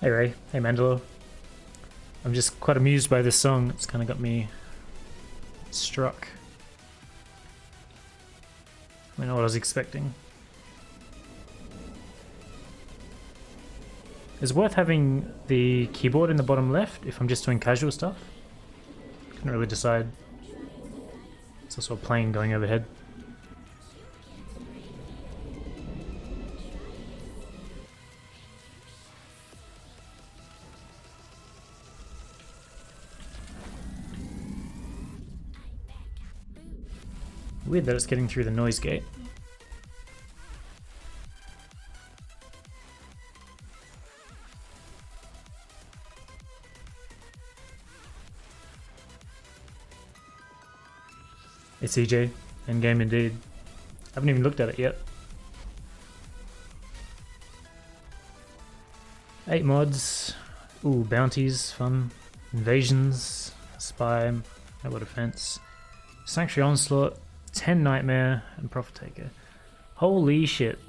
Hey Ray, hey Mandalo. I'm just quite amused by this song. It's kind of got me struck. I don't know what I was expecting. Is it worth having the keyboard in the bottom left if I'm just doing casual stuff? Couldn't really decide. It's also a plane going overhead. Weird that it's getting through the noise gate. It's EJ, endgame indeed. Haven't even looked at it yet. 8 mods. Ooh, bounties, fun. Invasions, spy, noble defense. Sanctuary onslaught, 10 nightmare, and profit taker. Holy shit.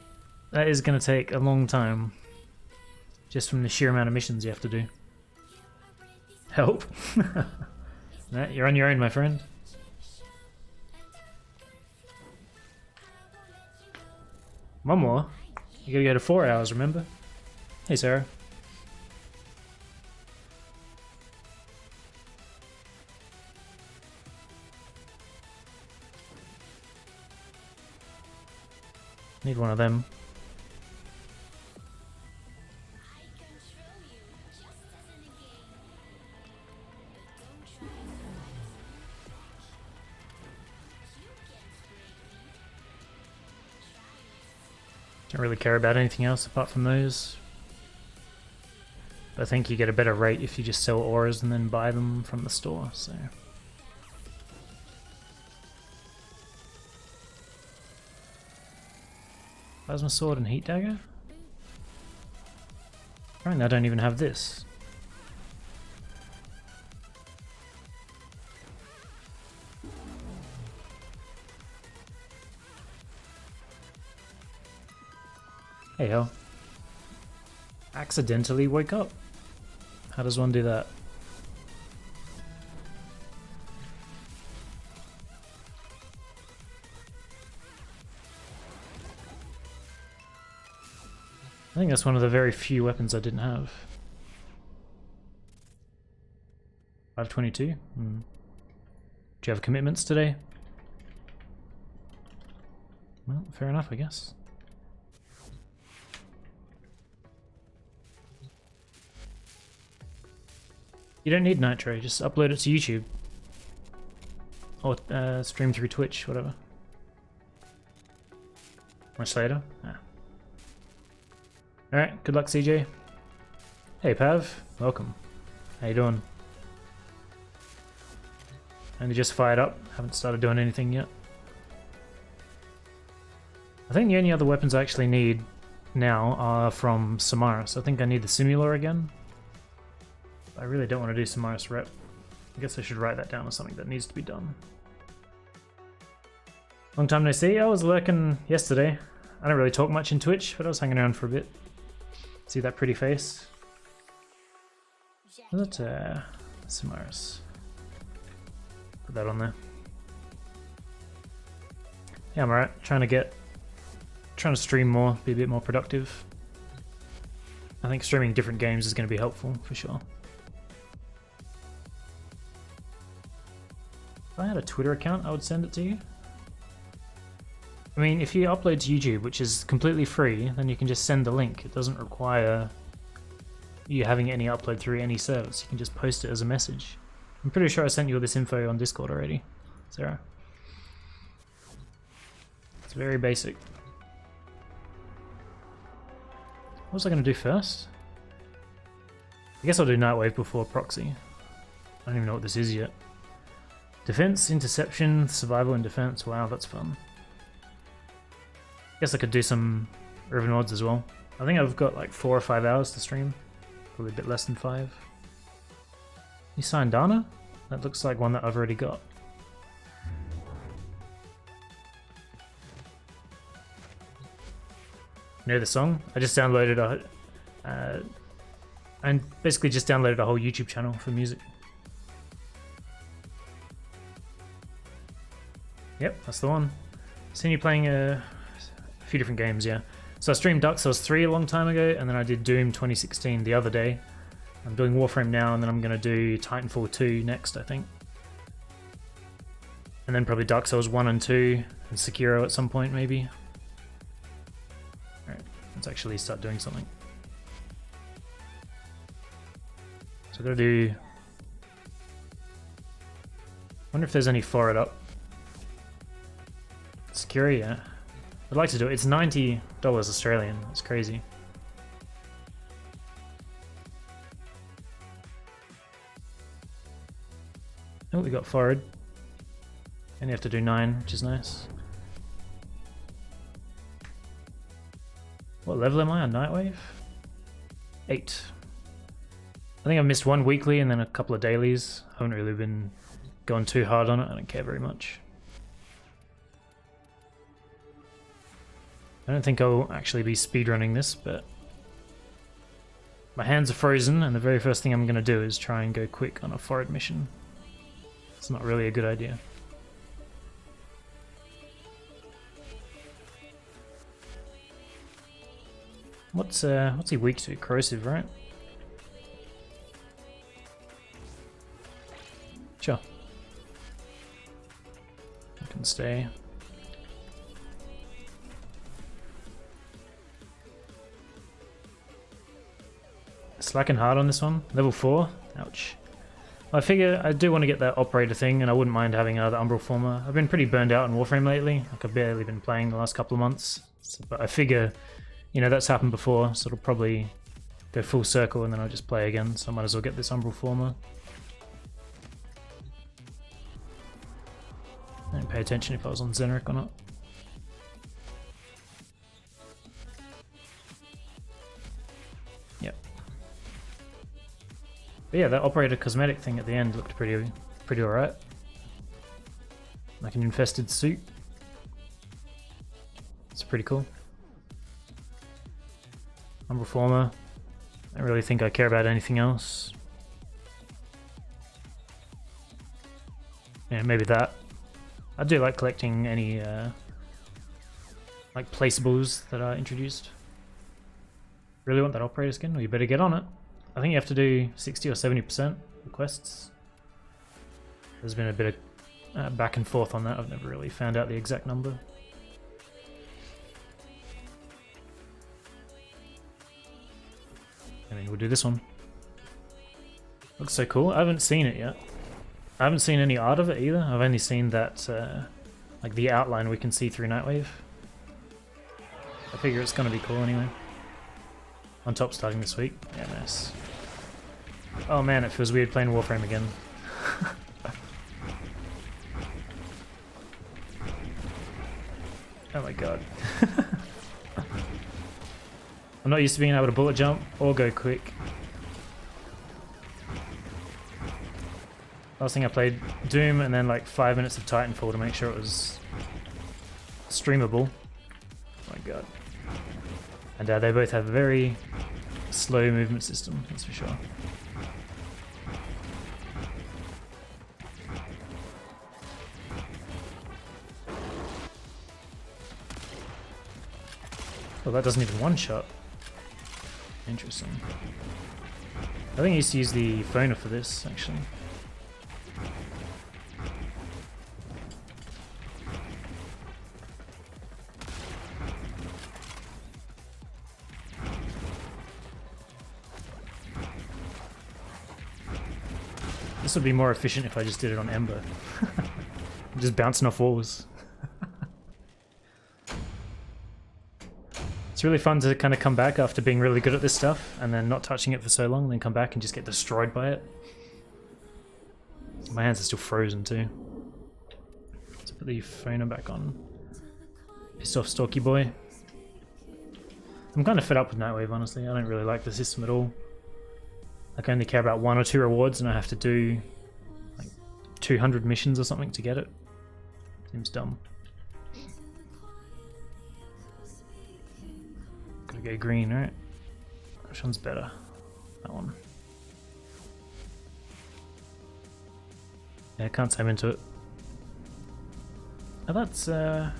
That is gonna take a long time. Just from the sheer amount of missions you have to do. Help. Nah, you're on your own, my friend. One more? You gotta go to 4 hours, remember? Hey, Sarah. Need one of them. Don't really care about anything else apart from those. But I think you get a better rate if you just sell auras and then buy them from the store, so... Plasma sword and heat dagger? Apparently I don't even have this. Hey ho. Accidentally woke up. How does one do that? I think that's one of the very few weapons I didn't have. 522? Do you have commitments today? Well, fair enough, I guess. You don't need Nitro, just upload it to YouTube. Or stream through Twitch, whatever. Much later? Ah. Alright, good luck CJ. Hey Pav, welcome. How you doing? Only just fired up, haven't started doing anything yet. I think the only other weapons I actually need now are from Samaris. I think I need the Simulor again. I really don't want to do Samaris rep. I guess I should write that down as something that needs to be done. Long time no see. I was lurking yesterday. I don't really talk much in Twitch, but I was hanging around for a bit. See that pretty face? Is that Samaris? Put that on there. Yeah, I'm alright. Trying to stream more, be a bit more productive. I think streaming different games is going to be helpful for sure. If I had a Twitter account, I would send it to you. I mean, if you upload to YouTube, which is completely free, then you can just send the link. It doesn't require you having any upload through any service. You can just post it as a message. I'm pretty sure I sent you all this info on Discord already, Sarah. It's very basic. What was I going to do first? I guess I'll do Nightwave before Proxy. I don't even know what this is yet. Defense, interception, survival and defense. Wow, that's fun. Guess I could do some Riven mods as well. I think I've got like 4 or 5 hours to stream. Probably a bit less than 5. You signed Dana? That looks like one that I've already got. You know the song? I just downloaded And basically just downloaded a whole YouTube channel for music. Yep, that's the one. Seen you playing a few different games, yeah. So I streamed Dark Souls 3 a long time ago, and then I did Doom 2016 the other day. I'm doing Warframe now, and then I'm going to do Titanfall 2 next, I think. And then probably Dark Souls 1 and 2, and Sekiro at some point, maybe. Alright, let's actually start doing something. So I gotta do... wonder if there's any forward up. Sekiro, yeah. I'd like to do it. It's $90 Australian. That's crazy. Oh, we got forward. And you have to do 9, which is nice. What level am I on Nightwave? 8. I think I've missed one weekly and then a couple of dailies. I haven't really been going too hard on it. I don't care very much. I don't think I'll actually be speedrunning this, but my hands are frozen, and the very first thing I'm going to do is try and go quick on a forward mission. It's not really a good idea. What's he weak to? Corrosive, right? Sure. I can stay. Slacking hard on this one. Level 4. Ouch. I figure I do want to get that operator thing, and I wouldn't mind having another Umbral Former. I've been pretty burned out in Warframe lately. Like, I've barely been playing the last couple of months. So, but I figure, you know, that's happened before, so it'll probably go full circle and then I'll just play again. So I might as well get this Umbral Former. I didn't pay attention if I was on Zenric or not. Yep. But yeah, that operator cosmetic thing at the end looked pretty alright. Like an infested suit. It's pretty cool. Umbral Former. I don't really think I care about anything else. Yeah, maybe that. I do like collecting any like placeables that are introduced. Really want that operator skin? Well, you better get on it. I think you have to do 60 or 70% requests. There's been a bit of back and forth on that. I've never really found out the exact number. I mean, we'll do this one. Looks so cool. I haven't seen it yet. I haven't seen any art of it either. I've only seen that, like the outline we can see through Nightwave. I figure it's gonna be cool anyway. On top starting this week. Yeah, nice. Oh man, it feels weird playing Warframe again. Oh my god. I'm not used to being able to bullet jump or go quick. Last thing I played Doom and then like 5 minutes of Titanfall to make sure it was streamable. Oh my god. And they both have a very slow movement system, that's for sure. Well, that doesn't even one-shot. Interesting. I think I used to use the phoner for this, actually. This would be more efficient if I just did it on Ember. Just bouncing off walls. It's really fun to kind of come back after being really good at this stuff and then not touching it for so long, and then come back and just get destroyed by it. My hands are still frozen too. Let's put the phoner back on. Pissed off Stalky Boy. I'm kind of fed up with Nightwave, honestly. I don't really like the system at all. Like, I only care about 1 or 2 rewards and I have to do like 200 missions or something to get it. Seems dumb. Gotta go green, right? Which one's better? That one. Yeah, I can't time into it. Oh, that's I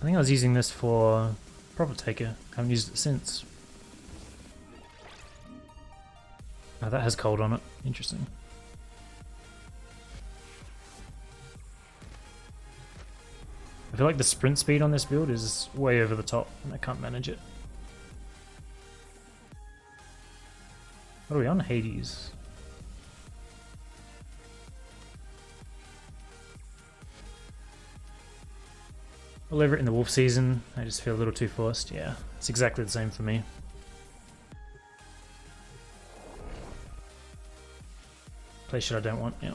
think I was using this for Profit Taker. I haven't used it since. Oh, that has cold on it. Interesting. I feel like the sprint speed on this build is way over the top and I can't manage it. What are we on? Hades. All over it in the wolf season. I just feel a little too forced. Yeah, it's exactly the same for me. Play shit I don't want, yeah.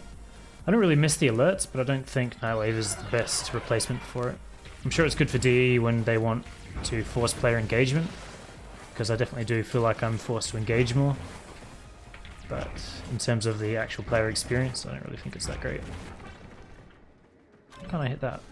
I don't really miss the alerts, but I don't think Nightwave is the best replacement for it. I'm sure it's good for DE when they want to force player engagement, because I definitely do feel like I'm forced to engage more. But in terms of the actual player experience, I don't really think it's that great. How can I hit that?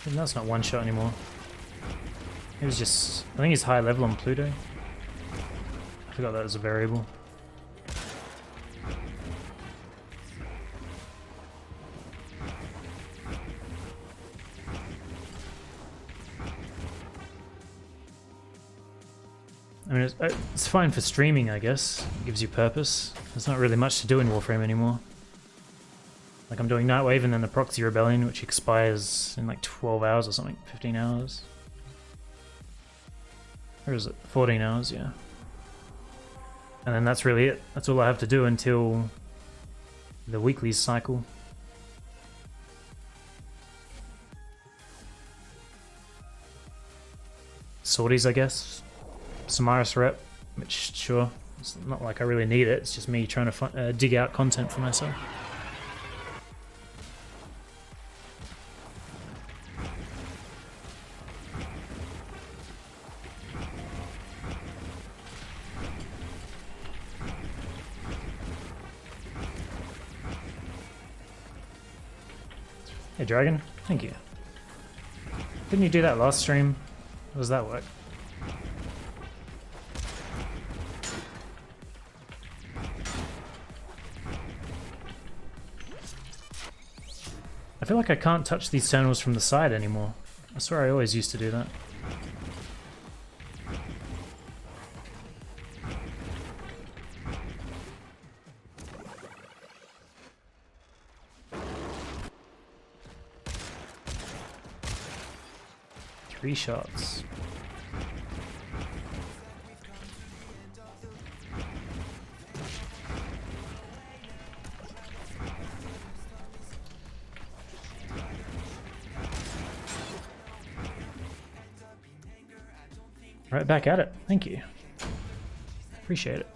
And that's not one shot anymore. It was just, I think he's high level on Pluto. I forgot that was a variable. I mean, it's fine for streaming, I guess. It gives you purpose. There's not really much to do in Warframe anymore. Like I'm doing Nightwave and then the Proxy Rebellion, which expires in like 12 hours or something, 15 hours. Or is it 14 hours? Yeah. And then that's really it. That's all I have to do until the weeklies cycle. Sorties, I guess. Samaris rep, which sure, it's not like I really need it. It's just me trying to dig out content for myself. Hey Dragon, thank you. Didn't you do that last stream? How does that work? I feel like I can't touch these terminals from the side anymore. I swear I always used to do that. Three shots. Right back at it. Thank you. Appreciate it.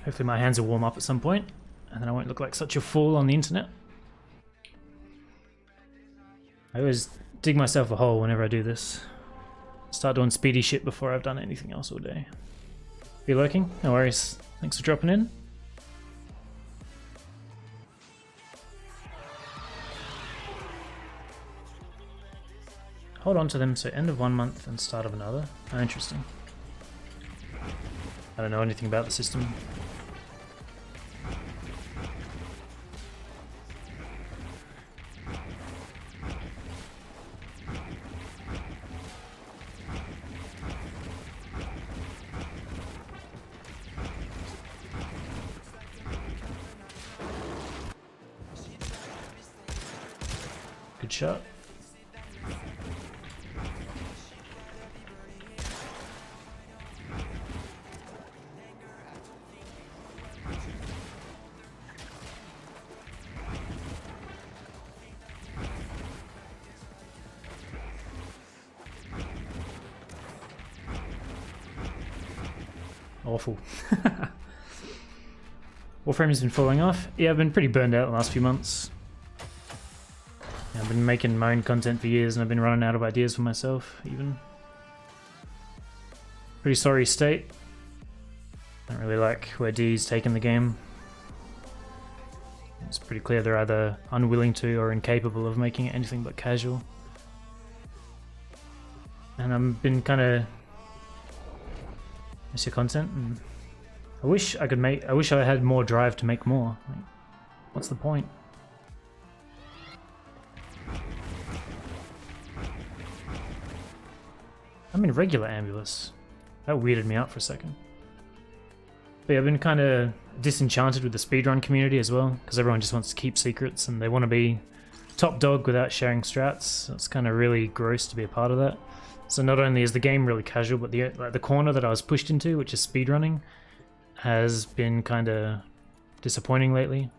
Hopefully my hands will warm up at some point, and then I won't look like such a fool on the internet. I always dig myself a hole whenever I do this. Start doing speedy shit before I've done anything else all day. Be lurking? No worries. Thanks for dropping in. Hold on to them, so end of one month and start of another. Oh, interesting. I don't know anything about the system. Good shot. Awful. Warframe has been falling off. Yeah, I've been pretty burned out the last few months. I've been making my own content for years and I've been running out of ideas for myself, even. Pretty sorry state. Don't really like where D's taken the game. It's pretty clear they're either unwilling to or incapable of making it anything but casual. And I've been kind of miss your content, and I wish I had more drive to make more. Like, what's the point? I'm in regular Ambulance. That weirded me out for a second. But yeah, I've been kind of disenchanted with the speedrun community as well, because everyone just wants to keep secrets and they want to be top dog without sharing strats. So it's kind of really gross to be a part of that. So not only is the game really casual, but the corner that I was pushed into, which is speedrunning, has been kind of disappointing lately.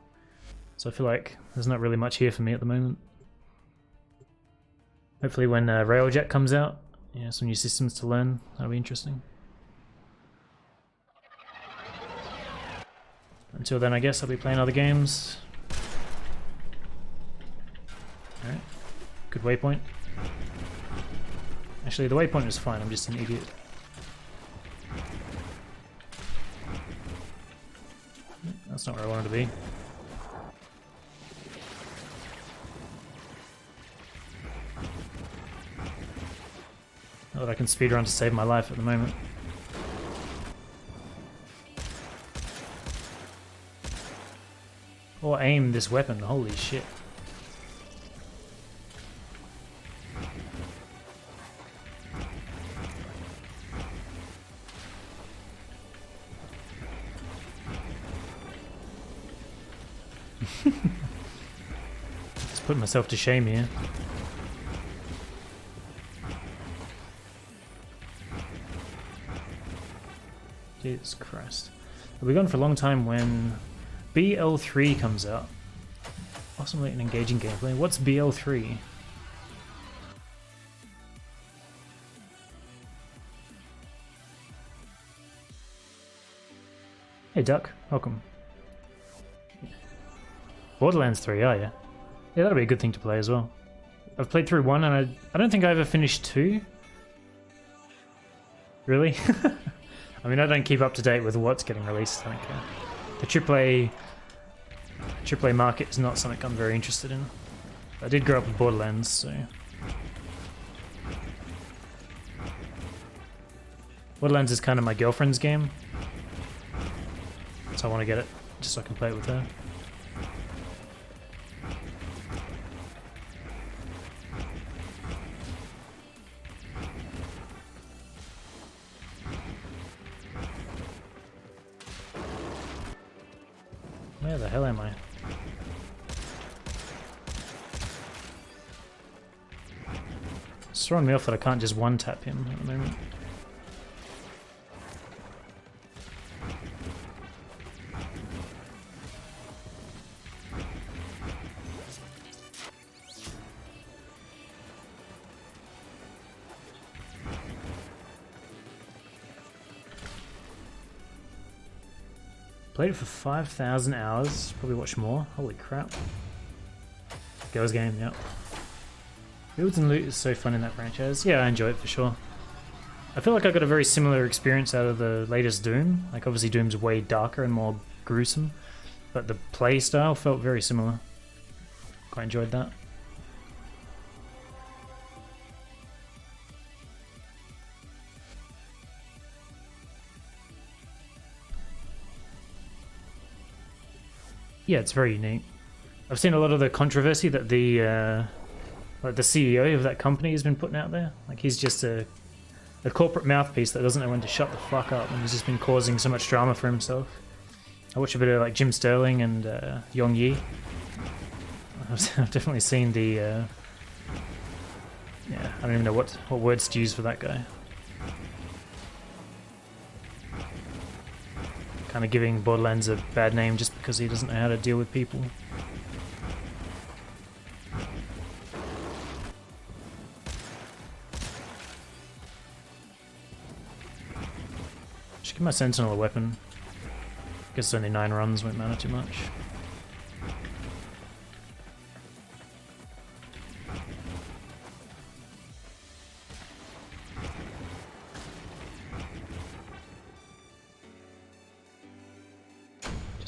So I feel like there's not really much here for me at the moment. Hopefully when Railjet comes out, yeah, some new systems to learn, that'll be interesting. Until then, I guess I'll be playing other games. Alright, good waypoint. Actually, the waypoint is fine, I'm just an idiot. That's not where I wanted to be. Not that I can speedrun to save my life at the moment. Or aim this weapon, holy shit. Just put myself to shame here. Jesus Christ. We'll be gone for a long time when BL3 comes out. Awesomely and engaging gameplay. What's BL3? Hey Duck, welcome. Borderlands 3, are you? Yeah, that'll be a good thing to play as well. I've played through 1 and I don't think I ever finished 2. Really? I mean, I don't keep up to date with what's getting released. I think the AAA market is not something I'm very interested in. I did grow up with Borderlands, so Borderlands is kind of my girlfriend's game, so I want to get it just so I can play it with her. Where the hell am I? It's throwing me off that I can't just one-tap him at the moment. Played it for 5,000 hours, probably watched more, holy crap. Girls game, yep. Builds and loot is so fun in that franchise. Yeah, I enjoy it for sure. I feel like I got a very similar experience out of the latest Doom. Like obviously Doom's way darker and more gruesome, but the play style felt very similar. Quite enjoyed that. Yeah, it's very unique. I've seen a lot of the controversy that the CEO of that company has been putting out there. Like he's just a corporate mouthpiece that doesn't know when to shut the fuck up, and he's just been causing so much drama for himself. I watch a bit of like Jim Sterling and Yong Yi. I've definitely seen the yeah, I don't even know what words to use for that guy. Kind of giving Borderlands a bad name just because he doesn't know how to deal with people. Should give my Sentinel a weapon. Guess only 9 runs, won't matter too much.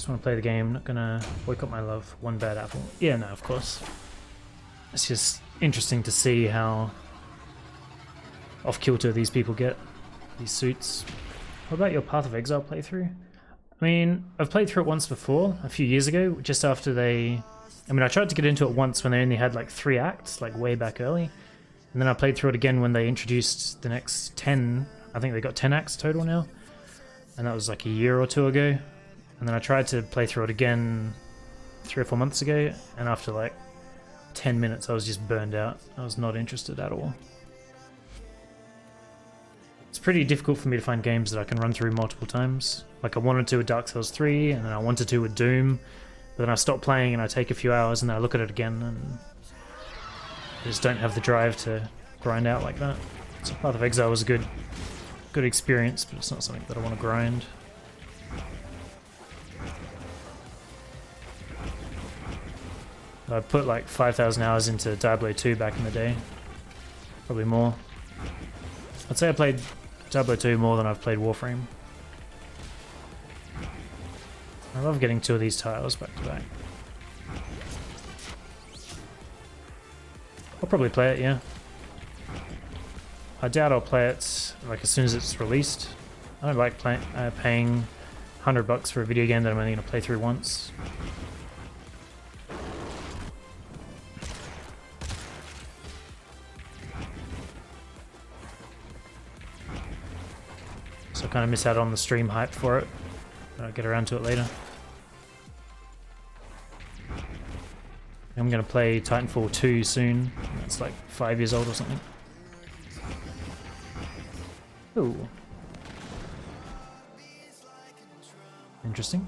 Just want to play the game, not gonna boycott my love. One bad apple. Yeah, no, of course. It's just interesting to see how off kilter these people get, these suits. What about your Path of Exile playthrough? I mean, I've played through it once before, a few years ago, just after they... I mean, I tried to get into it once when they only had like 3 acts, like way back early. And then I played through it again when they introduced the next 10. I think they got 10 acts total now. And that was like a year or 2 ago. And then I tried to play through it again 3 or 4 months ago, and after like 10 minutes I was just burned out. I was not interested at all. It's pretty difficult for me to find games that I can run through multiple times. Like I wanted to with Dark Souls 3, and then I wanted to with Doom, but then I stop playing and I take a few hours and then I look at it again and I just don't have the drive to grind out like that. So Path of Exile was a good experience, but it's not something that I want to grind. I put like 5,000 hours into Diablo 2 back in the day. Probably more. I'd say I played Diablo 2 more than I've played Warframe. I love getting 2 of these tiles back to back. I'll probably play it, yeah. I doubt I'll play it like as soon as it's released. I don't like paying $100 for a video game that I'm only going to play through once. So I kind of miss out on the stream hype for it, but I'll get around to it later. I'm going to play Titanfall 2 soon. That's like 5 years old or something. Ooh. Interesting.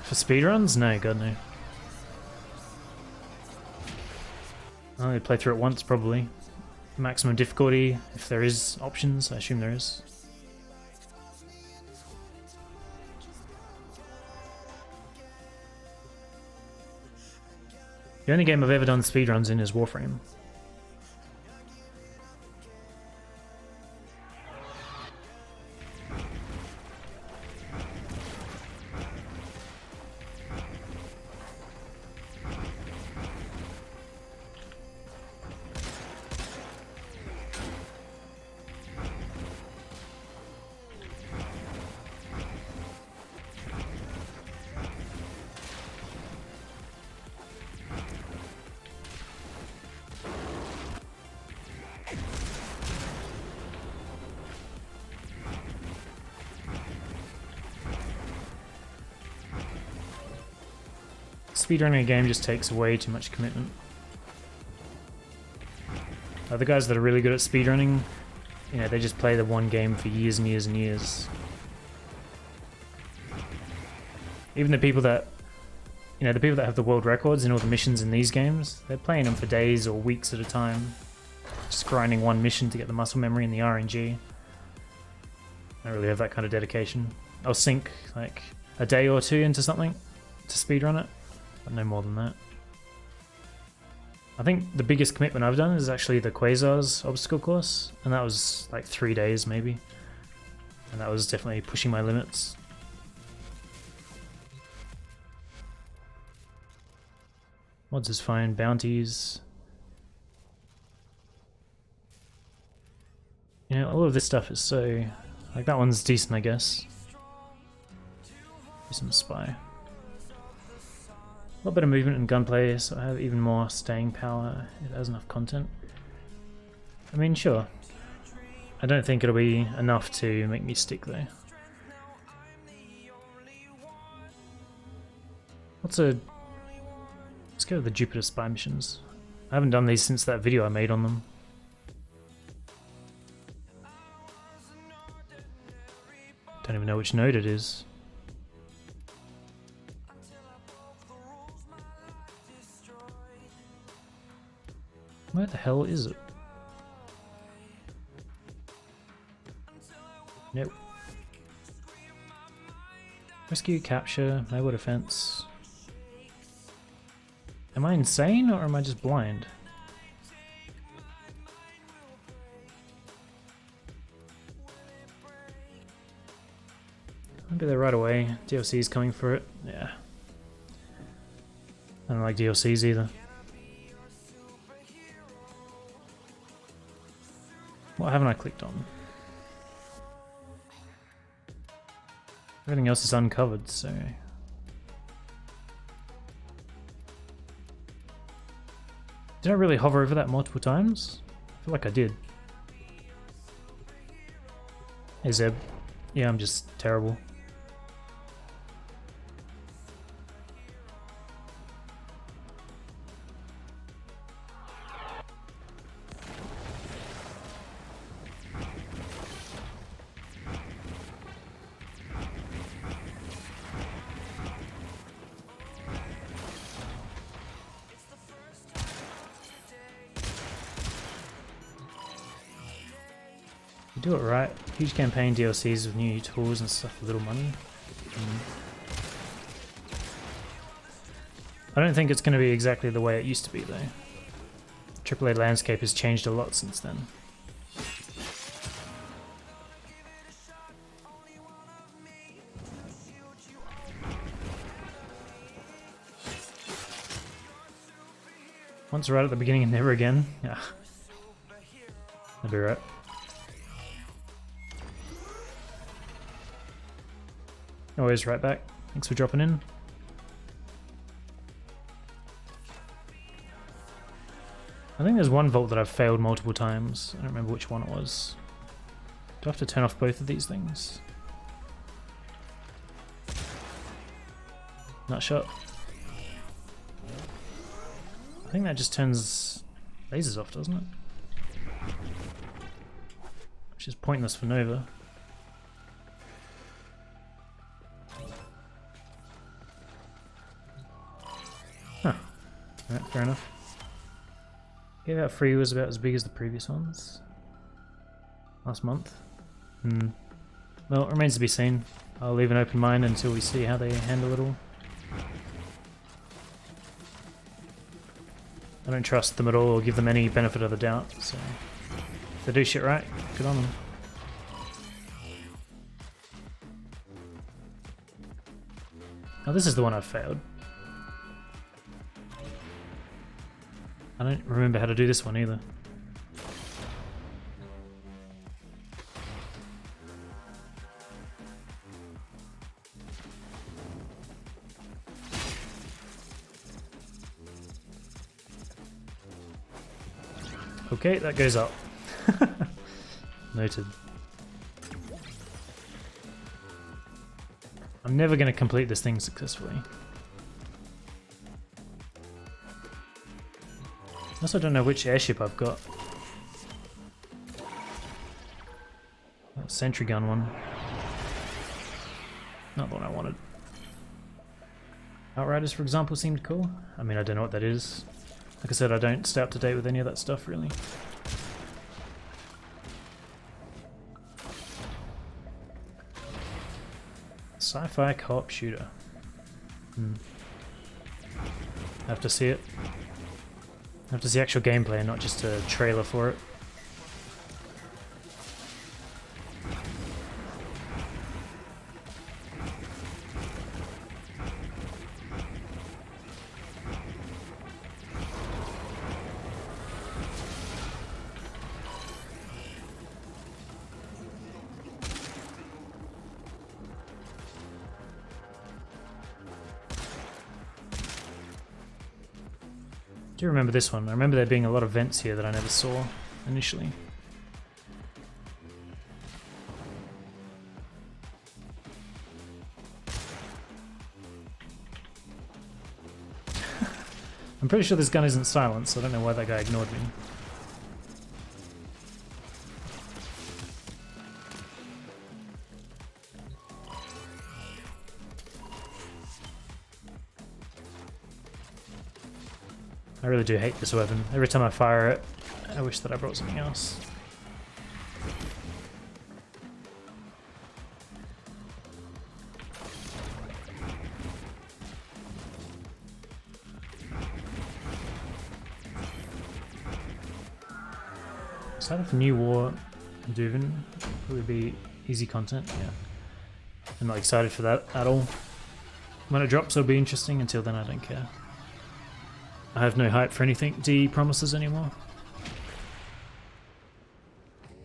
For speedruns? No, god no. I'll only play through it once, probably. Maximum difficulty, if there is options, I assume there is. The only game I've ever done speedruns in is Warframe. Speedrunning a game just takes way too much commitment. The guys that are really good at speedrunning, you know, they just play the one game for years and years and years. Even the people that, you know, the people that have the world records in all the missions in these games, they're playing them for days or weeks at a time. Just grinding one mission to get the muscle memory and the RNG. I don't really have that kind of dedication. I'll sink like a day or 2 into something to speedrun it. But no more than that. I think the biggest commitment I've done is actually the Quasars obstacle course, and that was like 3 days maybe. And that was definitely pushing my limits. Mods is fine, bounties. You know, all of this stuff is so... like that one's decent, I guess. Do some spy. A lot better movement and gunplay, so I have even more staying power if it has enough content. I mean, sure. I don't think it'll be enough to make me stick, though. Let's go with the Jupiter spy missions. I haven't done these since that video I made on them. Don't even know which node it is. Where the hell is it? Nope. Rescue, capture, naval defense. Am I insane or am I just blind? be there right away. DLC is coming for it. Yeah. I don't like DLCs either. What haven't I clicked on? Everything else is uncovered, so... Did I really hover over that multiple times? I feel like I did. Hey Zeb. Yeah, I'm just terrible. Do it right. Huge campaign DLCs with new tools and stuff for little money. I don't think it's going to be exactly the way it used to be though. AAA landscape has changed a lot since then. Once right at the beginning and never again. Yeah. That'd be right. Always right back. Thanks for dropping in. I think there's one vault that I've failed multiple times. I don't remember which one it was. Do I have to turn off both of these things? Not sure. I think that just turns lasers off, doesn't it? Which is pointless for Nova. Huh. Alright, fair enough. Gave out free was about as big as the previous ones. Last month. Well, it remains to be seen. I'll leave an open mind until we see how they handle it all. I don't trust them at all or give them any benefit of the doubt, so if they do shit right, good on them. Oh, this is the one I've failed. I don't remember how to do this one either. Okay, that goes up. Noted. I'm never going to complete this thing successfully. I also don't know which airship I've got. That sentry gun one. Not the one I wanted. Outriders, for example, seemed cool. I mean, I don't know what that is. Like I said, I don't stay up to date with any of that stuff, really. Sci-fi co-op shooter. Have to see it. Have to see actual gameplay and not just a trailer for it. I do remember this one. I remember there being a lot of vents here that I never saw initially. I'm pretty sure this gun isn't silenced, so I don't know why that guy ignored me. I really do hate this weapon. Every time I fire it, I wish that I brought something else. Side of New War Duvin would be easy content, yeah. I'm not excited for that at all. When it drops it'll be interesting, until then I don't care. I have no hype for anything D promises anymore.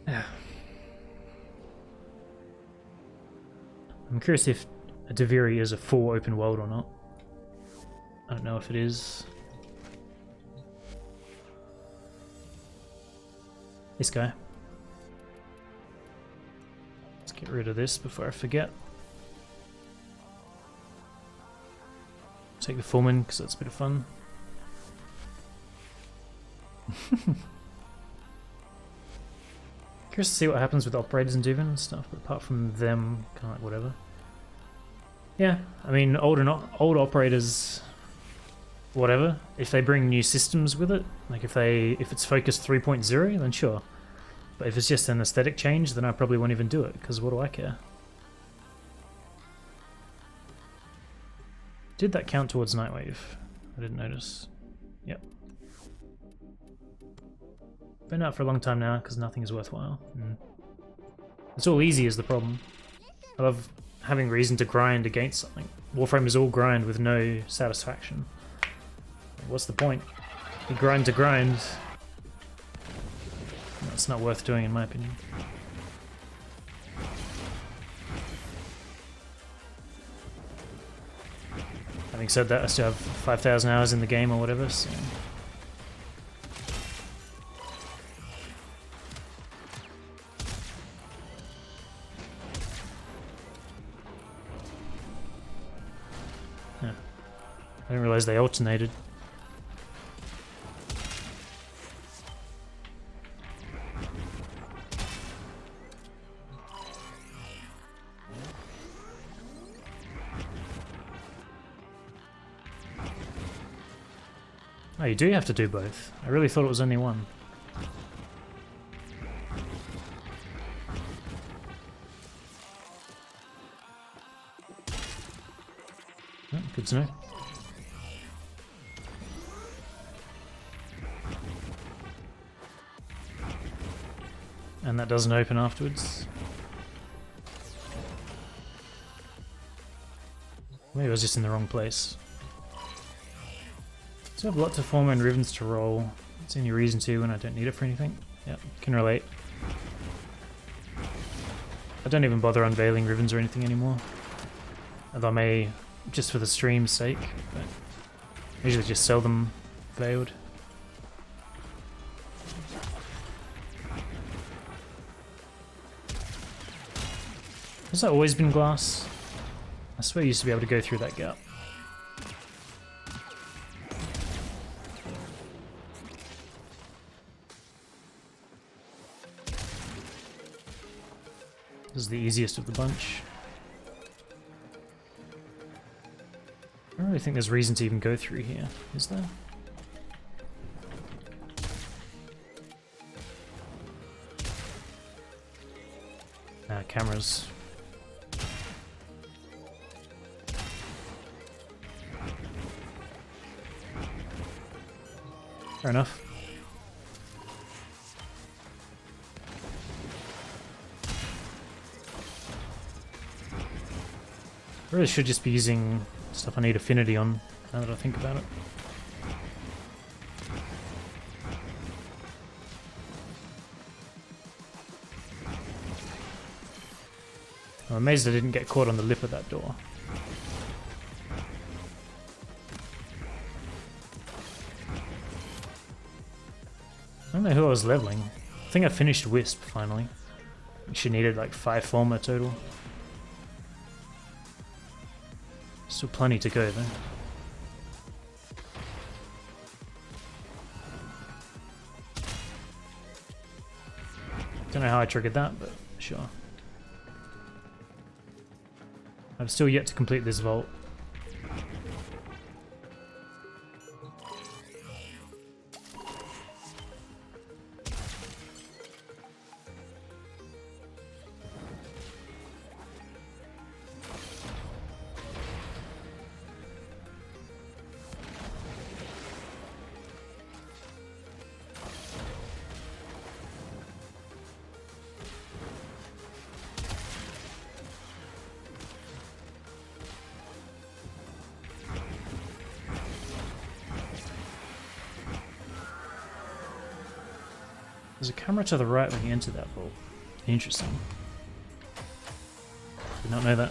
Yeah. I'm curious if Deviri is a full open world or not. I don't know if it is. This guy. Let's get rid of this before I forget. Take the Fullman because that's a bit of fun. Curious to see what happens with operators and Duvin and stuff, but apart from them, kind of like whatever. Yeah, I mean, old operators, whatever. If they bring new systems with it, like if it's Focus 3.0, then sure. But if it's just an aesthetic change, then I probably won't even do it, because what do I care? Did that count towards Nightwave? I didn't notice. Yep. Been out for a long time now, because nothing is worthwhile. It's all easy is the problem. I love having reason to grind against something. Warframe is all grind with no satisfaction. What's the point? You grind to grind. That's not worth doing in my opinion. Having said that, I still have 5,000 hours in the game or whatever, so... Yeah. I didn't realize they alternated. Oh, you do have to do both. I really thought it was only one. Oh, good to know. And that doesn't open afterwards. Maybe I was just in the wrong place. So I have lots of Forma and Ribbons to roll. It's any reason to when I don't need it for anything. Yeah, can relate. I don't even bother unveiling Ribbons or anything anymore. Although I may, just for the stream's sake, but I usually just sell them veiled. Has that always been glass? I swear I used to be able to go through that gap. This is the easiest of the bunch. I don't really think there's reason to even go through here, is there? Cameras. Fair enough. I really should just be using stuff I need affinity on, now that I think about it. I'm amazed I didn't get caught on the lip of that door. I don't know who I was leveling. I think I finished Wisp finally. She needed like 5 Forma total. Still plenty to go though. Don't know how I triggered that, but sure. I've still yet to complete this vault. There's a camera to the right when you enter that vault. Interesting. Did not know that.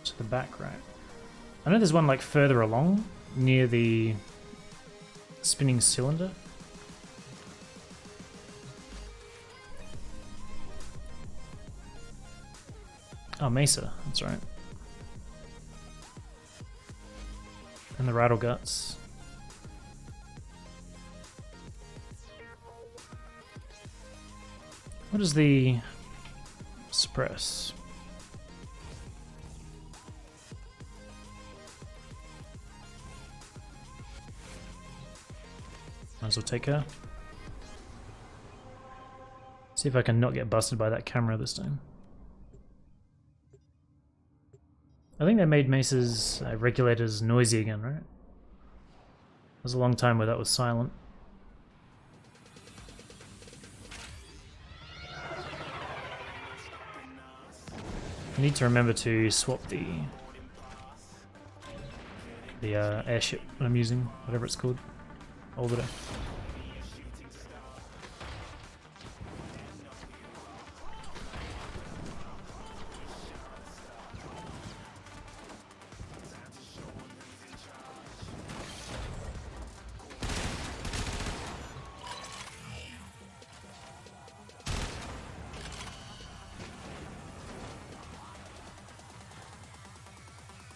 To the back right. I know there's one like further along near the spinning cylinder. Oh, Mesa, that's right. And the rattle guts. What is the suppress? Might as well take her. See if I can not get busted by that camera this time. I think they made Mesa's regulators noisy again, right? It was a long time where that was silent. I need to remember to swap the airship that I'm using, whatever it's called. Older.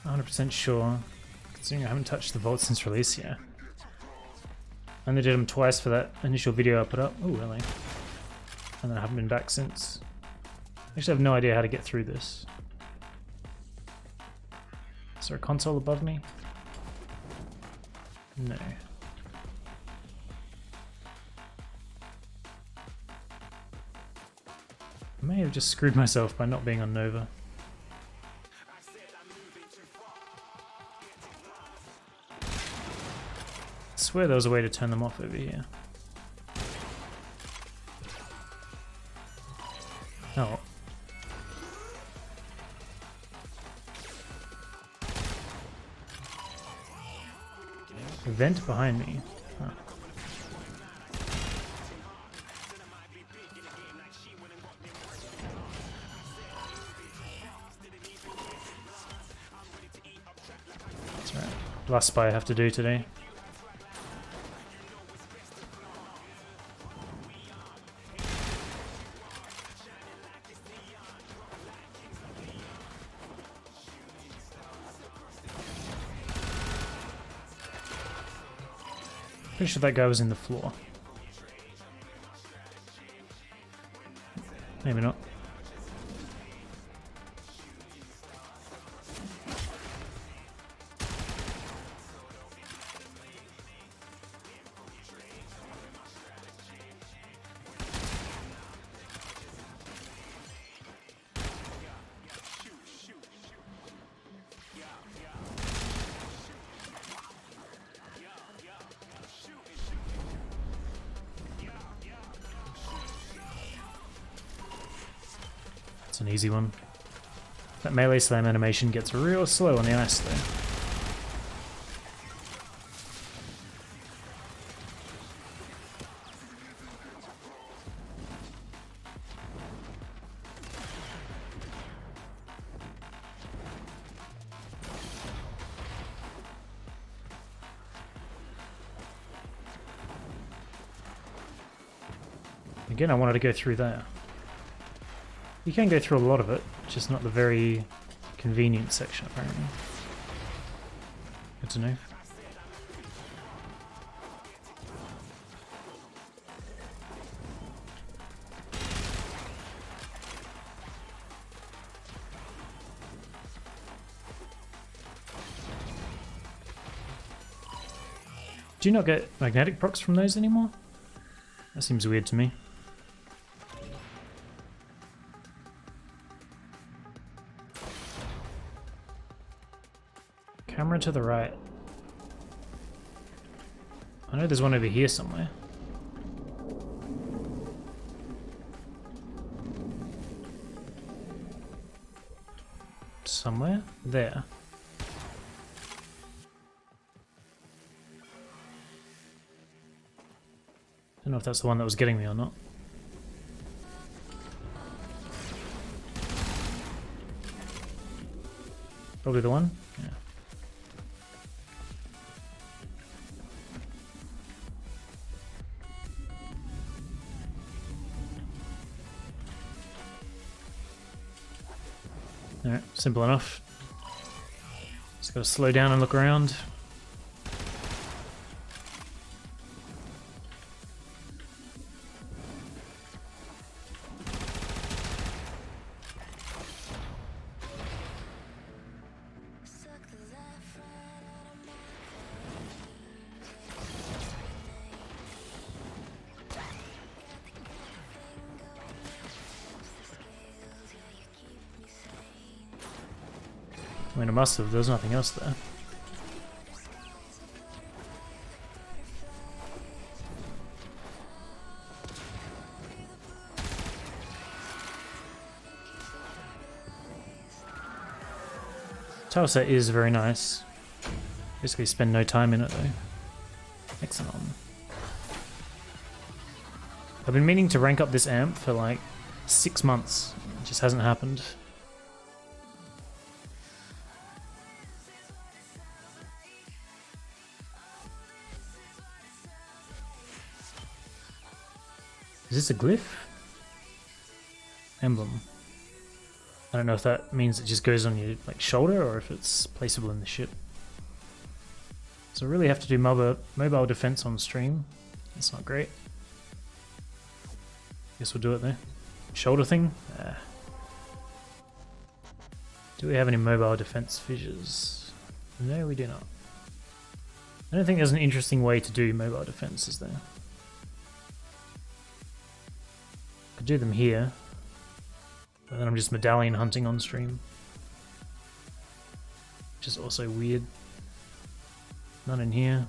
100% sure, considering I haven't touched the vault since release yet. I only did them twice for that initial video I put up. Oh, really? And then I haven't been back since. I actually have no idea how to get through this. Is there a console above me? No. I may have just screwed myself by not being on Nova. I swear there was a way to turn them off over here. Oh. A vent behind me. Huh. That's right. Last spy I have to do today. Pretty sure that guy was in the floor. Maybe not. An easy one. That melee slam animation gets real slow on the ice though. Again, I wanted to go through there. You can go through a lot of it, just not the very convenient section apparently. Good to know. Do you not get magnetic procs from those anymore? That seems weird to me. Camera to the right. I know there's one over here somewhere. Somewhere? There. Don't know if that's the one that was getting me or not. Probably the one? Yeah. Alright, simple enough. Just gotta slow down and look around. I mean, I must have. There's nothing else there. Tile set is very nice. Basically spend no time in it though. Excellent. I've been meaning to rank up this amp for like 6 months. It just hasn't happened. Is this a glyph? Emblem. I don't know if that means it just goes on your shoulder or if it's placeable in the ship. So I really have to do mobile defense on stream. That's not great. Guess we'll do it there. Shoulder thing? Do we have any mobile defense fissures? No, we do not. I don't think there's an interesting way to do mobile defense, is there? Could do them here, but then I'm just medallion hunting on stream, which is also weird. None in here.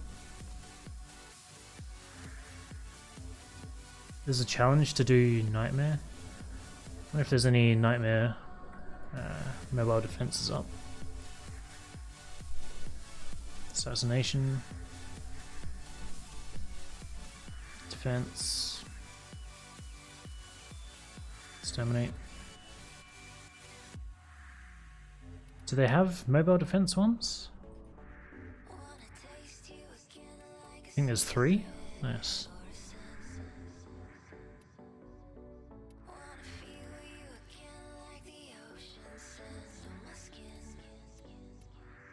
There's a challenge to do Nightmare. I wonder if there's any Nightmare mobile defenses up. Assassination. Defense. Exterminate. Do they have mobile defense ones? I think there's 3. Nice.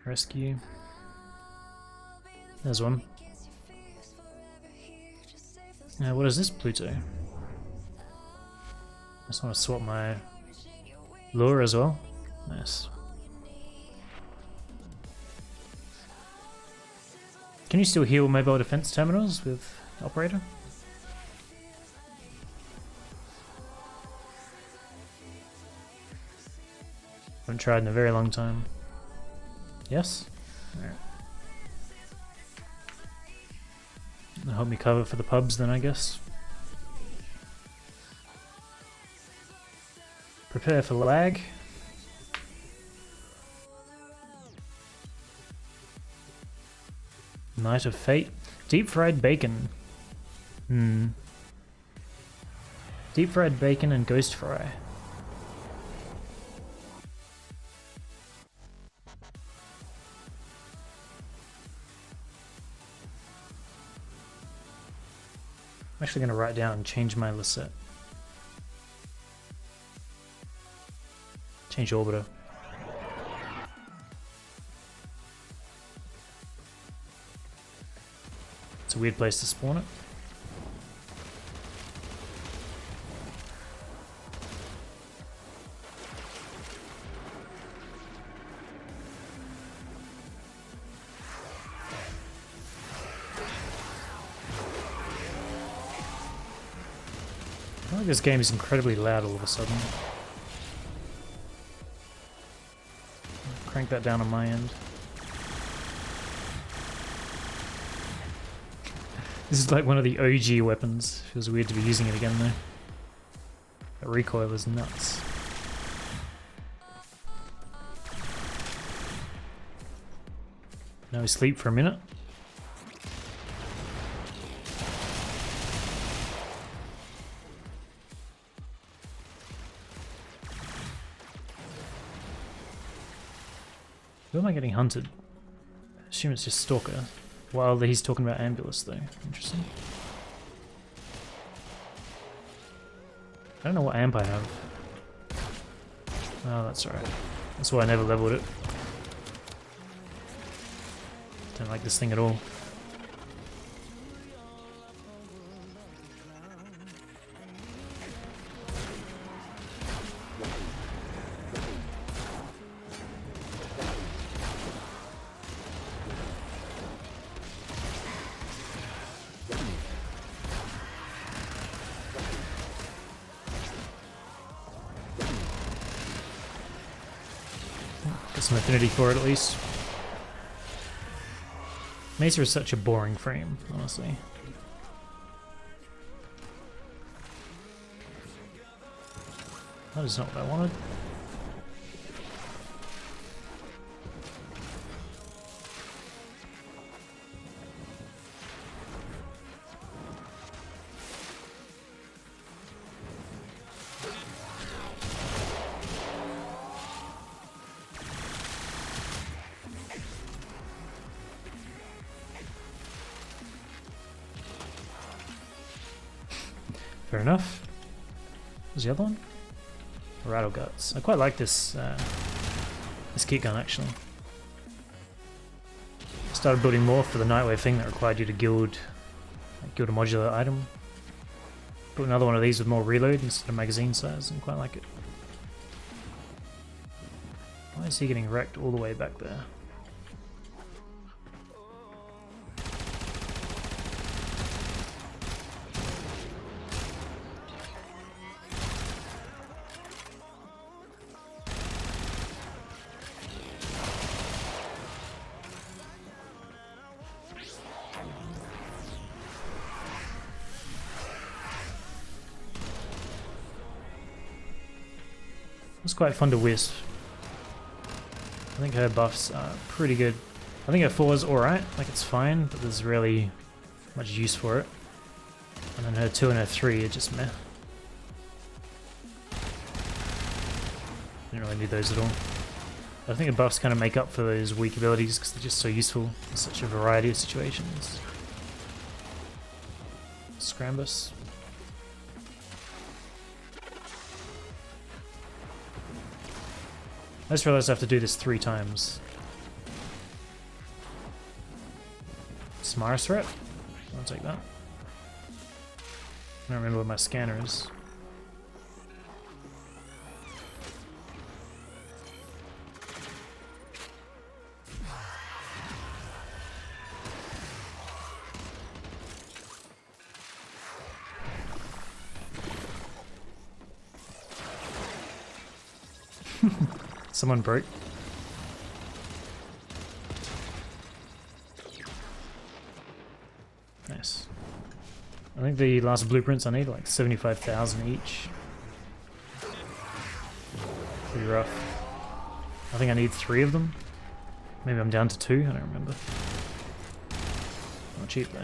Rescue. There's one. What is this, Pluto? I just want to swap my lure as well. Nice. Can you still heal mobile defense terminals with operator? Haven't tried in a very long time. Yes? Alright. That'll help me cover for the pubs then, I guess. Prepare for lag. Night of Fate. Deep fried bacon. Deep fried bacon and ghost fry. I'm actually going to write down and change my lisette. Change orbiter. It's a weird place to spawn it. I feel like this game is incredibly loud all of a sudden. Crank that down on my end. This is like one of the OG weapons. Feels weird to be using it again though. That recoil is nuts. Now we sleep for a minute. Who am I getting hunted? I assume it's just Stalker. While he's talking about Ambulance though. Interesting. I don't know what amp I have. Oh, that's alright. That's why I never leveled it. Don't like this thing at all. Got some affinity for it at least. Mesa is such a boring frame, honestly. That is not what I wanted. Fair enough. What was the other one? Rattle Guts. I quite like this this kit gun actually. I started building more for the Nightwave thing that required you to guild a modular item. Put another one of these with more reload instead of magazine size and quite like it. Why is he getting wrecked all the way back there? It's quite fun to Wisp. I think her buffs are pretty good. I think her 4 is alright, like it's fine, but there's really much use for it. And then her 2 and her 3 are just meh. Didn't really need those at all. But I think the buffs kind of make up for those weak abilities because they're just so useful in such a variety of situations. Scrambus. I just realized I have to do this 3 times. Smar's threat? I'll take that. I don't remember what my scanner is. Someone broke. Nice. I think the last blueprints I need are like 75,000 each. Pretty rough. I think I need 3 of them. Maybe I'm down to 2, I don't remember. Not cheap though.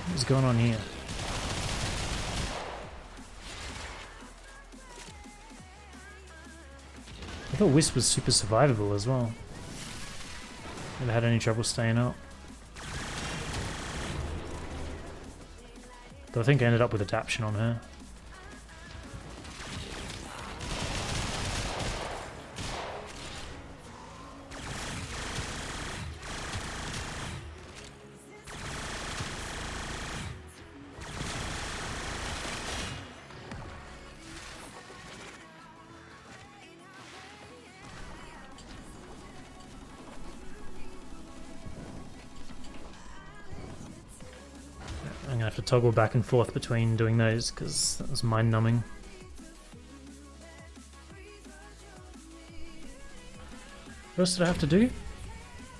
What's going on here? I thought Wisp was super survivable as well. Never had any trouble staying up. Though I think I ended up with adaption on her. gonna have to toggle back and forth between doing those because that was mind numbing. What else did I have to do?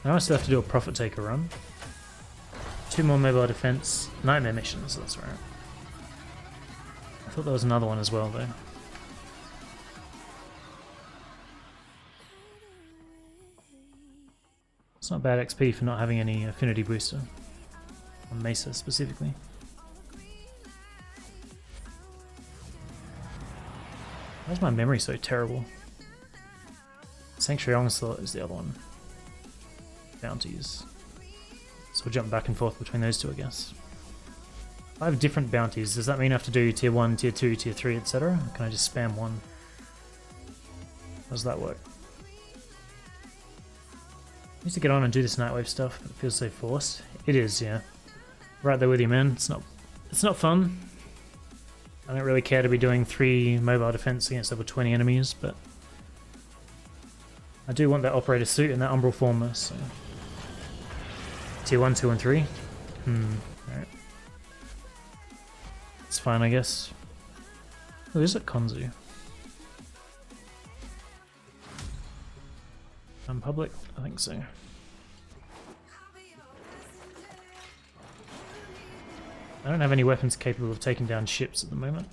I still have to do a Profit Taker run. 2 more mobile defense, nightmare missions, that's right. I thought there was another one as well though. It's not bad XP for not having any affinity booster. On Mesa specifically. Why is my memory so terrible? Sanctuary Onslaught is the other one. Bounties. So we'll jump back and forth between those two, I guess. 5 different bounties. Does that mean I have to do tier 1, tier 2, tier 3, etc.? Or can I just spam one? How does that work? I used to get on and do this Nightwave stuff, but it feels so forced. It is, yeah. Right there with you, man. It's not fun. I don't really care to be doing 3 mobile defense against over 20 enemies, but I do want that operator suit and that umbral former, so tier 1, 2, and 3. Alright. It's fine, I guess. Oh, is it Konzu? Public? I think so. I don't have any weapons capable of taking down ships at the moment.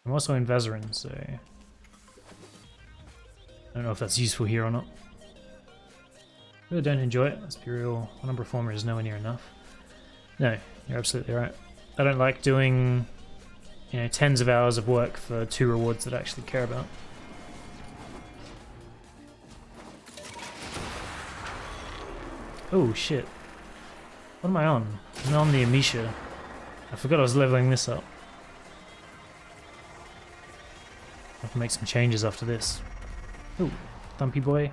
I'm also in Vazarin, so I don't know if that's useful here or not. Really don't enjoy it, let's be real. One number reformer is nowhere near enough. No, you're absolutely right. I don't like doing, you know, tens of hours of work for 2 rewards that I actually care about. Oh shit. What am I on? I'm on the Amisha. I forgot I was leveling this up. I have to make some changes after this. Oh, Thumpy boy.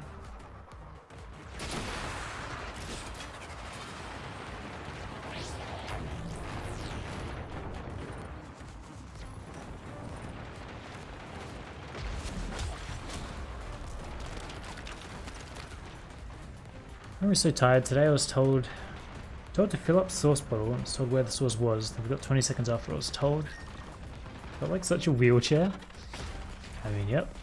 I was so tired today. I was told to fill up the source bottle. I was told where the source was. We got 20 seconds after I was told. Felt like such a wheelchair. I mean, yep.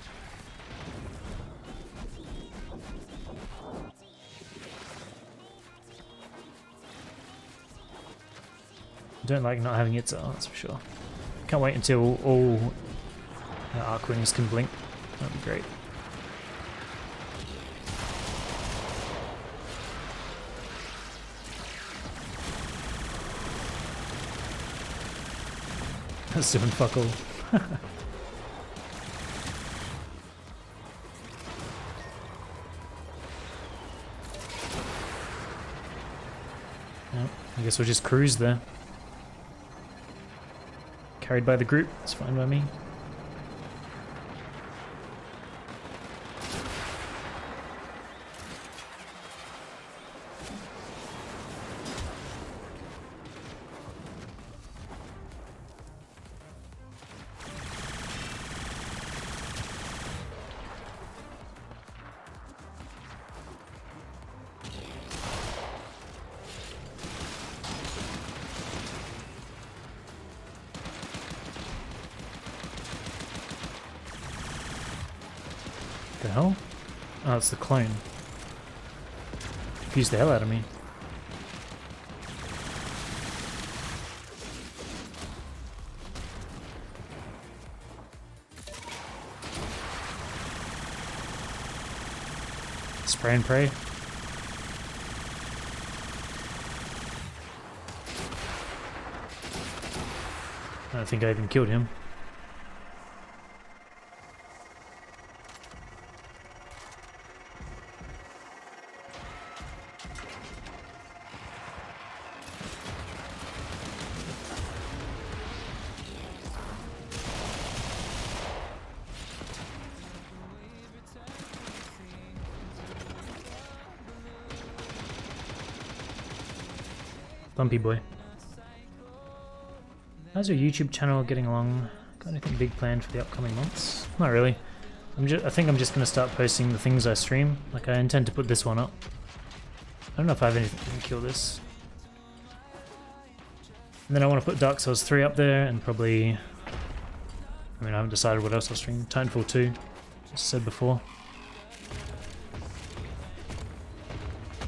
I don't like not having it, that's for sure. Can't wait until all arc wings can blink. That'd be great. That's doing fuck all. Well, I guess we'll just cruise there. Carried by the group, it's fine by me. The hell? Oh, it's the clone. Confused the hell out of me. Spray and pray. I don't think I even killed him. Bumpy boy. How's your YouTube channel getting along? Got anything big planned for the upcoming months? Not really. I think I'm just going to start posting the things I stream. Like, I intend to put this one up. I don't know if I have anything to kill this. And then I want to put Dark Souls 3 up there, and probably... I mean, I haven't decided what else I'll stream. Titanfall 2, as I said before.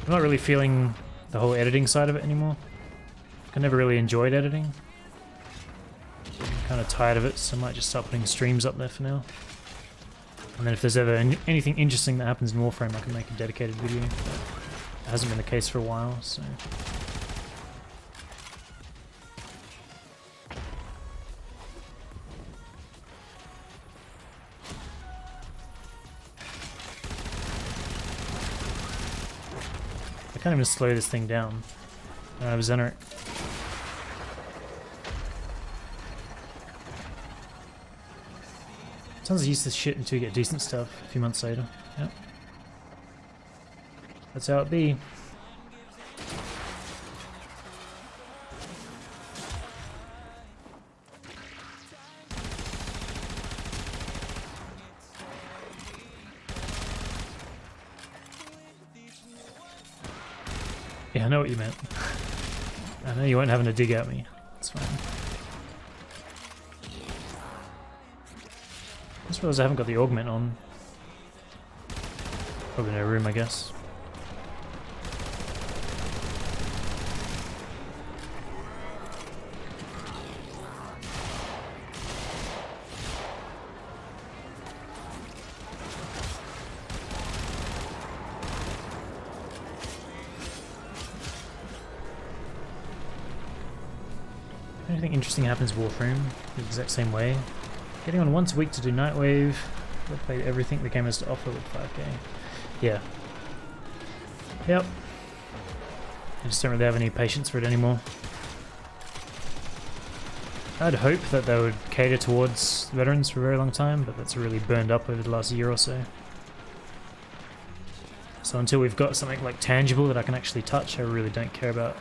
I'm not really feeling the whole editing side of it anymore. I never really enjoyed editing. I'm kind of tired of it, so I might just start putting streams up there for now. And then if there's ever anything interesting that happens in Warframe, I can make a dedicated video. But it hasn't been the case for a while, so... I can't even slow this thing down. I don't have a Zeneric. Sounds useless shit until you get decent stuff a few months later. Yep. That's how it be. Yeah, I know what you meant. I know you weren't having to dig at me. It's fine. I just realised I haven't got the augment on. Probably no room, I guess. Anything interesting happens Warframe the exact same way. Getting on once a week to do Nightwave. I've played everything the game has to offer with 5k. Yeah. Yep. I just don't really have any patience for it anymore. I'd hope that they would cater towards veterans for a very long time, but that's really burned up over the last year or so. So until we've got something like tangible that I can actually touch, I really don't care about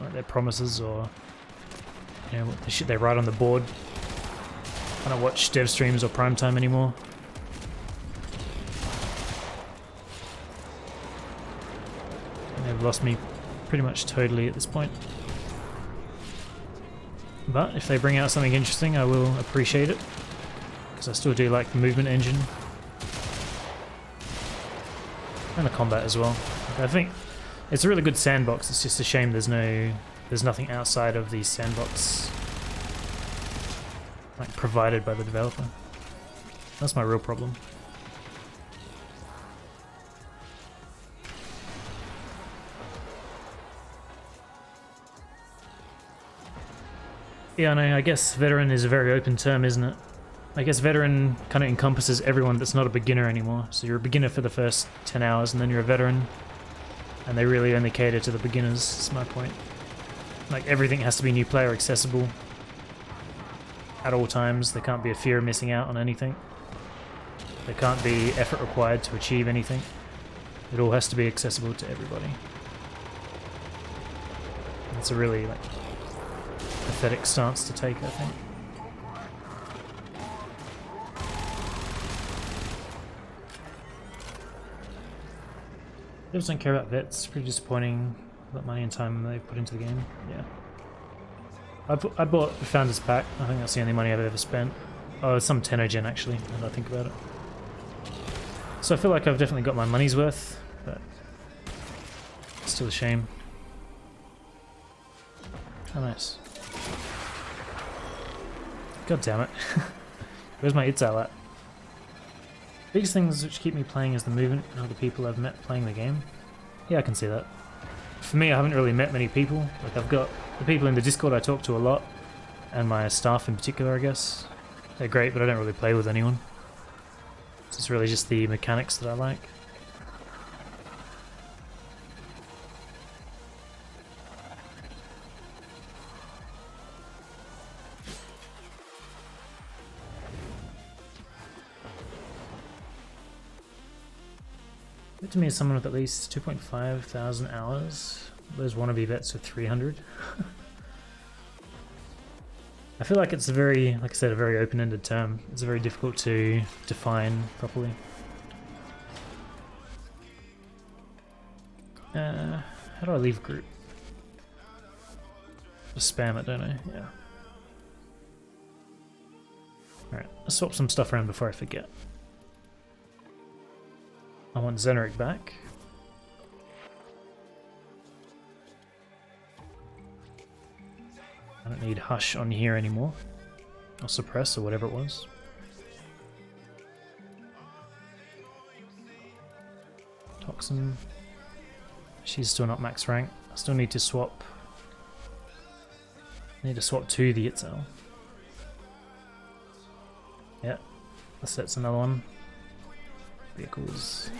like their promises or you know, the shit they write on the board. I don't watch dev streams or primetime anymore. And they've lost me pretty much totally at this point. But if they bring out something interesting, I will appreciate it. Because I still do like the movement engine. And the combat as well. I think it's a really good sandbox, it's just a shame there's nothing outside of the sandbox like provided by the developer. That's my real problem. Yeah, I know, I guess veteran is a very open term, isn't it? I guess veteran kind of encompasses everyone that's not a beginner anymore. So you're a beginner for the first 10 hours and then you're a veteran. And they really only cater to the beginners, is my point. Like everything has to be new player accessible at all times. There can't be a fear of missing out on anything. There can't be effort required to achieve anything. It all has to be accessible to everybody. It's a really like pathetic stance to take, I think. Devs don't care about vets. Pretty disappointing. That money and time they put into the game. Yeah. I bought the Founders Pack. I think that's the only money I've ever spent. Oh, it's some Tenogen actually, now that I think about it. So I feel like I've definitely got my money's worth, but it's still a shame. Oh, nice. God damn it. Where's my Itzal at? Biggest things which keep me playing is the movement and other people I've met playing the game. Yeah, I can see that. For me, I haven't really met many people. Like, I've got the people in the Discord I talk to a lot, and my staff in particular, I guess. They're great, but I don't really play with anyone. So it's really just the mechanics that I like. To me, as someone with at least 2.5 thousand hours, those wannabe vets with 300. I feel like it's a very, like I said, a very open-ended term. It's very difficult to define properly. How do I leave group? Just spam it, don't I? Yeah. Alright, let's swap some stuff around before I forget. I want Zeneric back. I don't need Hush on here anymore. Or Suppress, or whatever it was. Toxin. She's still not max rank. I still need to swap. I need to swap to the Itzel. Yeah, that's another one. Vehicles.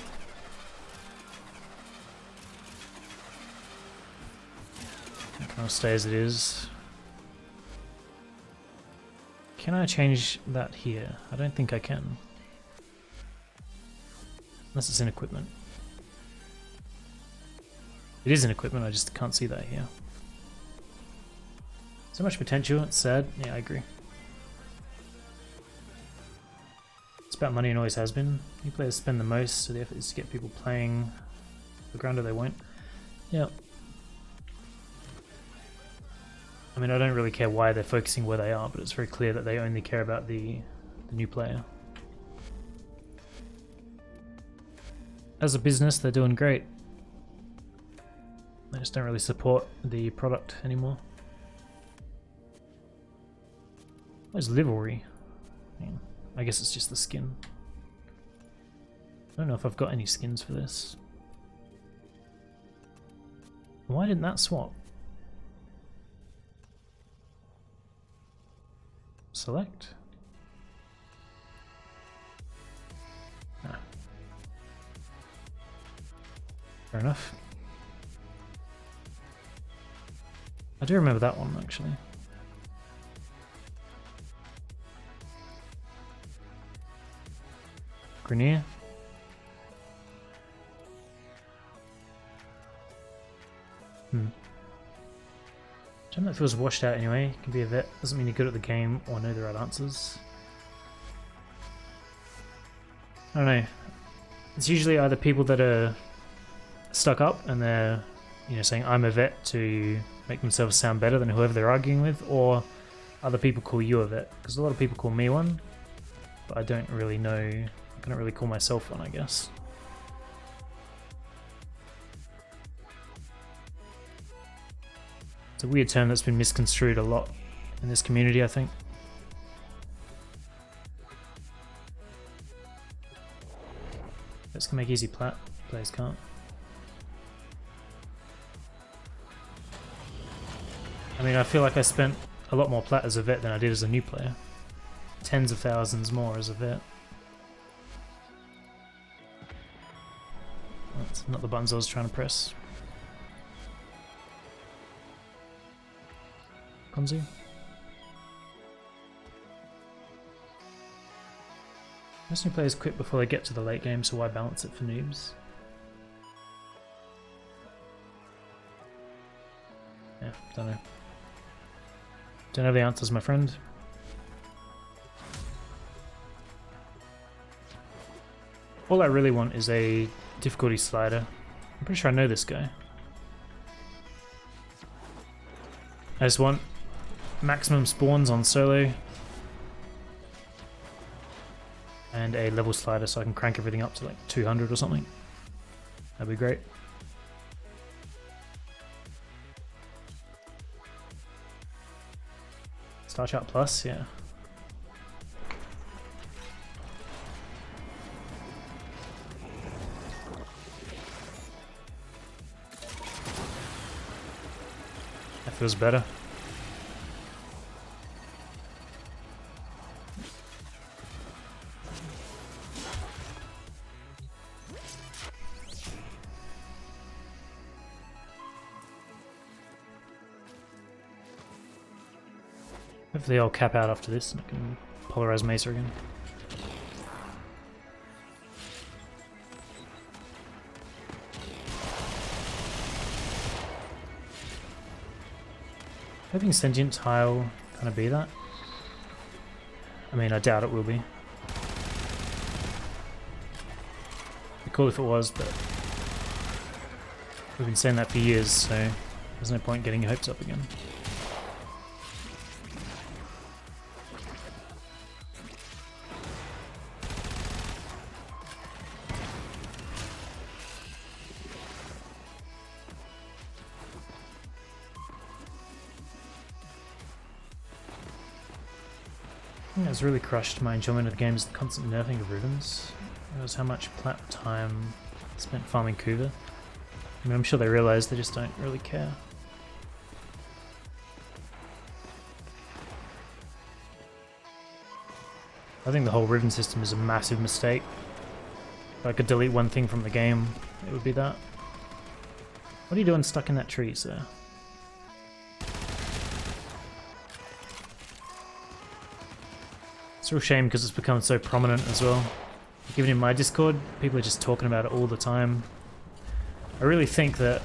I'll stay as it is. Can I change that here? I don't think I can. Unless it's in equipment. It is in equipment, I just can't see that here. So much potential, it's sad. Yeah, I agree. It's about money and always has been. New players spend the most, so the effort is to get people playing the ground or they won't. Yeah. I mean, I don't really care why they're focusing where they are, but it's very clear that they only care about the new player. As a business, they're doing great. They just don't really support the product anymore. Where's Livery? I guess it's just the skin. I don't know if I've got any skins for this. Why didn't that swap? Select? Ah. Fair enough. I do remember that one actually. Grenier. Gem that feels washed out anyway. You can be a vet. Doesn't mean you're good at the game or know the right answers. I don't know. It's usually either people that are stuck up and they're, you know, saying I'm a vet to make themselves sound better than whoever they're arguing with, or other people call you a vet. Because a lot of people call me one, but I don't really know. I couldn't really call myself one, I guess. It's a weird term that's been misconstrued a lot in this community, I think. Vets can make easy plat, players can't. I mean, I feel like I spent a lot more plat as a vet than I did as a new player. Tens of thousands more as a vet. That's not the buttons I was trying to press. Konzu? Most new players quit before they get to the late game, so why balance it for noobs? Yeah, don't know. Don't have the answers, my friend. All I really want is a difficulty slider. I'm pretty sure I know this guy. I just want maximum spawns on solo and a level slider so I can crank everything up to like 200 or something. That'd be great. Star Chart Plus, yeah. That feels better. Hopefully I'll cap out after this and I can polarize Mesa again. Hoping Sentient Tile kind of be that. I mean, I doubt it will be. It'd be cool if it was, but we've been saying that for years, so there's no point getting your hopes up again. thing that's really crushed my enjoyment of the game is the constant nerfing of ribbons. It was how much plat time spent farming Kuva. I mean, I'm sure they realise they just don't really care. I think the whole ribbon system is a massive mistake. If I could delete one thing from the game, it would be that. What are you doing stuck in that tree, sir? It's a real shame because it's become so prominent as well. Even in my Discord, people are just talking about it all the time. I really think that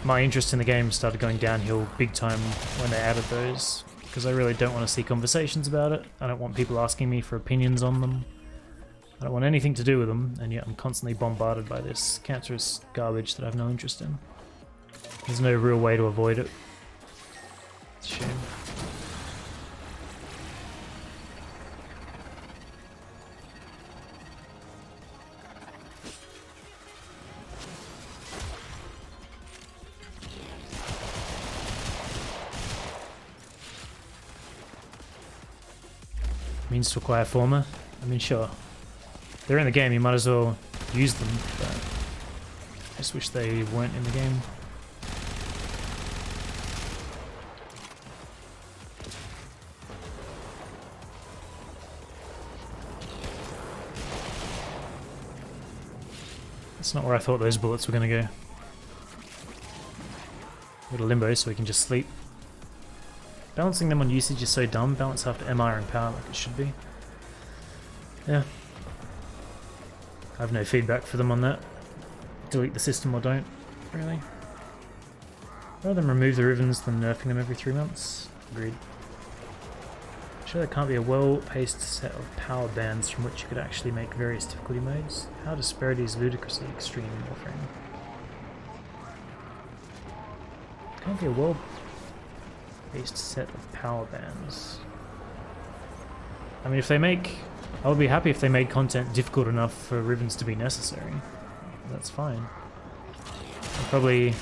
my interest in the game started going downhill big time when they added those, because I really don't want to see conversations about it. I don't want people asking me for opinions on them. I don't want anything to do with them, and yet I'm constantly bombarded by this cancerous garbage that I have no interest in. There's no real way to avoid it. It's a shame. Means to acquire former. I mean, sure. If they're in the game, you might as well use them, but I just wish they weren't in the game. That's not where I thought those bullets were going to go. Go to limbo so we can just sleep. Balancing them on usage is so dumb. Balance after MR and power like it should be. Yeah. I have no feedback for them on that. Delete the system or don't, really. Rather than remove the ribbons than nerfing them every 3 months. Agreed. Sure, there can't be a well-paced set of power bands from which you could actually make various difficulty modes. How disparity is ludicrously extreme in Warframe. Can't be a well-paced set of power bands. I mean, if they make... I would be happy if they made content difficult enough for ribbons to be necessary. That's fine. I'd probably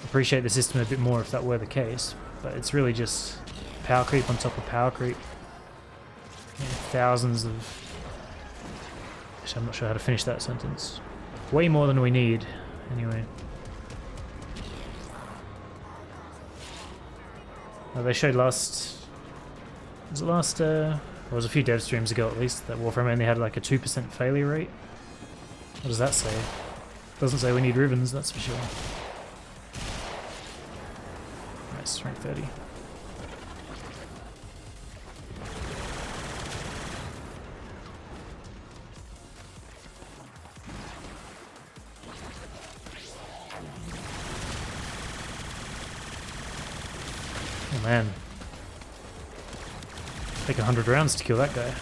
appreciate the system a bit more if that were the case, but it's really just power creep on top of power creep. Yeah, thousands of... Actually, I'm not sure how to finish that sentence. Way more than we need, anyway. They showed last... Was it last... Well, it was a few dev streams ago at least, that Warframe only had like a 2% failure rate. What does that say? Doesn't say we need ribbons, that's for sure. Nice, rank 30. Oh man. Take 100 rounds to kill that guy.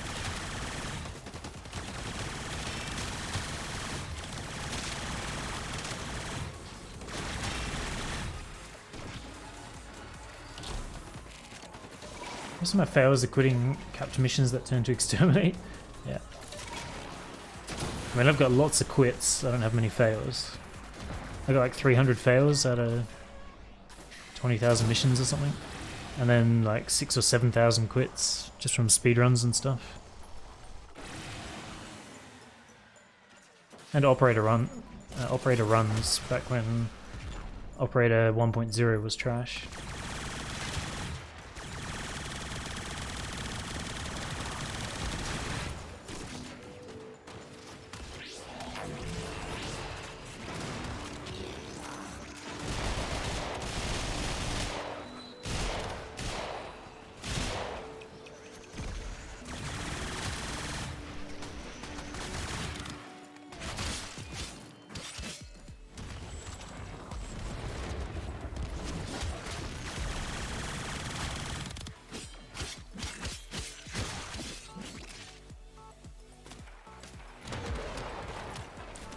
Most of my failures are quitting capture missions that turn to exterminate. Yeah. I mean, I've got lots of quits, I don't have many failures. I got like 300 failures out of 20,000 missions or something. And then like 6,000 or 7,000 quits just from speedruns and stuff. And operator runs back when operator 1.0 was trash.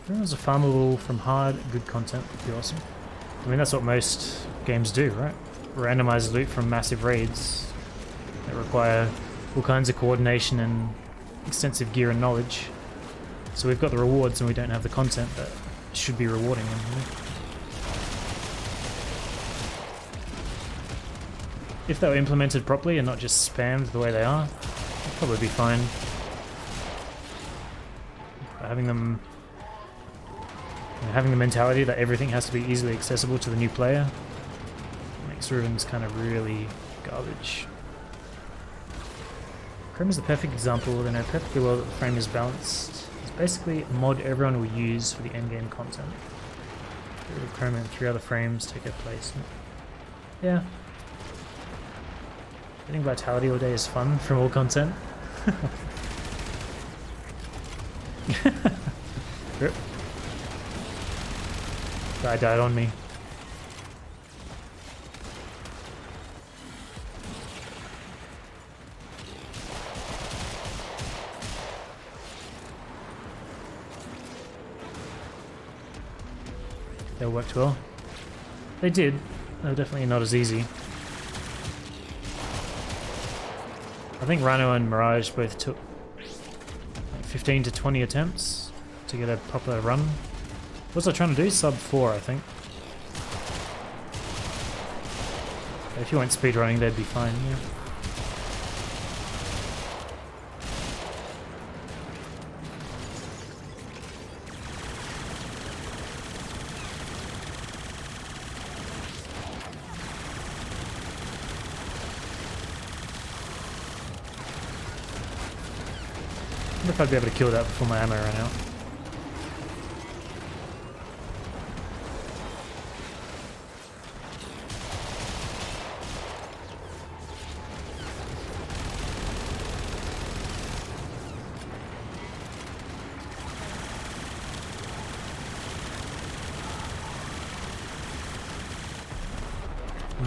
Runes are farmable from hard, good content would be awesome. I mean, that's what most games do, right? Randomize loot from massive raids that require all kinds of coordination and extensive gear and knowledge. So we've got the rewards and we don't have the content that should be rewarding them, really. If they were implemented properly and not just spammed the way they are, Probably be fine. Having the mentality that everything has to be easily accessible to the new player makes ruins kind of really garbage. Chrome is the perfect example. They know perfectly well that the frame is balanced. It's basically a mod everyone will use for the endgame content. Get rid of Chrome and 3 other frames take their place. Yeah. Getting vitality all day is fun from all content. Rip. Guy died on me. They worked well. They did. They were definitely not as easy. I think Rhino and Mirage both took like 15 to 20 attempts to get a proper run. What was I trying to do? Sub 4, I think. If you went speedrunning, they'd be fine, yeah. I wonder if I'd be able to kill that before my ammo ran out.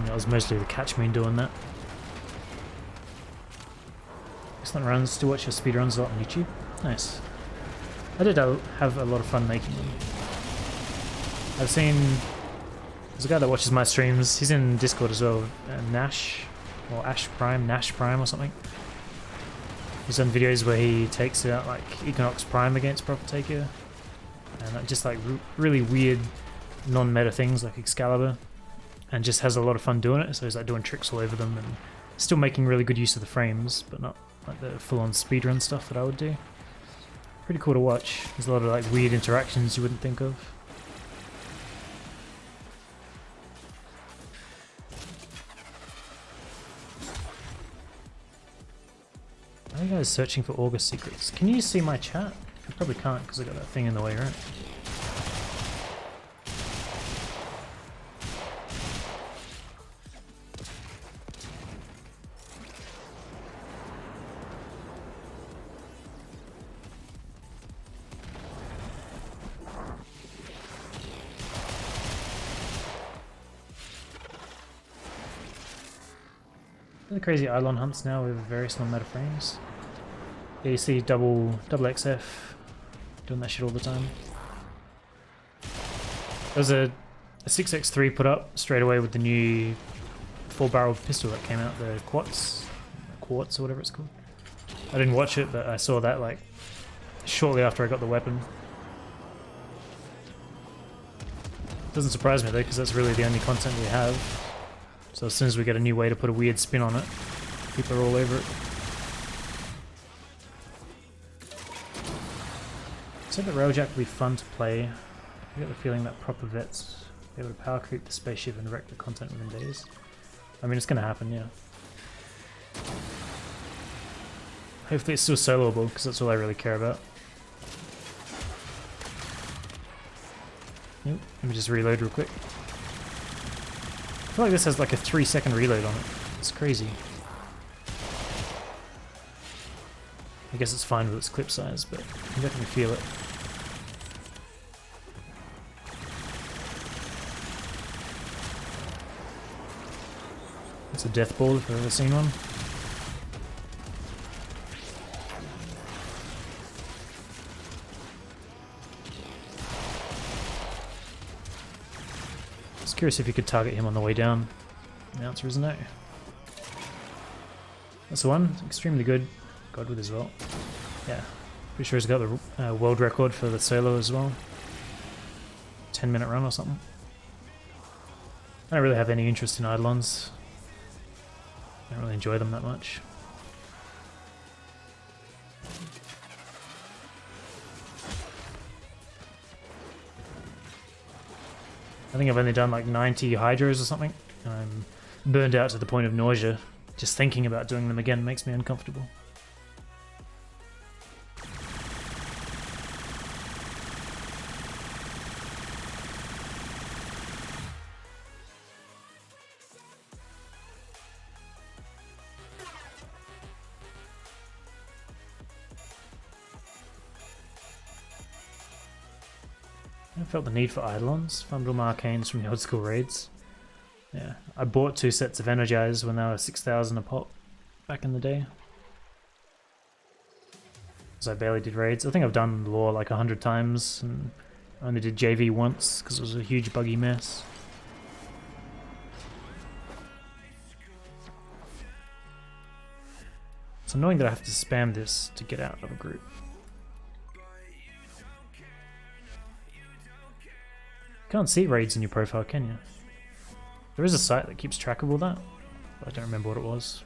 That was mostly the catch me doing that. Excellent runs. To watch your speedruns a lot on YouTube. Nice. I did have a lot of fun making them. I've seen... There's a guy that watches my streams. He's in Discord as well. Nash. Or Ash Prime. Nash Prime or something. He's done videos where he takes out like Equinox Prime against Profitaker. And just like really weird non-meta things like Excalibur. And just has a lot of fun doing it. So he's like doing tricks all over them and still making really good use of the frames, but not like the full-on speedrun stuff that I would do. Pretty cool to watch. There's a lot of like weird interactions you wouldn't think of. Are you guys searching for August secrets? Can you see my chat? You probably can't because I got that thing in the way, right? The crazy Eidolon hunts now with various non-meta frames. Yeah, you see double XF doing that shit all the time. There's a 6x3 put up straight away with the new 4-barrel pistol that came out, the Quartz or whatever it's called. I didn't watch it, but I saw that like shortly after I got the weapon. Doesn't surprise me though, because that's really the only content we have. So as soon as we get a new way to put a weird spin on it, people are all over it. I said that Railjack would be fun to play. I get the feeling that proper vets will be able to power creep the spaceship and wreck the content within days. I mean, it's going to happen, yeah. Hopefully it's still soloable, because that's all I really care about. Yep, let me just reload real quick. I feel like this has like a 3-second reload on it. It's crazy. I guess it's fine with its clip size, but you can definitely feel it. It's a death ball if I've ever seen one. Curious if you could target him on the way down. The answer is no. That's the one. Extremely good. Godwood as well. Yeah. Pretty sure he's got the world record for the solo as well. 10-minute run or something. I don't really have any interest in Eidolons. I don't really enjoy them that much. I think I've only done like 90 hydros or something. And I'm burned out to the point of nausea. Just thinking about doing them again makes me uncomfortable. I felt the need for Eidolons, farmed all my arcanes from the old school raids. Yeah, I bought 2 sets of Energize when they were 6,000 a pop back in the day. Because I barely did raids. I think I've done lore like 100 times and I only did JV once because it was a huge buggy mess. It's annoying that I have to spam this to get out of a group. Can't see raids in your profile, can you? There is a site that keeps track of all that, but I don't remember what it was.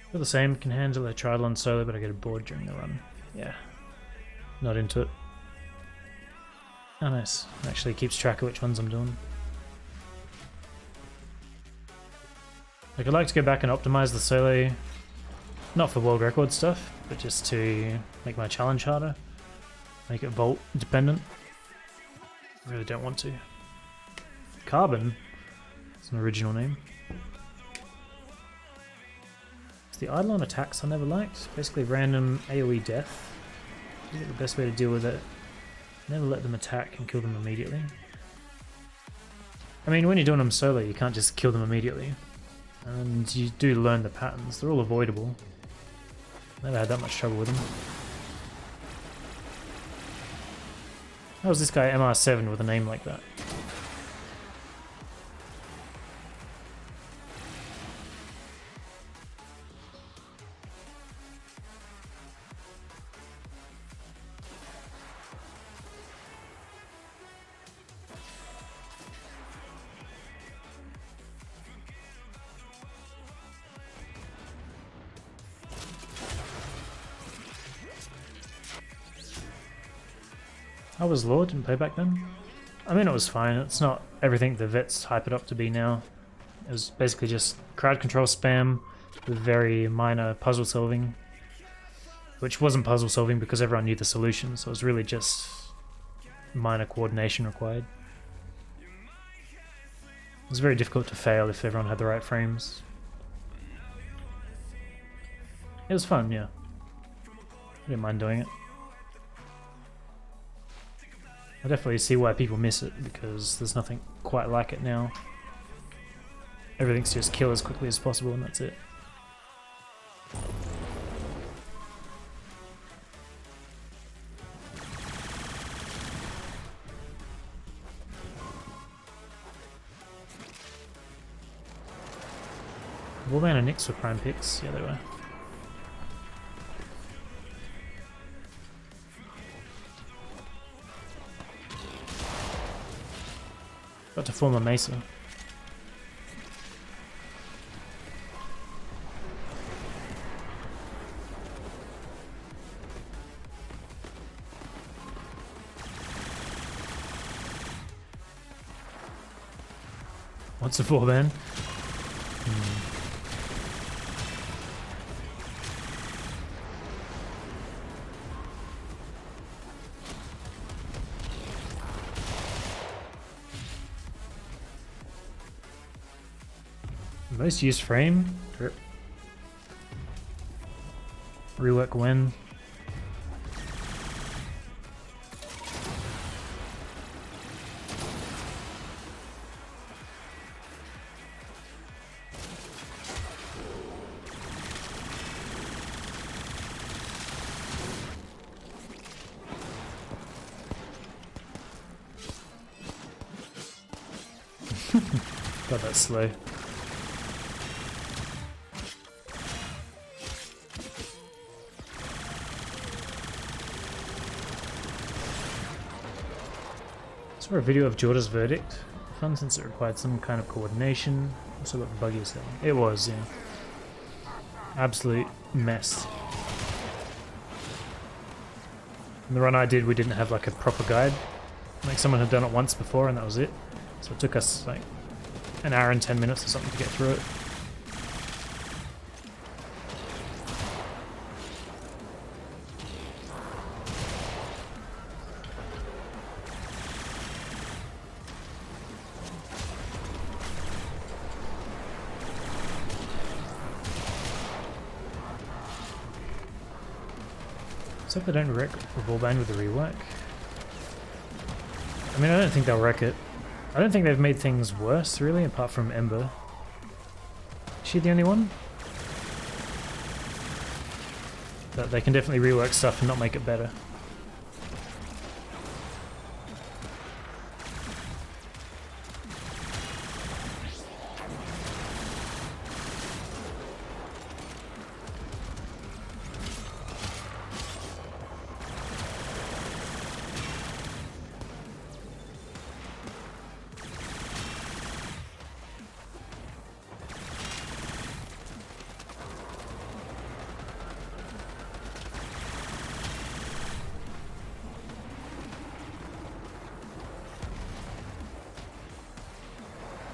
Feel the same, can handle a Tridolon solo, but I get bored during the run. Yeah, not into it. Oh nice, it actually keeps track of which ones I'm doing. Like, I'd like to go back and optimize the solo, not for world record stuff, but just to make my challenge harder. Make it Vault dependent. I really don't want to. Carbon? It's an original name. It's the Eidolon attacks I never liked. Basically random AoE death. Is it the best way to deal with it? Never let them attack and kill them immediately. I mean, when you're doing them solo, you can't just kill them immediately. And you do learn the patterns. They're all avoidable. Never had that much trouble with them. How was this guy MR7 with a name like that? I was Lord, didn't play back then. I mean, it was fine. It's not everything the vets hype it up to be now. It was basically just crowd control spam with very minor puzzle solving, which wasn't puzzle solving because everyone knew the solution, so it was really just minor coordination required. It was very difficult to fail if everyone had the right frames. It was fun, yeah. I didn't mind doing it. I definitely see why people miss it, because there's nothing quite like it now. Everything's just kill as quickly as possible and that's it. Warframe and Nyx were prime picks, yeah they were. Got to form a Mesa. What's a 4-ban? Most used frame. Drip. Rework when. God, that's slow. I saw a video of Jorda's verdict. Fun since it required some kind of coordination. Also looked buggy as hell. It was, yeah. Absolute mess. In the run I did, we didn't have like a proper guide. Like someone had done it once before and that was it. So it took us like an hour and 10 minutes or something to get through it. So if they don't wreck the Warband with the rework. I mean, I don't think they'll wreck it. I don't think they've made things worse, really, apart from Ember. Is she the only one? But they can definitely rework stuff and not make it better.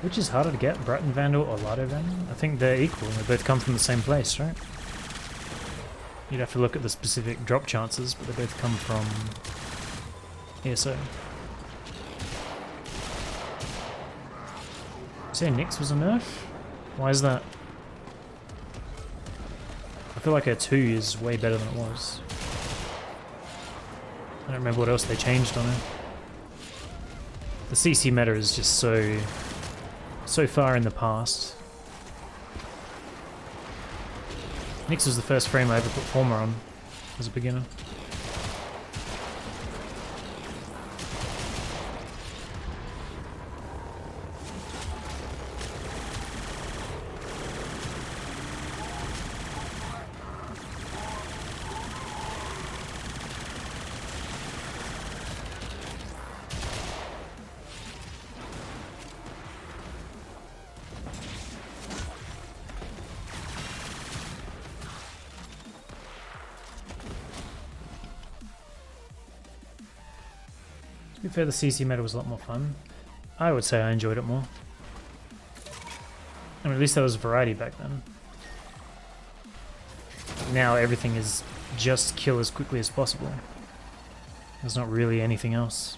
Which is harder to get, Brighton Vandal or Lardo Vandal? I think they're equal, they both come from the same place, right? You'd have to look at the specific drop chances, but they both come from ESO. You say Nyx was a nerf? Why is that? I feel like her 2 is way better than it was. I don't remember what else they changed on her. The CC meta is just so far in the past. Nyx was the first frame I ever put Former on as a beginner. To be fair, the CC meta was a lot more fun. I would say I enjoyed it more. I mean, at least there was variety back then. Now everything is just kill as quickly as possible. There's not really anything else.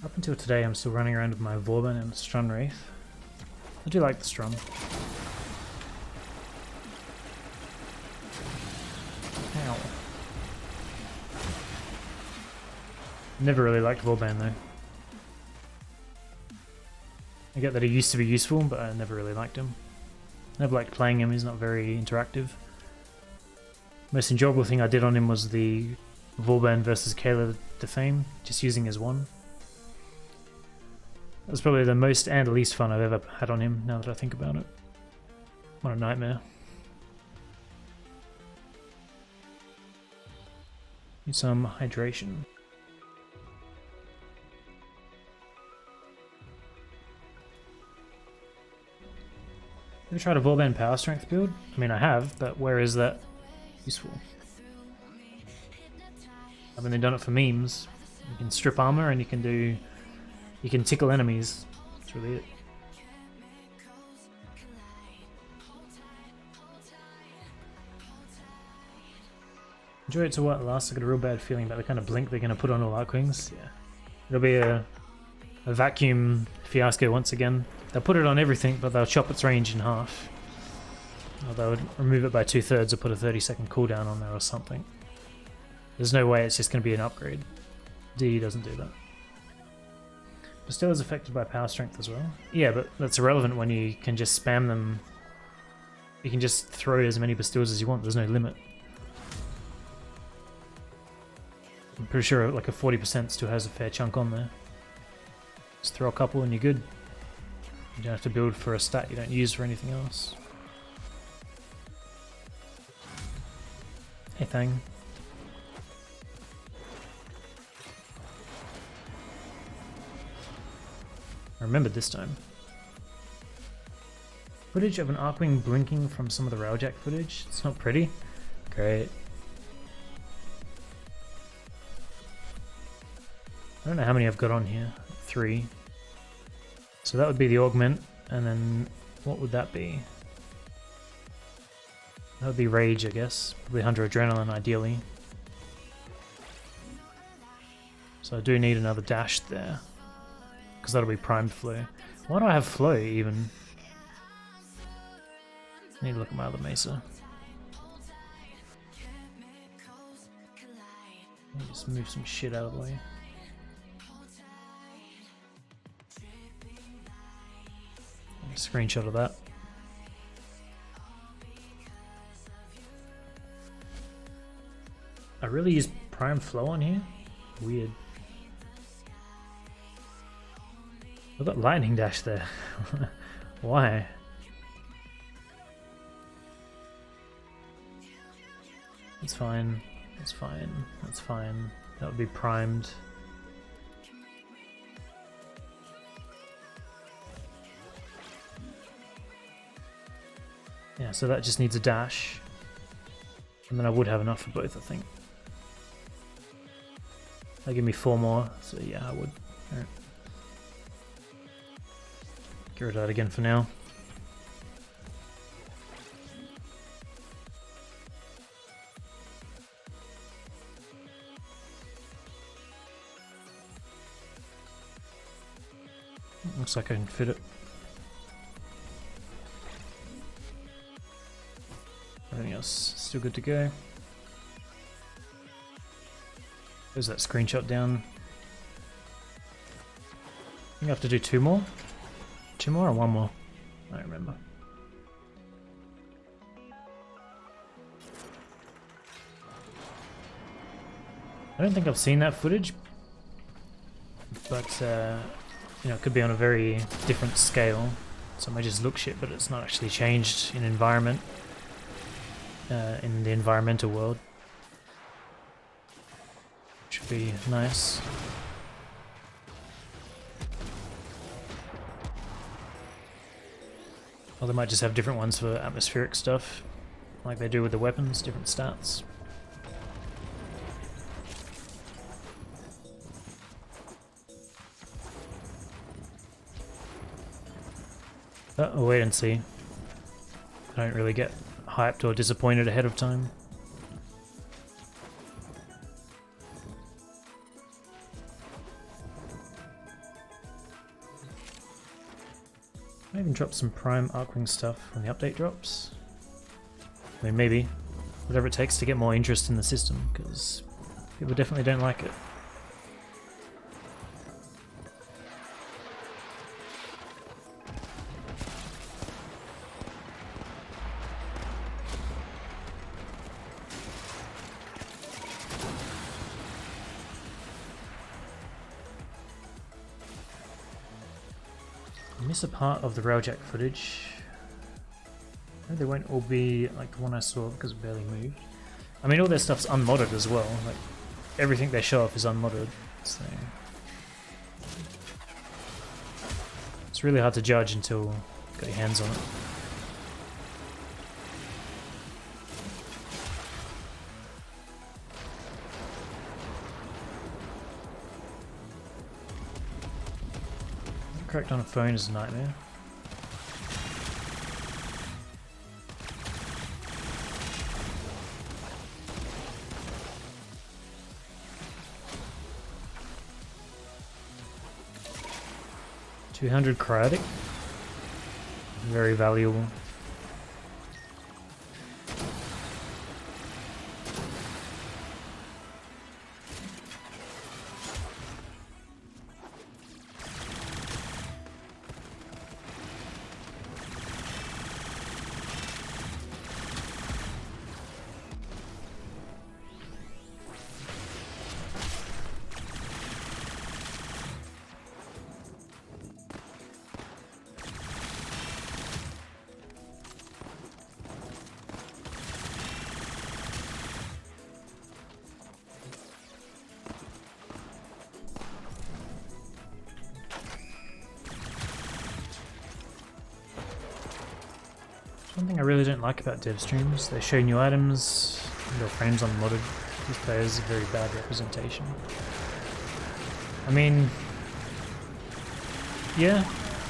Up until today, I'm still running around with my Vauban and Strun Wraith. I do like the Strun. Ow. Never really liked Vauban though. I get that he used to be useful, but I never really liked him. Never liked playing him, he's not very interactive. Most enjoyable thing I did on him was the Vauban versus Kayla Defame, just using his one. That was probably the most and least fun I've ever had on him, now that I think about it. What a nightmare. Need some hydration. Ever tried a Vauban power strength build? I mean, I have, but where is that useful? I've only done it for memes. You can strip armor and you can tickle enemies. That's really it. Enjoy it to what last. I got a real bad feeling about the kind of blink they're going to put on all Arcwings. Yeah, it'll be a vacuum fiasco once again. They'll put it on everything, but they'll chop its range in half. Or they'll remove it by 2/3 or put a 30-second cooldown on there or something. There's no way it's just going to be an upgrade. D doesn't do that. Still is affected by power strength as well. Yeah, but that's irrelevant when you can just spam them. You can just throw as many Bastilles as you want, there's no limit. I'm pretty sure like a 40% still has a fair chunk on there. Just throw a couple and you're good. You don't have to build for a stat you don't use for anything else. Hey thing. I remembered this time. Footage of an Arcwing blinking from some of the Railjack footage. It's not pretty. Great. I don't know how many I've got on here. 3. So that would be the augment, and then what would that be? That would be rage, I guess. Probably Hunter Adrenaline, ideally. So I do need another dash there, because that'll be primed flow. Why do I have flow even? I need to look at my other mesa. Let me just move some shit out of the way. Screenshot of that. I really use prime flow on here? Weird. I've got lightning dash there. Why? It's fine. It's fine. That's fine. That would be primed. Yeah, so that just needs a dash. And then I would have enough for both, I think. That'll give me 4 more, so yeah, I would. Alright. Get rid of that again for now. Looks like I can fit it. Everything else still good to go. There's that screenshot down. I think I have to do 2 more? 2 more or 1 more? I don't remember. I don't think I've seen that footage, but you know, it could be on a very different scale, so it may just look shit, but it's not actually changed in environment, in the environmental world, which would be nice. Or they might just have different ones for atmospheric stuff, like they do with the weapons, different stats. I'll wait and see. I don't really get hyped or disappointed ahead of time. I even drop some prime Arcwing stuff when the update drops. I mean, maybe. Whatever it takes to get more interest in the system, because people definitely don't like it. I miss a part of the Railjack footage. Maybe they won't all be like the one I saw because it barely moved. I mean, all their stuff's unmodded as well. Like everything they show off is unmodded, so it's really hard to judge until you got your hands on it. Cracked on a phone is a nightmare. $200 cryotic. Very valuable. Something I really don't like about dev streams. They show new items, your frames unmodded. These players are very bad representation. I mean, yeah,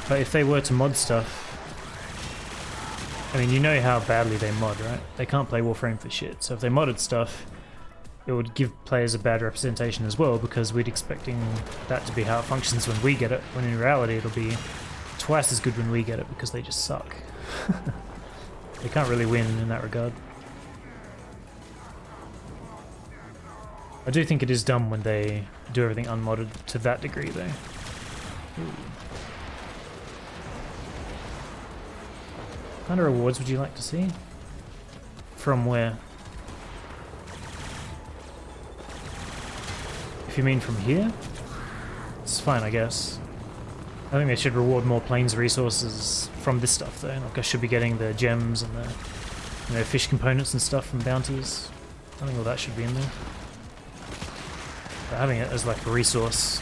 but if they were to mod stuff, I mean, you know how badly they mod, right? They can't play Warframe for shit, so if they modded stuff, it would give players a bad representation as well, because we'd expecting that to be how it functions when we get it, when in reality it'll be twice as good when we get it, because they just suck. They can't really win in that regard. I do think it is dumb when they do everything unmodded to that degree, though. Ooh. What kind of rewards would you like to see? From where? If you mean from here? It's fine, I guess. I think they should reward more plains resources from this stuff, though. Like, I should be getting the gems and the, you know, fish components and stuff from bounties. I think all that should be in there. But having it as like a resource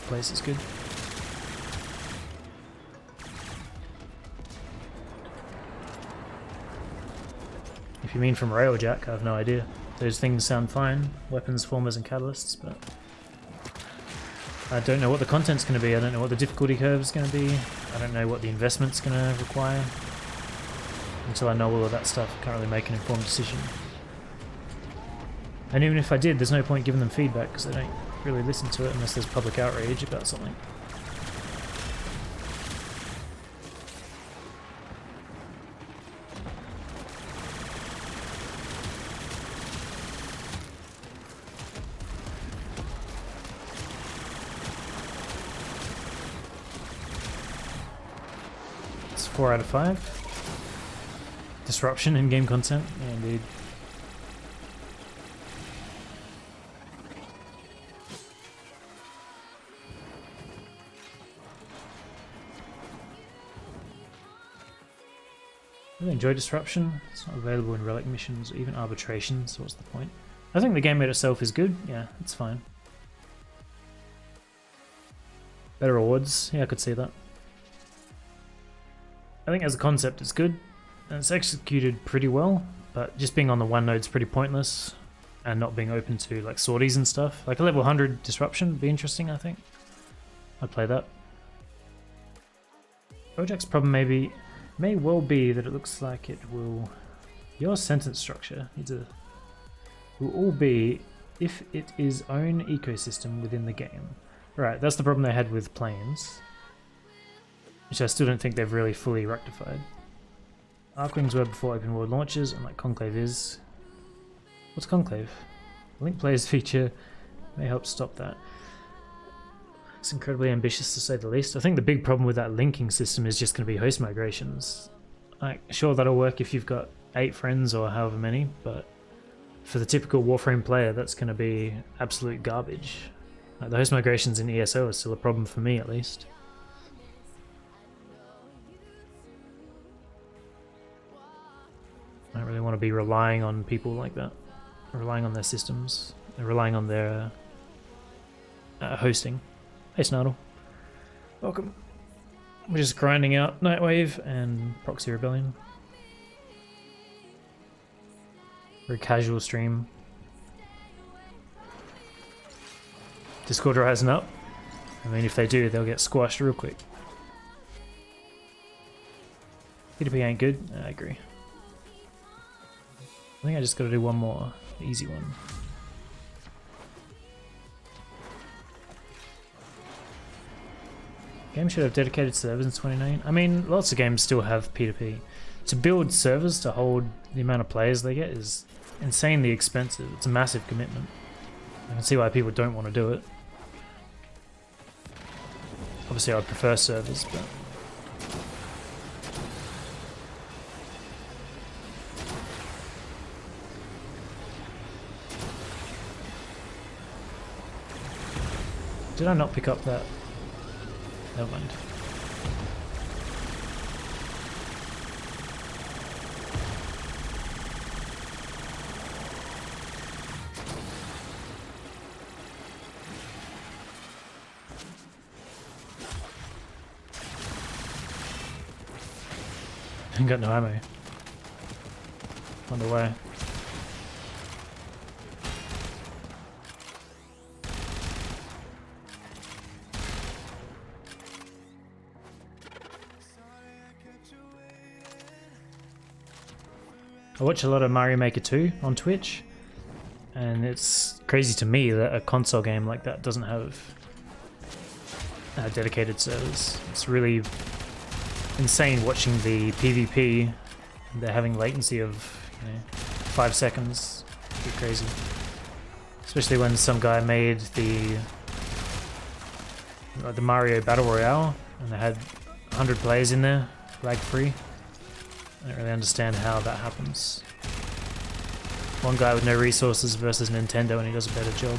place is good. If you mean from Railjack, I have no idea. Those things sound fine, weapons, formers and catalysts, but I don't know what the content's going to be, I don't know what the difficulty curve is going to be, I don't know what the investment's going to require. Until I know all of that stuff, I can't really make an informed decision. And even if I did, there's no point giving them feedback because they don't really listen to it unless there's public outrage about something. It's 4 out of 5. Disruption in game content, yeah, indeed. I really enjoy Disruption. It's not available in relic missions or even arbitration, so what's the point? I think the game mode itself is good. Yeah, it's fine. Better rewards. Yeah, I could see that. I think as a concept it's good, and it's executed pretty well, but just being on the one node's pretty pointless, and not being open to like sorties and stuff. Like a level 100 Disruption would be interesting, I think. I'd play that. Bojack's problem may well be that it looks like it will... Your sentence structure will all be if it is own ecosystem within the game. Right, that's the problem they had with Plains, which I still don't think they've really fully rectified. Arcwings were before open world launches, and like Conclave is. What's Conclave? Link players feature may help stop that. It's incredibly ambitious to say the least. I think the big problem with that linking system is just going to be host migrations. Like, sure, that'll work if you've got 8 friends or however many, but for the typical Warframe player, that's going to be absolute garbage. Like, the host migrations in ESO are still a problem for me, at least. I don't really want to be relying on people like that, relying on their systems, and relying on their hosting. Hey Snartle, welcome. We're just grinding out Nightwave and Proxy Rebellion. Very casual stream. Discord rising up. I mean, if they do, they'll get squashed real quick. PvP ain't good. I agree. I think I just gotta do one more, the easy one. Games should have dedicated servers in 2019. I mean, lots of games still have P2P. To build servers to hold the amount of players they get is insanely expensive. It's a massive commitment. I can see why people don't want to do it. Obviously I'd prefer servers, but... Did I not pick up that? Never mind. I got no ammo. Wonder why. I watch a lot of Mario Maker 2 on Twitch, and it's crazy to me that a console game like that doesn't have dedicated servers. It's really insane watching the PvP. They're having latency of 5 seconds. Pretty crazy. Especially when some guy made the Mario Battle Royale and they had 100 players in there, lag free. I don't really understand how that happens. One guy with no resources versus Nintendo and he does a better job.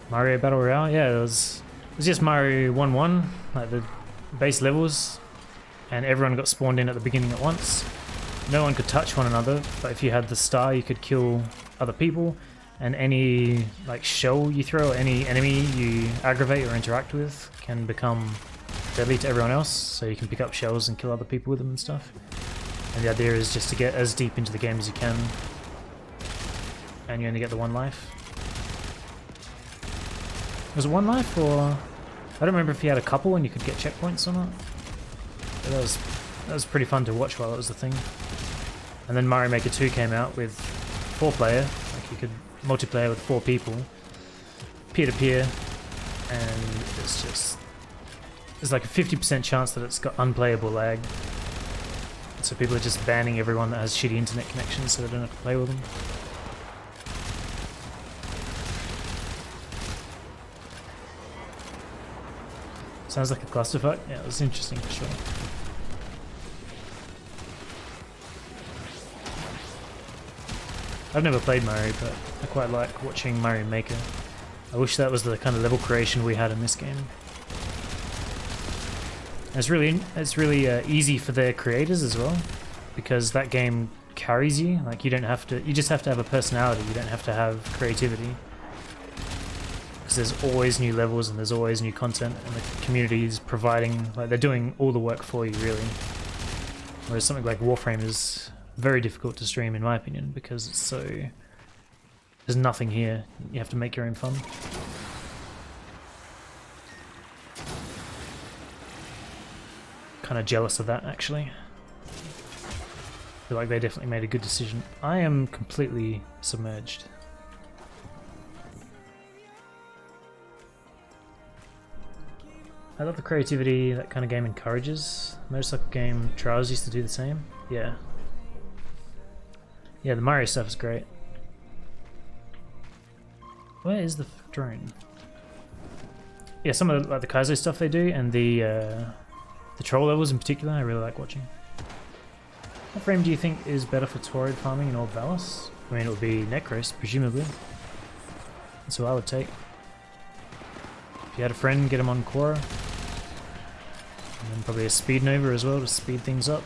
Mario Battle Royale, yeah, it was just Mario 1-1, like the base levels, and everyone got spawned in at the beginning at once. No one could touch one another, but if you had the star you could kill other people, and any like shell you throw, any enemy you aggravate or interact with can become deadly to everyone else, so you can pick up shells and kill other people with them and stuff. And the idea is just to get as deep into the game as you can, and you only get the one life. Was it one life, or I don't remember if you had a couple and you could get checkpoints or not. But that was pretty fun to watch while it was the thing. And then Mario Maker 2 came out with 4-player, like you could multiplayer with 4 people, peer-to-peer, and there's like a 50% chance that it's got unplayable lag. So people are just banning everyone that has shitty internet connections so they don't have to play with them. Sounds like a clusterfuck. Yeah, it was interesting for sure. I've never played Mario, but I quite like watching Mario Maker. I wish that was the kind of level creation we had in this game. It's really easy for their creators as well, because that game carries you. Like you just have to have a personality. You don't have to have creativity. Because there's always new levels and there's always new content, and the community is providing, like they're doing all the work for you really. Whereas something like Warframe is very difficult to stream in my opinion, because it's there's nothing here. You have to make your own fun. Kind of jealous of that actually. Feel like they definitely made a good decision. I am completely submerged. I love the creativity that kind of game encourages. Motorcycle game Trials used to do the same. Yeah. Yeah, the Mario stuff is great. Where is the drone? Yeah, some of the Kaizo stuff they do, and the troll levels in particular, I really like watching. What frame do you think is better for Tauroid farming in Old Valis? I mean, it would be Necros, presumably. That's what I would take. If you had a friend, get him on Quora. And then probably a Speed Nova as well to speed things up.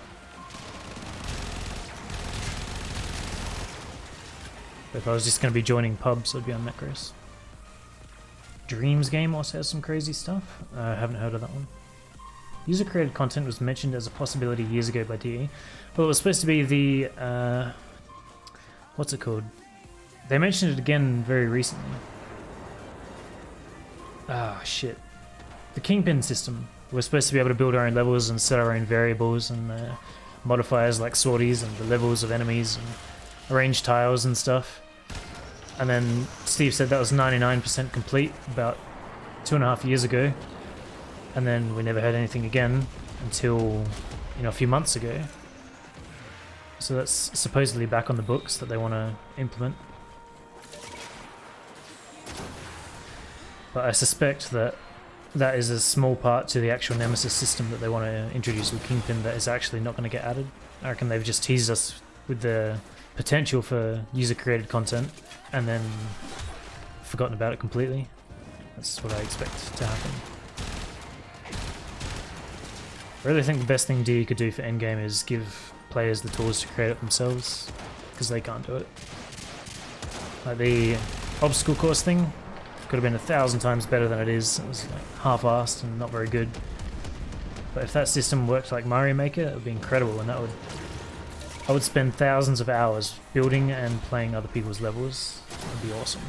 But if I was just going to be joining pubs, I'd be on Necros. Dreams game also has some crazy stuff. I haven't heard of that one. User-created content was mentioned as a possibility years ago by DE. Well, it was supposed to be the... what's it called? They mentioned it again very recently. Ah, shit. The Kingpin system. We're supposed to be able to build our own levels and set our own variables and modifiers like sorties and the levels of enemies and arrange tiles and stuff. And then Steve said that was 99% complete about 2.5 years ago. And then we never heard anything again until, a few months ago. So that's supposedly back on the books that they want to implement. But I suspect that that is a small part to the actual Nemesis system that they want to introduce with Kingpin that is actually not going to get added. I reckon they've just teased us with the potential for user-created content and then forgotten about it completely. That's what I expect to happen. I really think the best thing DE could do for endgame is give players the tools to create it themselves, because they can't do it. Like the obstacle course thing could have been 1,000 times better than it is. It was like half-assed and not very good. But if that system worked like Mario Maker, it would be incredible, and I would spend thousands of hours building and playing other people's levels. It would be awesome.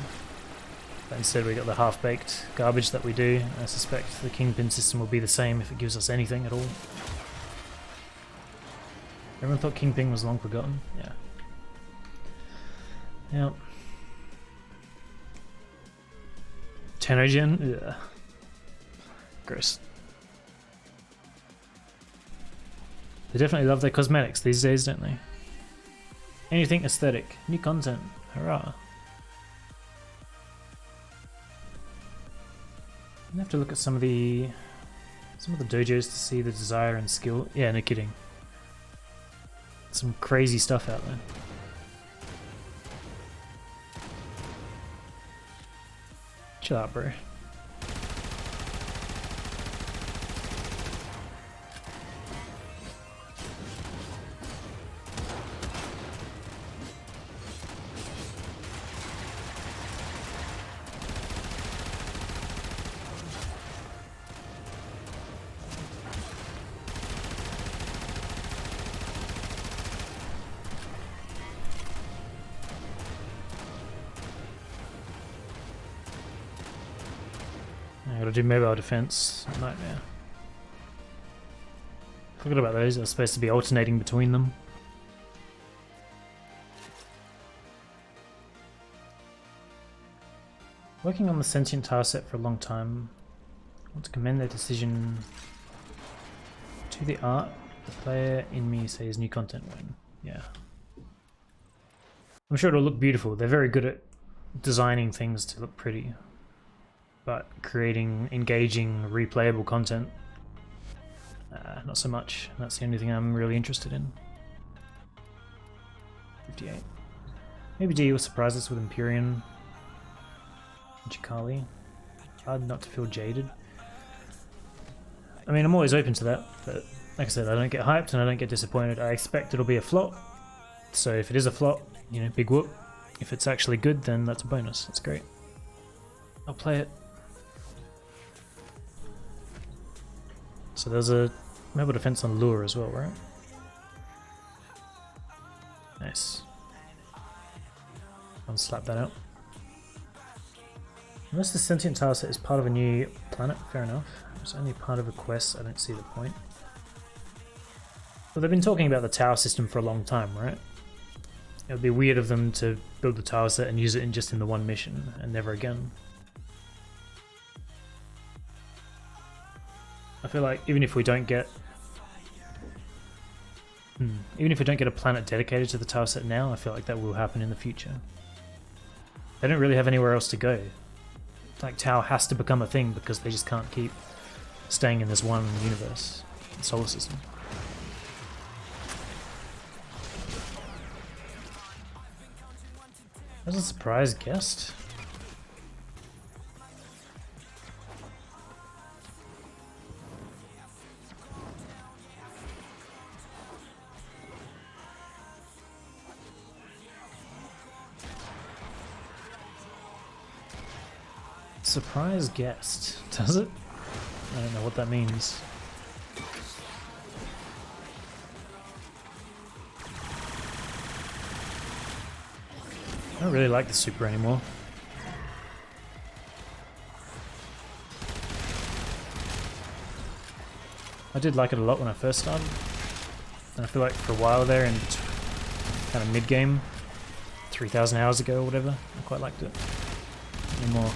But instead we got the half-baked garbage that we do. I suspect the Kingpin system will be the same if it gives us anything at all. Everyone thought Kingpin was long forgotten? Yeah. Yep. Tenogen? Ugh. Gross. They definitely love their cosmetics these days, don't they? Anything aesthetic. New content. Hurrah. I have to look at some of the dojos to see the desire and skill. Yeah, no kidding. Some crazy stuff out there. Chill out, bro. I gotta do mobile defense. Nightmare. Forgot about those. I was supposed to be alternating between them. Working on the sentient tile set for a long time. I want to commend their decision to the art. The player in me says new content when. Yeah. I'm sure it'll look beautiful. They're very good at designing things to look pretty. But creating engaging, replayable content, not so much. That's the only thing I'm really interested in. 58. Maybe D will surprise us with Empyrean and Chikali. Hard not to feel jaded. I mean, I'm always open to that, but like I said, I don't get hyped and I don't get disappointed. I expect it'll be a flop. So if it is a flop, you know, big whoop. If it's actually good, then that's a bonus. That's great. I'll play it. So there's a mobile defense on lure as well, right? Nice. I'll slap that out. Unless the sentient tile set is part of a new planet, fair enough. If it's only part of a quest, I don't see the point. Well, they've been talking about the tower system for a long time, right? It would be weird of them to build the tower set and use it just in the one mission, and never again. I feel like even if we don't get a planet dedicated to the tower set now, I feel like that will happen in the future. They don't really have anywhere else to go. Like Tau has to become a thing because they just can't keep staying in this one universe, solar system. As a surprise guest. Surprise guest, does it? I don't know what that means. I don't really like the super anymore. I did like it a lot when I first started, and I feel like for a while there in kind of mid-game, 3,000 hours ago or whatever, I quite liked it. Anymore.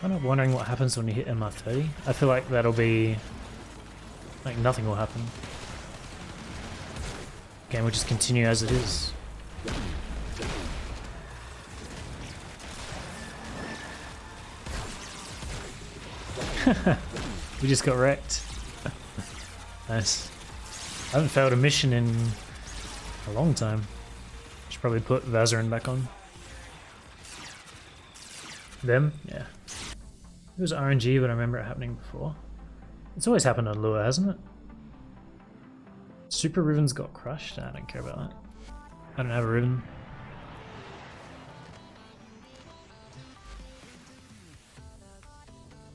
Kind of wondering what happens when you hit MR30. I feel like that'll be... like nothing will happen. Game will just continue as it is. We just got wrecked. Nice. I haven't failed a mission in a long time. Should probably put Vazarin back on. Them? Yeah. It was RNG, but I remember it happening before. It's always happened on Lure, hasn't it? Super Riven's got crushed? I don't care about that. I don't have a Riven.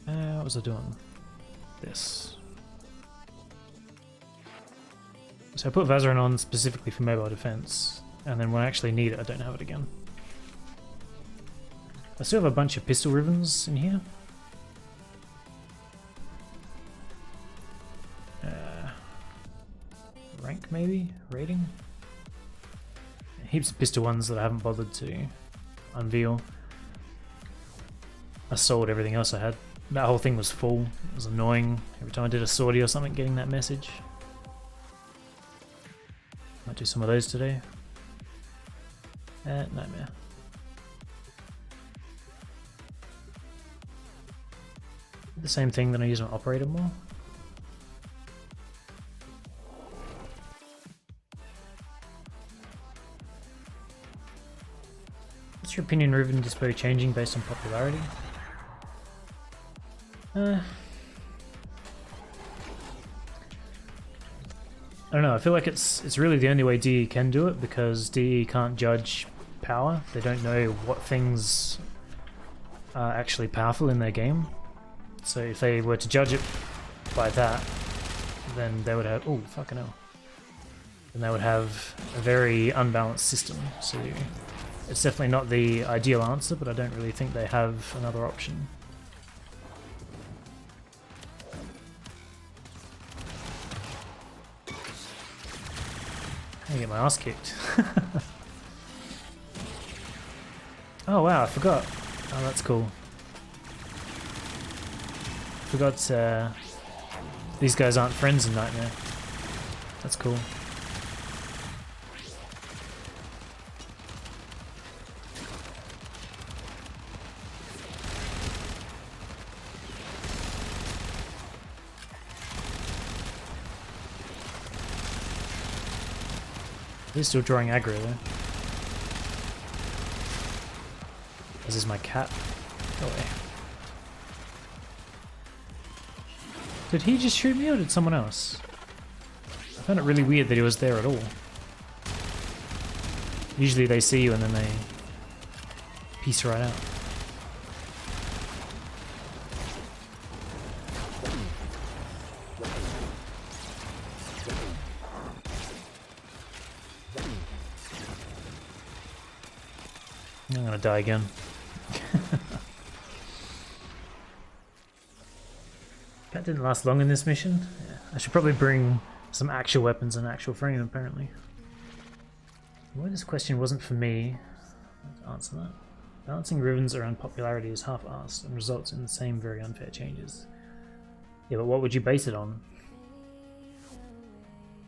What was I doing? This. So I put Vazarin on specifically for mobile defense, and then when I actually need it, I don't have it again. I still have a bunch of pistol Rivens in here. Rank maybe? Rating? Heaps of pistol ones that I haven't bothered to unveil. I sold everything else I had. That whole thing was full. It was annoying. Every time I did a sortie or something, getting that message. Might do some of those today. Nightmare. The same thing that I use on Operator more. What's your opinion, Riven display changing based on popularity? I don't know, I feel like it's really the only way DE can do it, because DE can't judge power. They don't know what things are actually powerful in their game. So if they were to judge it by that, then they would have... oh, fucking hell. Then they would have a very unbalanced system. So it's definitely not the ideal answer, but I don't really think they have another option. I get my ass kicked. Oh wow, I forgot. Oh, that's cool. Forgot these guys aren't friends in Nightmare. That's cool. He's still drawing aggro though. This is my cat. Go away. Did he just shoot me or did someone else? I found it really weird that he was there at all. Usually they see you and then they piece right out. I'm gonna die again. That didn't last long in this mission. Yeah. I should probably bring some actual weapons and actual frame, apparently. Why this question wasn't for me. Let's answer that. Balancing Rivens around popularity is half-assed and results in the same very unfair changes. Yeah, but what would you base it on?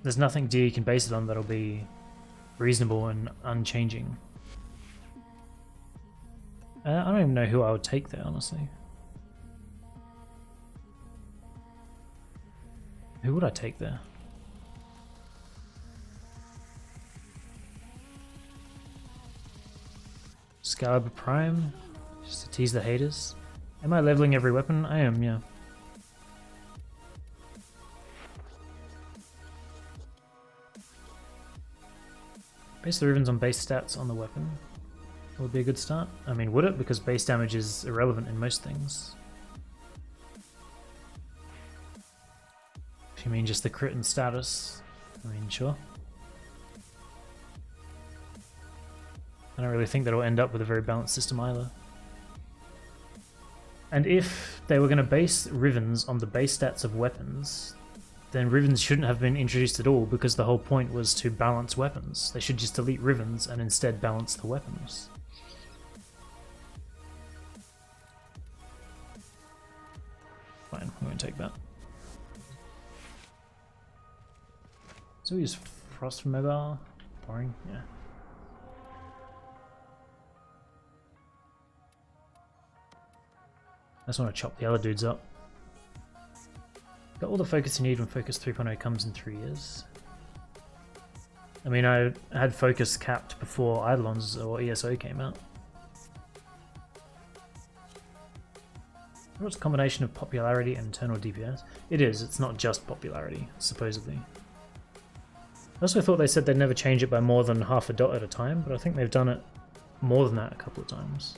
There's nothing DE can base it on that'll be reasonable and unchanging. I don't even know who I would take there, honestly. Who would I take there? Excalibur Prime? Just to tease the haters. Am I leveling every weapon? I am, yeah. Base the Rivens on base stats on the weapon. Would be a good start. I mean, would it? Because base damage is irrelevant in most things. If you mean just the crit and status, I mean, sure. I don't really think that'll end up with a very balanced system either. And if they were going to base Rivens on the base stats of weapons, then Rivens shouldn't have been introduced at all, because the whole point was to balance weapons. They should just delete Rivens and instead balance the weapons. Fine, I'm going to take that. So we use Frost for mobile. Boring, yeah. I just want to chop the other dudes up. Got all the focus you need when Focus 3.0 comes in 3 years. I mean, I had focus capped before Eidolons or ESO came out. What's a combination of popularity and internal DPS? It is, it's not just popularity, supposedly. I also thought they said they'd never change it by more than half a dot at a time, but I think they've done it more than that a couple of times.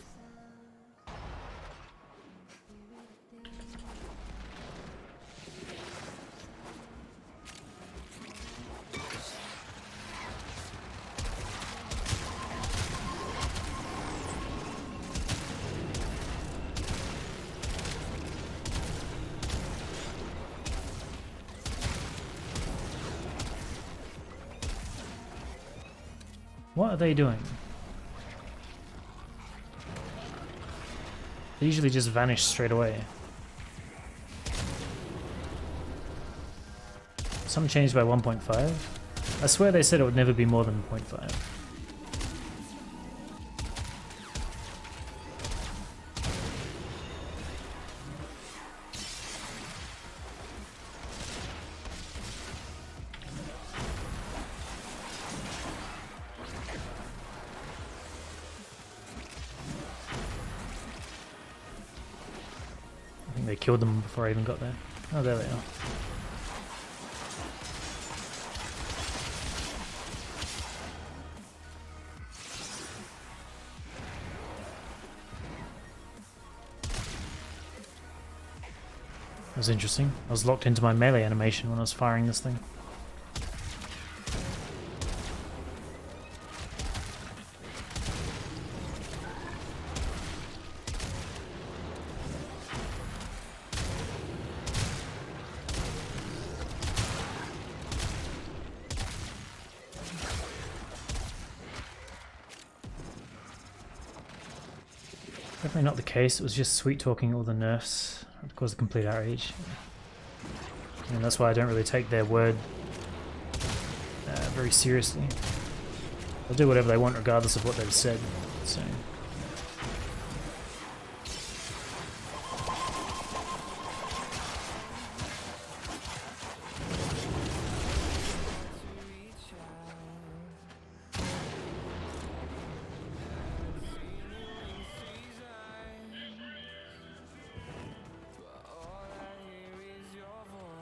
What are they doing? They usually just vanish straight away. Some changed by 1.5. I swear they said it would never be more than 0.5. They killed them before I even got there. Oh, there they are. That was interesting. I was locked into my melee animation when I was firing this thing. Definitely not the case, it was just sweet talking all the nerfs to cause a complete outrage. And that's why I don't really take their word very seriously. They'll do whatever they want regardless of what they've said. So.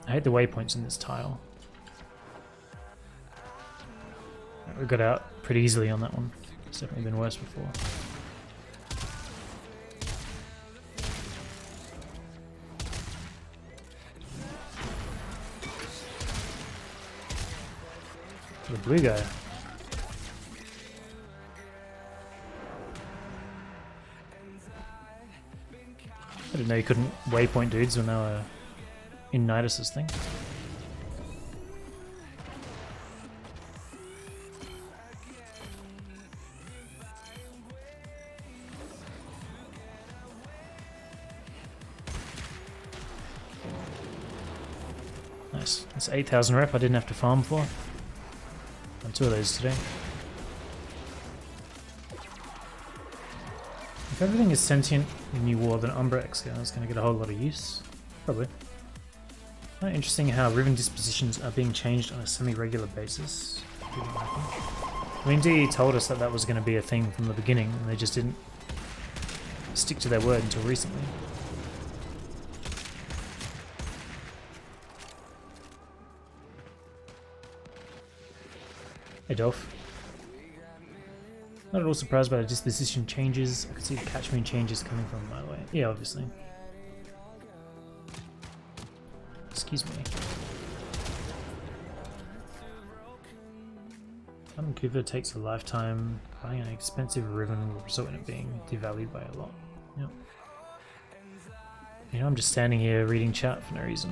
I hate the waypoints in this tile. We got out pretty easily on that one. It's definitely been worse before. The blue guy. I didn't know you couldn't waypoint dudes when they were in Nidus's thing. Nice. That's 8,000 rep I didn't have to farm for. Done 2 of those today. If everything is sentient in New War, then Umbra Exca is going to get a whole lot of use. Probably. Interesting how Riven dispositions are being changed on a semi-regular basis. I mean, DE told us that that was going to be a thing from the beginning, and they just didn't stick to their word until recently. Hey Dolph. Not at all surprised by the disposition changes. I could see the catchment changes coming from my way. Yeah, obviously. Excuse me. Vancouver takes a lifetime. Buying an expensive Riven will result in it being devalued by a lot. Yep. You know, I'm just standing here reading chat for no reason.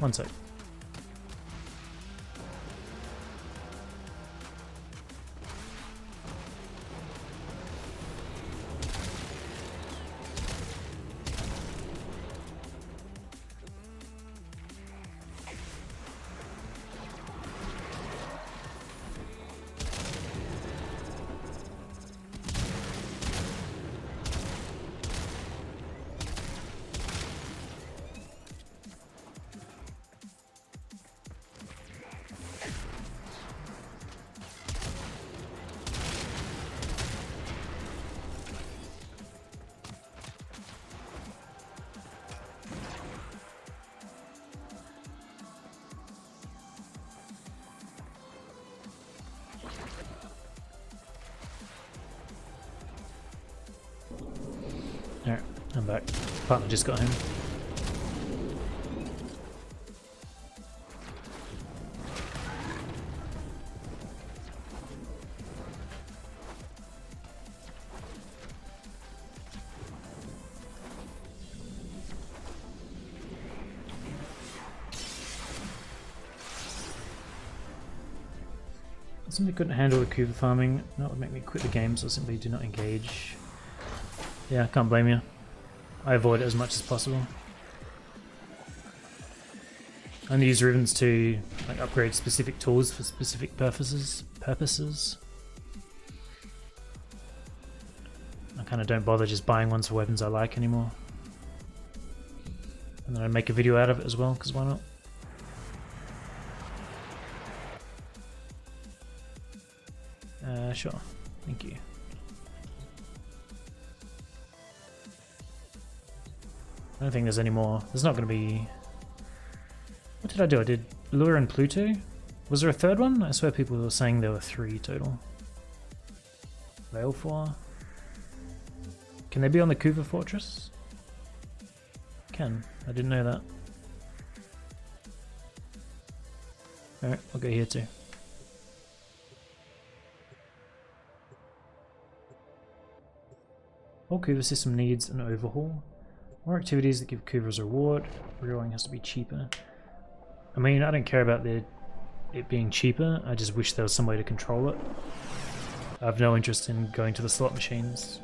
One sec. Alright, I'm back. Partner just got home. I simply couldn't handle the Kuva farming. That would make me quit the game, so I simply do not engage. Yeah, I can't blame you. I avoid it as much as possible. I only use ribbons to like upgrade specific tools for specific purposes. I kind of don't bother just buying ones for weapons I like anymore. And then I make a video out of it as well, because why not? Sure. Thank you. I don't think there's any more. There's not going to be... What did I do? I did Lure and Pluto? Was there a third one? I swear people were saying there were 3 total. Veilfor. Can they be on the Kuva Fortress? Can. I didn't know that. Alright, I'll go here too. Whole Kuva system needs an overhaul. More activities that give Kuvas a reward. Rerolling has to be cheaper. I mean, I don't care about it being cheaper. I just wish there was some way to control it. I have no interest in going to the slot machines.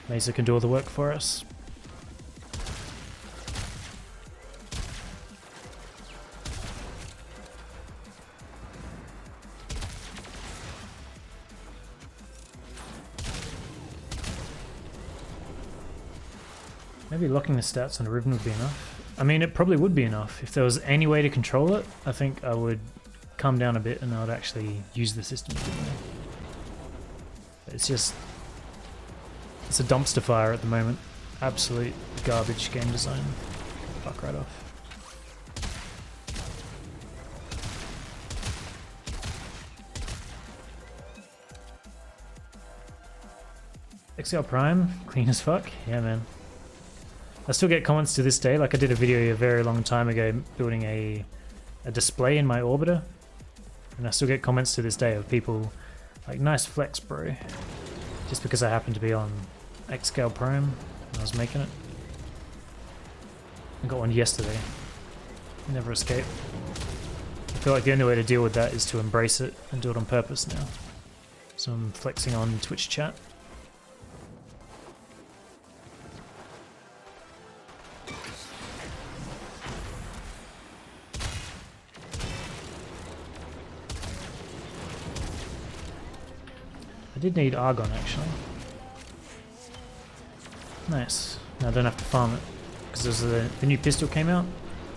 Mesa can do all the work for us. Maybe locking the stats on a Riven would be enough. I mean, it probably would be enough. If there was any way to control it, I think I would calm down a bit and I would actually use the system. It's just... It's a dumpster fire at the moment. Absolute garbage game design. Fuck right off. XL Prime, clean as fuck. Yeah, man. I still get comments to this day. Like I did a video a very long time ago building a display in my orbiter. And I still get comments to this day of people like, nice flex, bro. Just because I happen to be on Xscale Prime when I was making it. I got one yesterday. Never escape. I feel like the only way to deal with that is to embrace it and do it on purpose now. So I'm flexing on Twitch chat. I did need Argon actually. Nice. Now I don't have to farm it because the new pistol came out.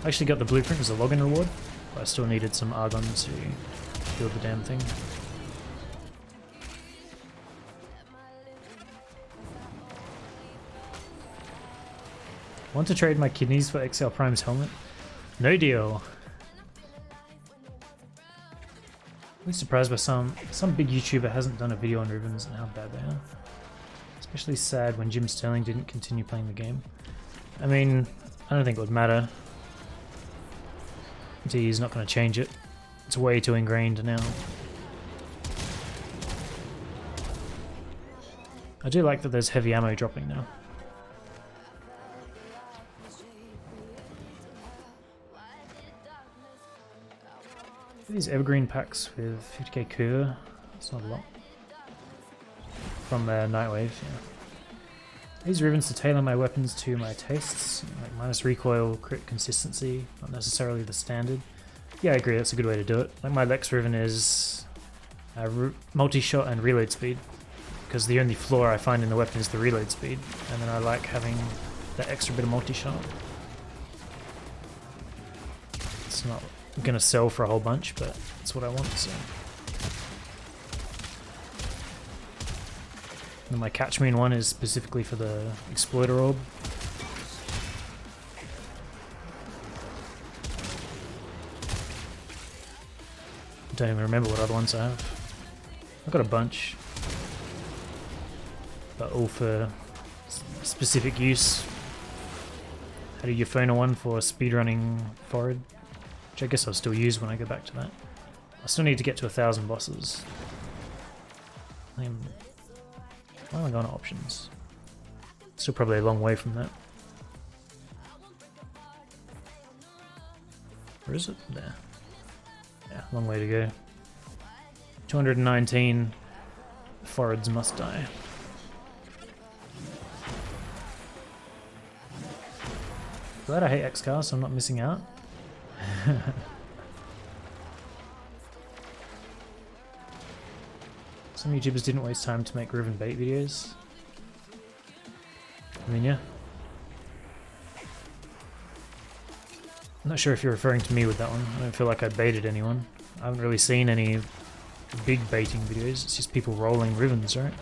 I actually got the blueprint as a login reward, but I still needed some Argon to build the damn thing. Want to trade my kidneys for XL Prime's helmet? No deal. I'm surprised by some big YouTuber hasn't done a video on ribbons and how bad they are. Especially sad when Jim Sterling didn't continue playing the game. I mean, I don't think it would matter. He's not going to change it. It's way too ingrained now. I do like that there's heavy ammo dropping now. These evergreen packs with 50k Cur, it's not a lot. From Nightwave, yeah. These ribbons to tailor my weapons to my tastes, like minus recoil, crit consistency, not necessarily the standard. Yeah, I agree, that's a good way to do it. Like my Lex ribbon is multi-shot and reload speed, because the only flaw I find in the weapon is the reload speed, and then I like having that extra bit of multi-shot. It's not gonna sell for a whole bunch, but it's what I want, so. And my Catchmoon one is specifically for the Exploiter Orb. I don't even remember what other ones I have. I've got a bunch, but all for specific use. Had a Euphona one for speedrunning forward, which I guess I'll still use when I go back to that. I still need to get to 1,000 bosses. Why am I going to options? Still probably a long way from that. Where is it? There. Yeah, long way to go. 219 forwards must die. Glad I hate XCar, so I'm not missing out. Some YouTubers didn't waste time to make Riven bait videos. I mean, yeah. I'm not sure if you're referring to me with that one. I don't feel like I baited anyone. I haven't really seen any big baiting videos. It's just people rolling Rivens, right?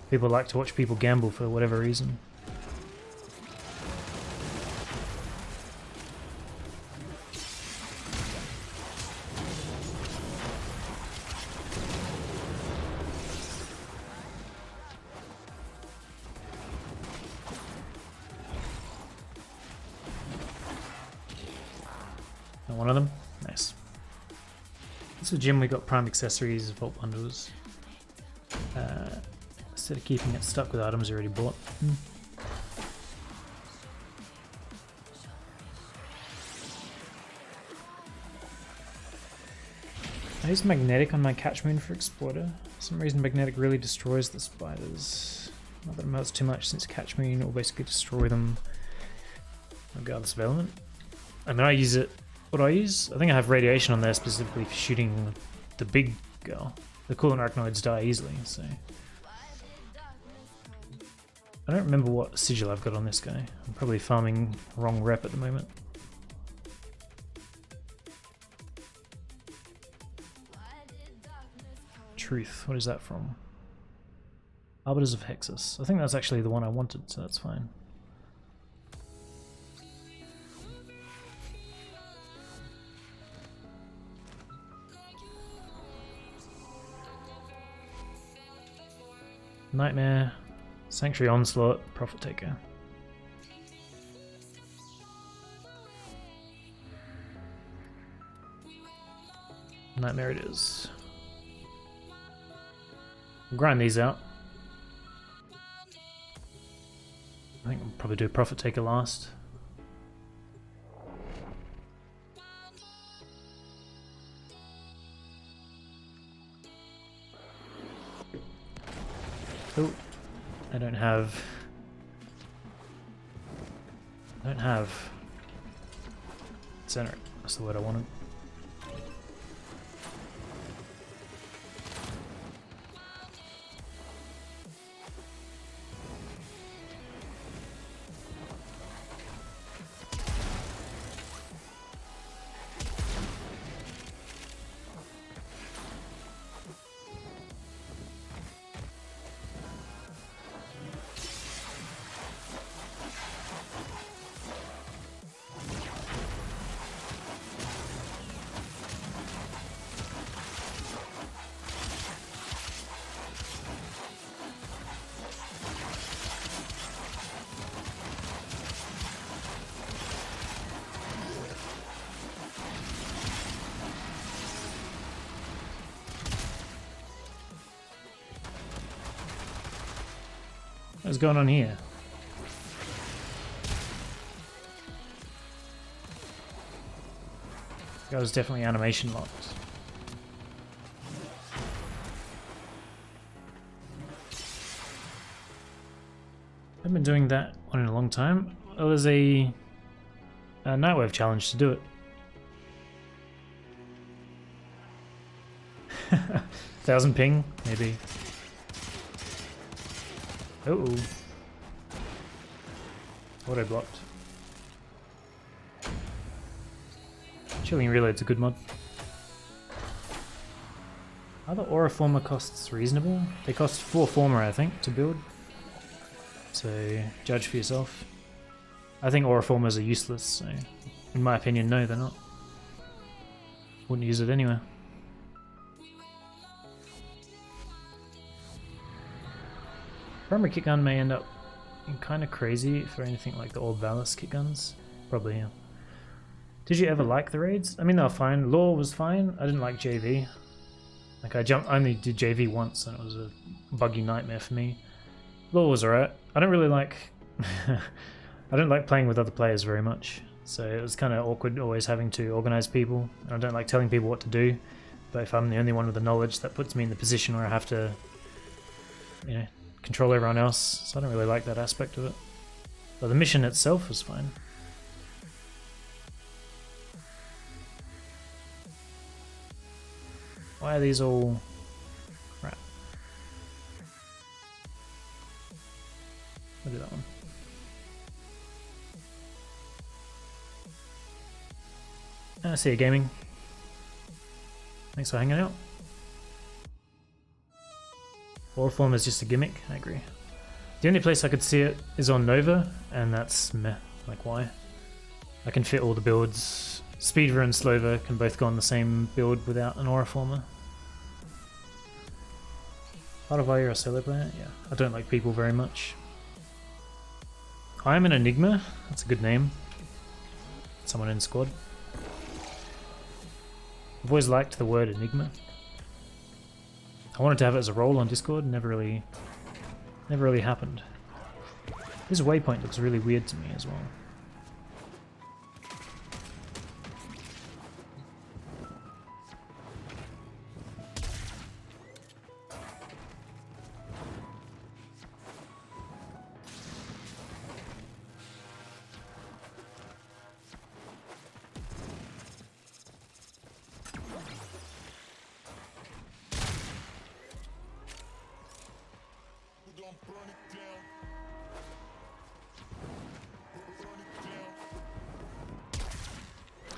People like to watch people gamble for whatever reason. One of them? Nice. This is Jim, we got prime accessories, vault bundles. Instead of keeping it stuck with items already bought. I used magnetic on my Catchmoon for Exploiter. For some reason magnetic really destroys the spiders. Not that it melts too much since Catchmoon will basically destroy them regardless of element. I mean, I use it. What do I use? I think I have radiation on there specifically for shooting the big girl. The coolant arachnoids die easily, so. I don't remember what sigil I've got on this guy. I'm probably farming wrong rep at the moment. Truth, what is that from? Arbiters of Hexus. I think that's actually the one I wanted, so that's fine. Nightmare, Sanctuary Onslaught, Profit Taker. Nightmare it is. We'll grind these out. I think we'll probably do Profit Taker last. Oh, I don't have center. That's the word I wanted. What's going on here? That was definitely animation locked. I've been doing that one in a long time. Well, there's a Nightwave challenge to do it. 1000 ping, maybe. Oh, auto blocked. Chilling Reload's a good mod. Are the Aura Former costs reasonable? They cost 4 Former, I think, to build. So, judge for yourself. I think Aura Formers are useless, so in my opinion, no, they're not. Wouldn't use it anywhere. Primary kick gun may end up being kind of crazy for anything like the Orb Valis kick guns. Probably, yeah. Did you ever like the raids? I mean, they were fine. Law was fine. I didn't like JV. Like, I only did JV once, and it was a buggy nightmare for me. Law was alright. I don't really like... I don't like playing with other players very much, so it was kind of awkward always having to organize people. I don't like telling people what to do, but if I'm the only one with the knowledge, that puts me in the position where I have to, you know, control everyone else, so I don't really like that aspect of it. But the mission itself was fine. Why are these all crap? I'll do that one. See you gaming. Thanks for hanging out. Warframe is just a gimmick, I agree. The only place I could see it is on Nova, and that's meh. Like, why? I can fit all the builds. Speedver and Slover can both go on the same build without an Aura Former. Part of why you're a solo player? Yeah, I don't like people very much. I'm an Enigma. That's a good name. Someone in squad. I've always liked the word Enigma. I wanted to have it as a role on Discord, never really happened. This waypoint looks really weird to me as well.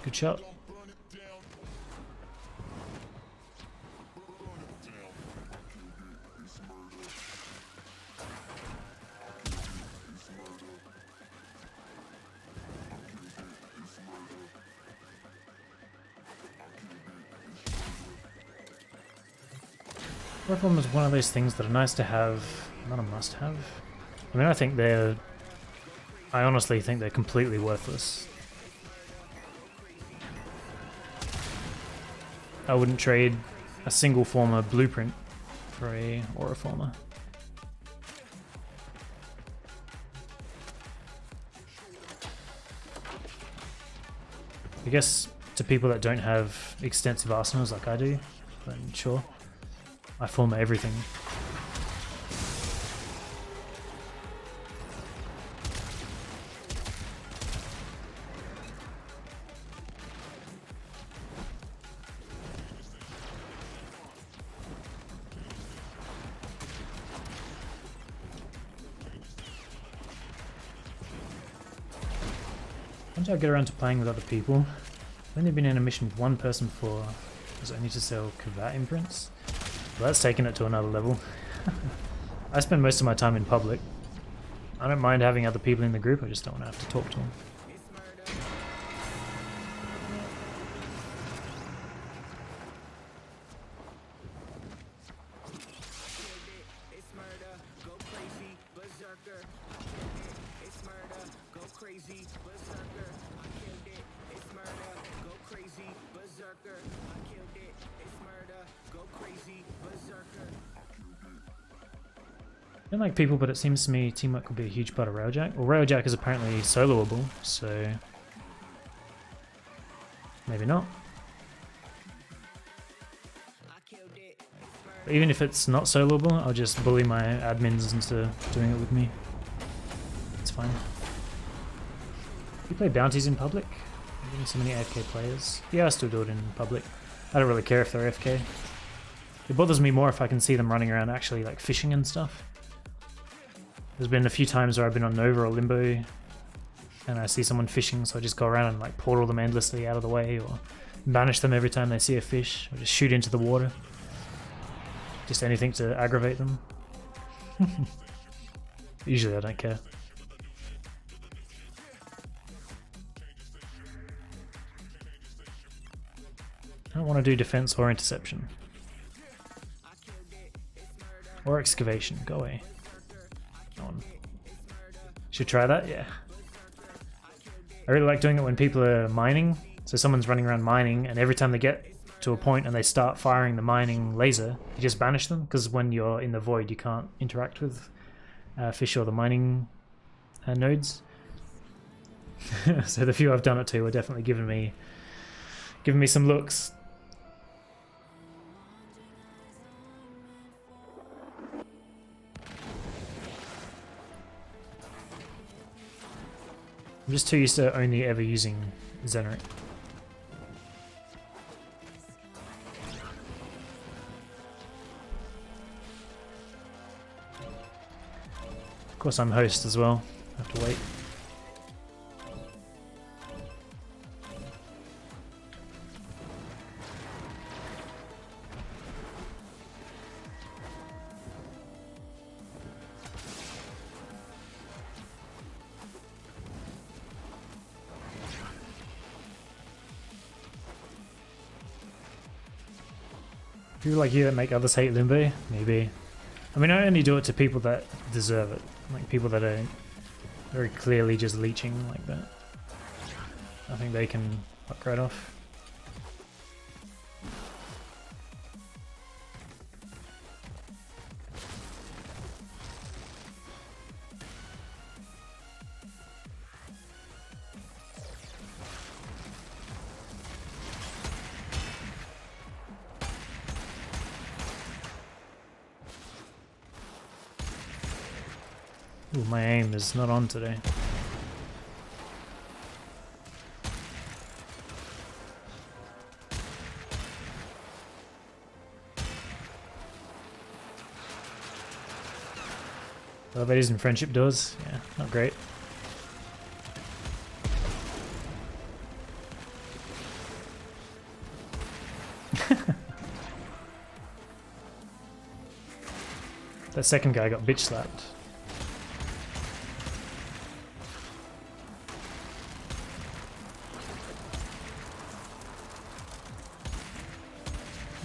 Good shot. Warframe is one of those things that are nice to have, not a must-have. I mean, I honestly think they're completely worthless. I wouldn't trade a single Former blueprint for a Aura Former. I guess to people that don't have extensive arsenals like I do, then sure. I Former everything. Once I get around to playing with other people, I've only been in a mission with one person before. It was only to sell Kavat imprints. Well, that's taken it to another level. I spend most of my time in public. I don't mind having other people in the group, I just don't want to have to talk to them. I don't like people, but it seems to me teamwork could be a huge part of Railjack. Well, Railjack is apparently soloable, so maybe not. But even if it's not soloable, I'll just bully my admins into doing it with me. It's fine. You play bounties in public? I'm getting so many AFK players. Yeah, I still do it in public. I don't really care if they're AFK. It bothers me more if I can see them running around actually like fishing and stuff. There's been a few times where I've been on Nova or Limbo and I see someone fishing, so I just go around and like portal them endlessly out of the way or banish them every time they see a fish or just shoot into the water. Just anything to aggravate them. Usually I don't care. I don't want to do defense or interception. Or excavation, go away. On. Should try that, yeah. I really like doing it when people are mining. So someone's running around mining, and every time they get to a point and they start firing the mining laser, you just banish them, because when you're in the void you can't interact with fish or the mining nodes. So the few I've done it to are definitely giving me some looks. I'm just too used to only ever using Zenric. Of course I'm host as well, I have to wait. People like you that make others hate Limbo? Maybe. I mean, I only do it to people that deserve it. Like people that are very clearly just leeching like that. I think they can fuck right off. Ooh, my aim is not on today. Elevators and friendship doors? Yeah, not great. That second guy got bitch slapped.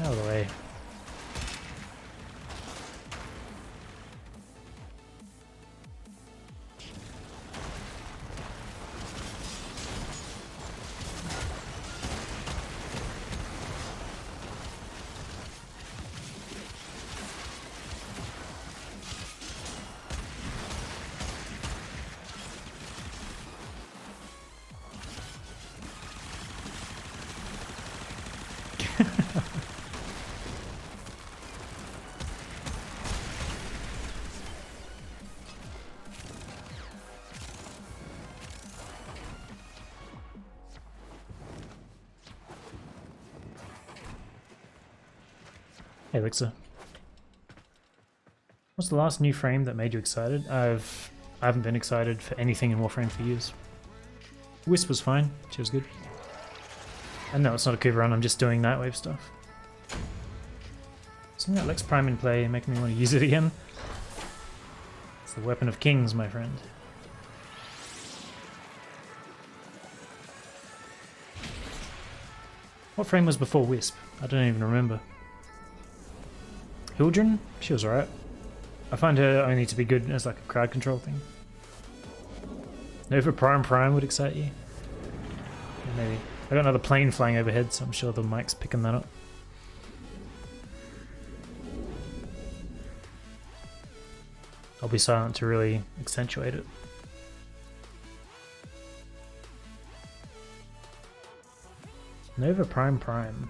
Out of the way. Hey Elixir. What's the last new frame that made you excited? I haven't been excited for anything in Warframe for years. Wisp was fine, she was good. And no, it's not a Cooper run, I'm just doing Nightwave stuff. Seeing that Lex Prime in play making me want to use it again. It's the weapon of kings, my friend. What frame was before Wisp? I don't even remember. Hildren? She was alright. I find her only to be good as like a crowd control thing. Nova Prime would excite you? Yeah, maybe. I got another plane flying overhead, so I'm sure the mic's picking that up. I'll be silent to really accentuate it. Nova Prime Prime.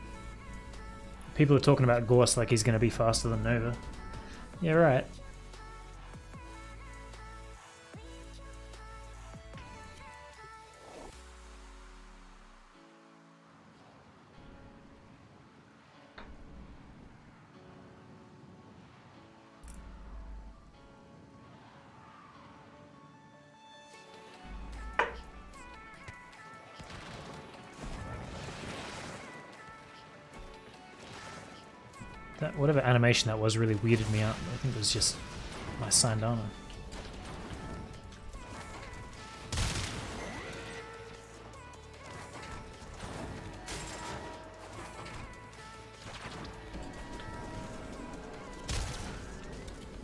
People are talking about Gorse like he's going to be faster than Nova. Yeah, right. That whatever animation that was really weirded me out. I think it was just my signed armor.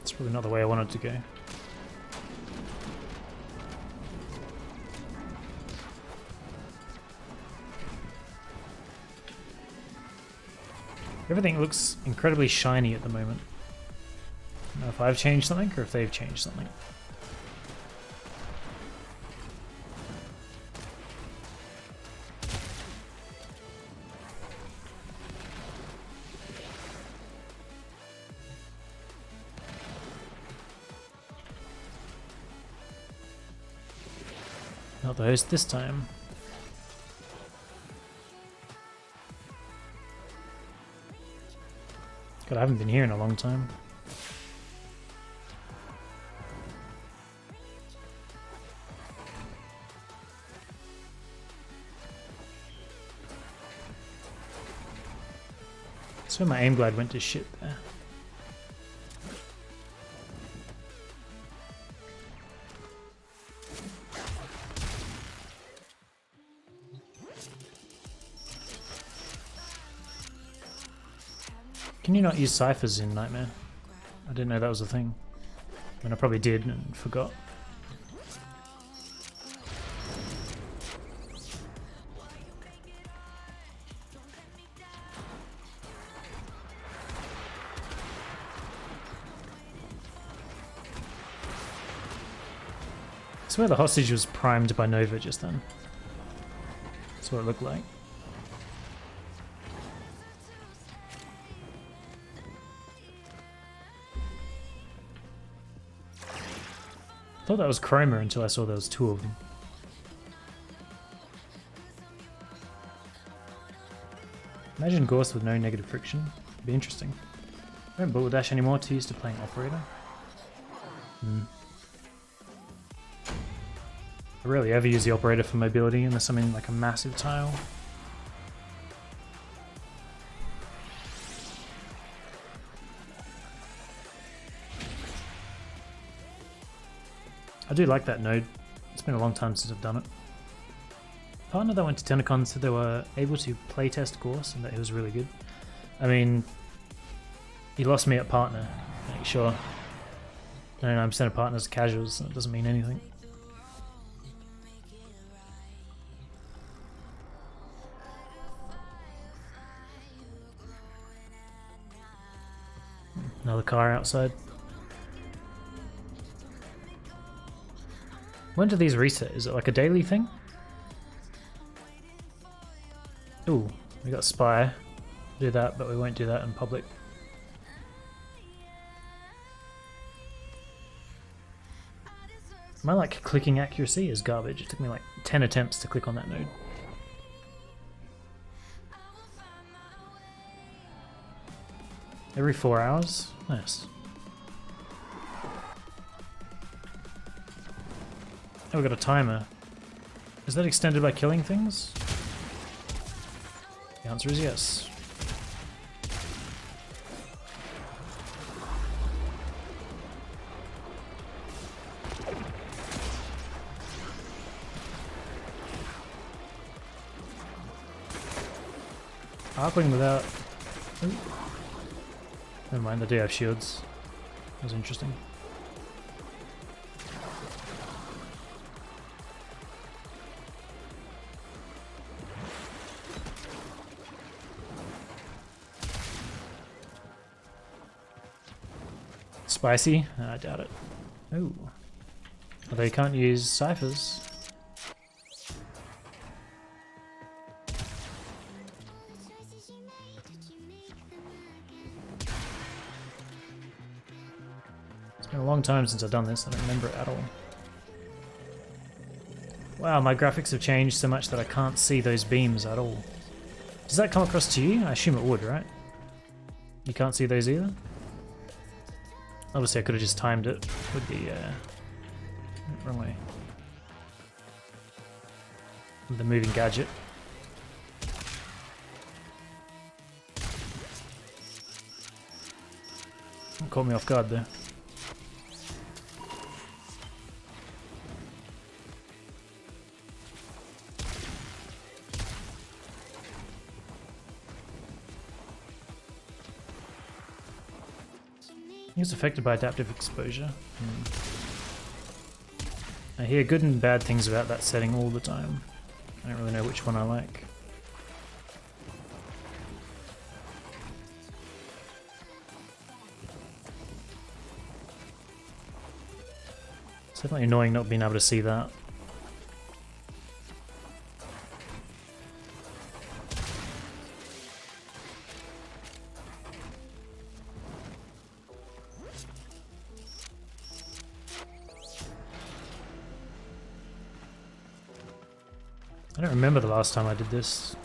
It's probably not the way I wanted to go. Everything looks incredibly shiny at the moment. I don't know if I've changed something or if they've changed something. Not the host this time. God, I haven't been here in a long time. So my aim glide went to shit there. Can you not use ciphers in Nightmare? I didn't know that was a thing. I mean, I probably did and forgot. I swear the hostage was primed by Nova just then. That's what it looked like. I thought that was Chroma until I saw there was two of them. Imagine Gorse with no negative friction. It'd be interesting. I don't Bullet Dash anymore, too used to playing Operator. I rarely ever use the Operator for mobility unless I'm in like a massive tile. I do like that node. It's been a long time since I've done it. A partner that went to Tenacon said they were able to playtest Gorse and that he was really good. I mean, he lost me at partner. Like, sure, 99% of partners are casuals, so that doesn't mean anything. Another car outside. When do these reset? Is it like a daily thing? Ooh, we got Spy. Do that, but we won't do that in public. My like clicking accuracy is garbage. It took me like 10 attempts to click on that node. Every 4 hours? Nice. Oh, we got a timer. Is that extended by killing things? The answer is yes. Arcling without... Ooh. Never mind, they do have shields. That was interesting. Spicy? I doubt it. Oh. Although you can't use ciphers. It's been a long time since I've done this, I don't remember it at all. Wow, my graphics have changed so much that I can't see those beams at all. Does that come across to you? I assume it would, right? You can't see those either? Obviously I could have just timed it with the wrong way. With the moving gadget. Caught me off guard there. It's affected by adaptive exposure. I hear good and bad things about that setting all the time. I don't really know which one I like. It's definitely annoying not being able to see that. I don't remember the last time I did this.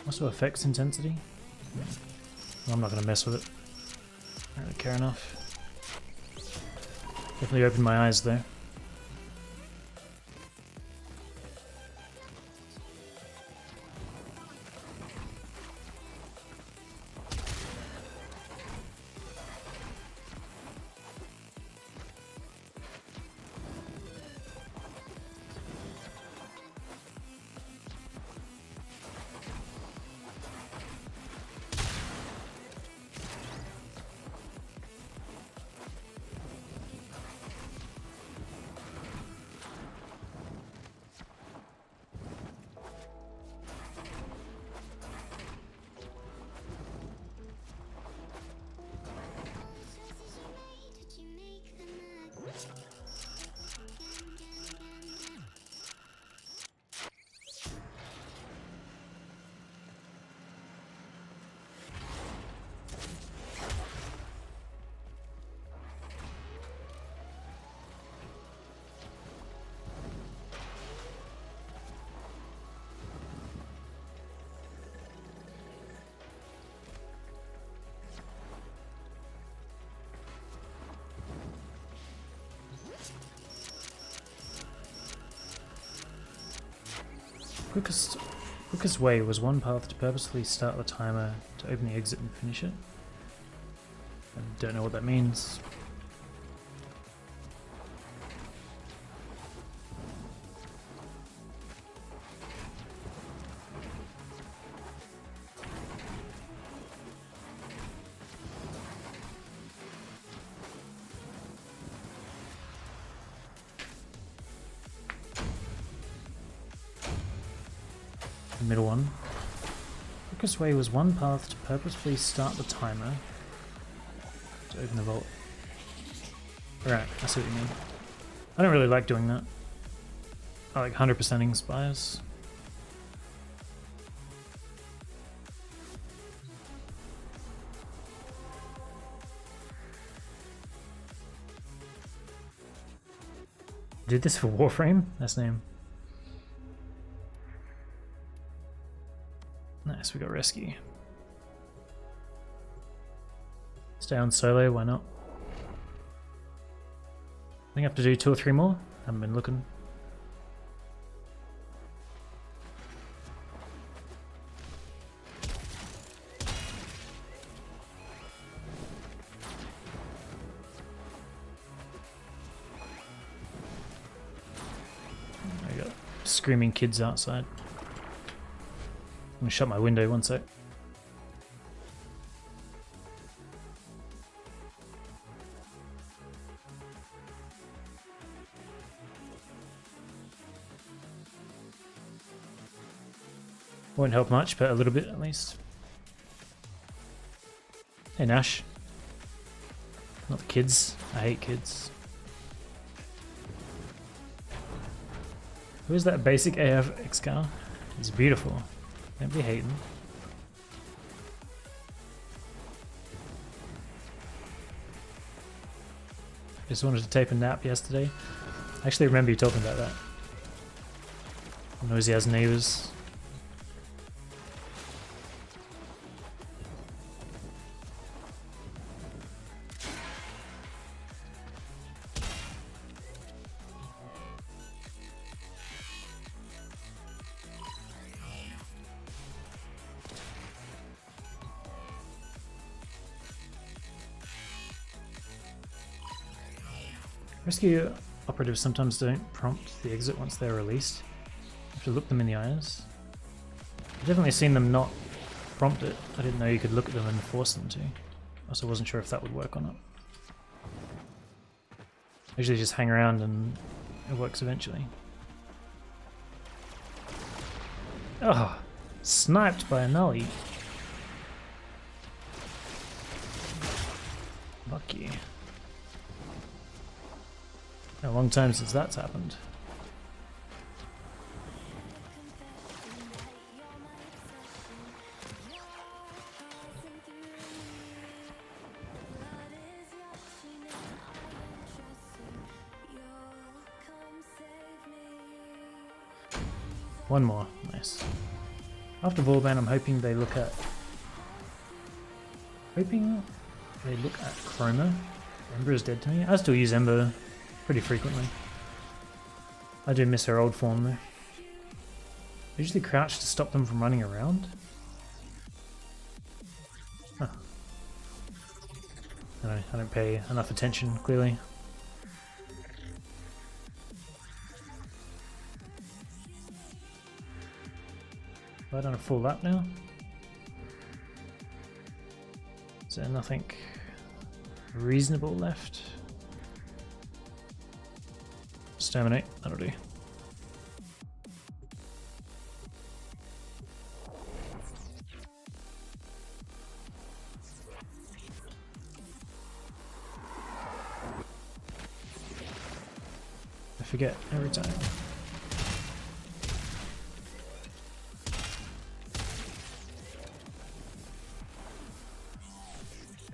Also affects intensity. Well, I'm not going to mess with it. I don't really care enough. Definitely opened my eyes though. Quickest way was one path to purposefully start the timer to open the exit and finish it. I don't know what that means. Middle one. Quickest way was one path to purposefully start the timer to open the vault. Right, I see what you mean. I don't really like doing that. I like 100%ing spires. Did this for Warframe? That's name. Nice, we got rescue. Stay on solo, why not? I think I have to do 2 or 3 more. Haven't been looking. screaming kids outside. I'm gonna shut my window one sec. Won't help much, but a little bit at least. Hey Nash. Not the kids. I hate kids. Who is that basic AF X-Car? It's beautiful. Don't be hating. Just wanted to take a nap yesterday. I actually remember you talking about that. Noisy as neighbors. Rescue operatives sometimes don't prompt the exit once they're released. You have to look them in the eyes. I've definitely seen them not prompt it. I didn't know you could look at them and force them to. I also wasn't sure if that would work or not. I usually just hang around and it works eventually. Oh, sniped by a nully. Fuck you. A long time since that's happened. One more, nice. After Warband, I'm hoping they look at Chroma. Ember is dead to me. I still use Ember pretty frequently. I do miss her old form though. I usually crouch to stop them from running around. Huh. I don't pay enough attention, clearly. Have I done a full lap now? Is there nothing reasonable left? Exterminate, that'll do. I forget every time.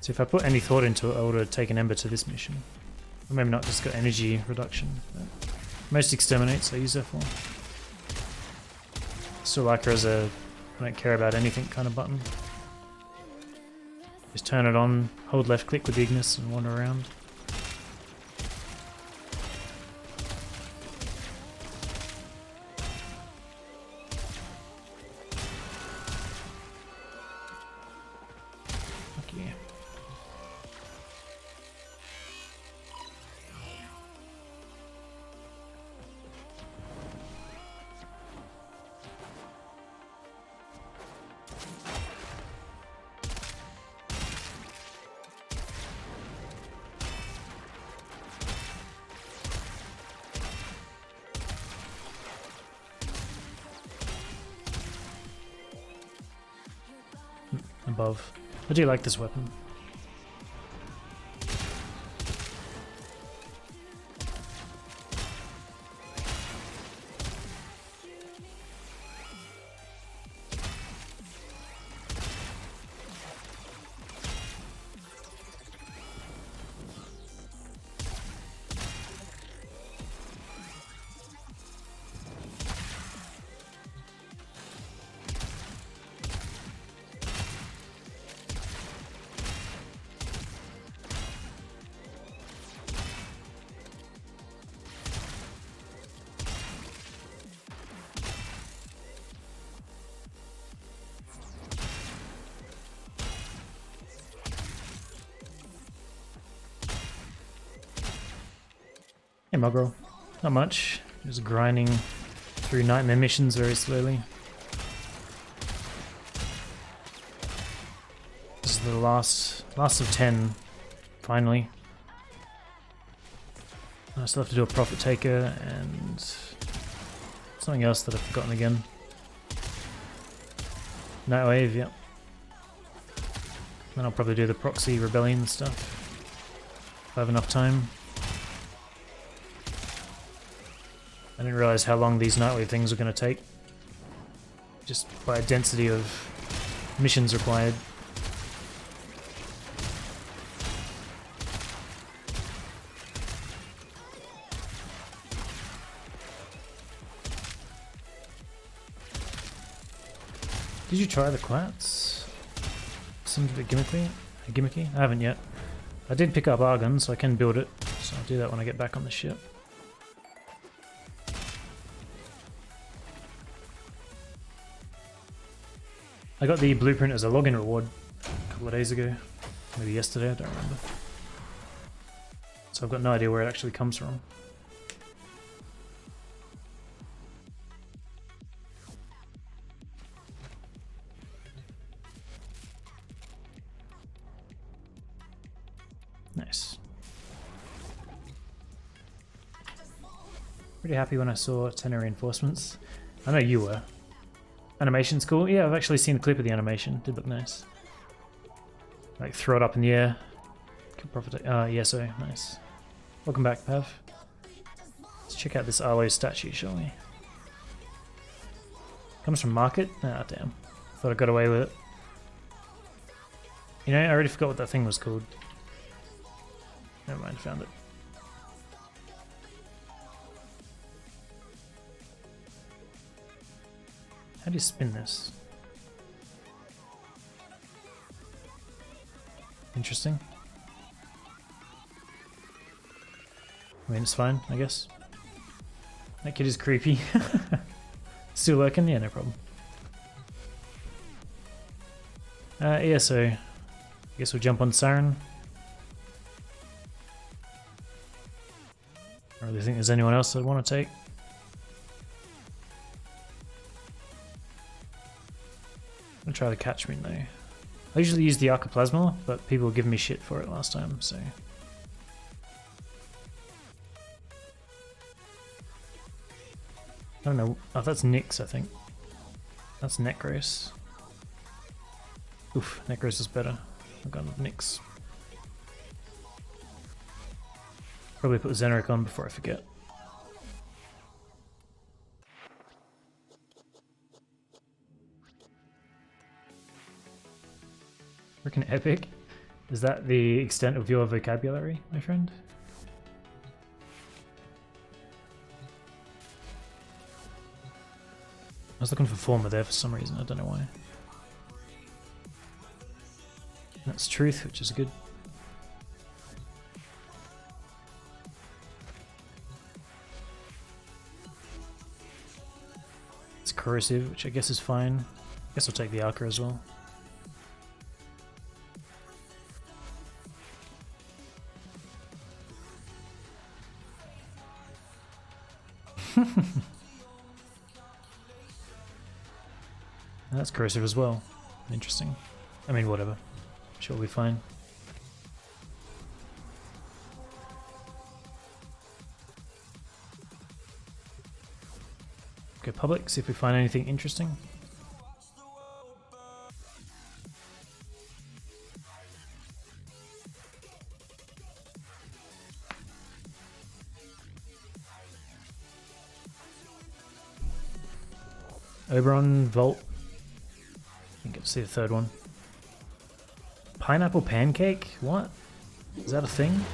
So if I put any thought into it, I would have taken Ember to this mission. Or maybe not, just got energy reduction. But most exterminates I use her for. Still like her as a I don't care about anything kind of button. Just turn it on, hold left click with Ignis and wander around. Fuck yeah. Above. I do like this weapon. Hey Mugro. Not much. Just grinding through nightmare missions very slowly. This is the last of 10, finally. I still have to do a Prophet Taker and something else that I've forgotten again. Nightwave, yep. Then I'll probably do the proxy rebellion stuff if I have enough time. I didn't realize how long these Nightwave things were going to take, just by density of missions required. Did you try the quats? Seemed a bit gimmicky. I haven't yet. I did pick up Argon, so I can build it. So I'll do that when I get back on the ship. I got the blueprint as a login reward a couple of days ago. Maybe yesterday, I don't remember. So I've got no idea where it actually comes from. Nice. Pretty happy when I saw 10 reinforcements. I know you were. Animation's cool. Yeah, I've actually seen the clip of the animation. Did look nice. Like throw it up in the air. ESO, nice. Welcome back, Pav. Let's check out this Arlo statue, shall we? Comes from market? Ah, damn. Thought I got away with it. You know, I already forgot what that thing was called. Never mind, found it. How do you spin this? Interesting. I mean, it's fine, I guess. That kid is creepy. Still working? Yeah, no problem. ESO. I guess we'll jump on Siren. I don't really think there's anyone else I'd want to take. I'm gonna try the Catchment though. I usually use the Archoplasma, but people were giving me shit for it last time, so... I don't know. Oh, that's Nyx, I think. That's Necros. Oof, Necros is better. I've got Nyx. Probably put Zeneric on before I forget. Freaking epic. Is that the extent of your vocabulary, my friend? I was looking for former there for some reason, I don't know why. That's truth, which is good. It's corrosive, which I guess is fine. I guess I'll take the Archer as well. That's corrosive as well. Interesting. I mean, whatever. Sure, we'll be fine. Go public, see if we find anything interesting. Oberon, Vault. I didn't get to see the third one. Pineapple pancake? What? Is that a thing?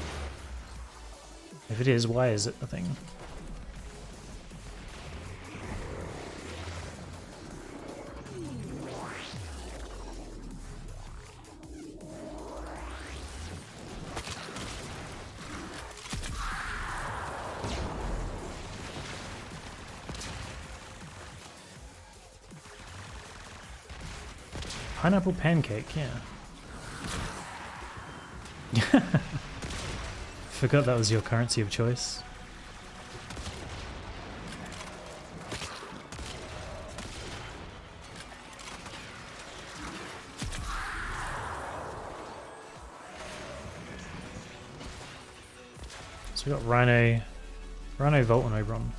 If it is, why is it a thing? Pineapple pancake, yeah. Forgot that was your currency of choice. So we got Rhino, Volt, and Oberon.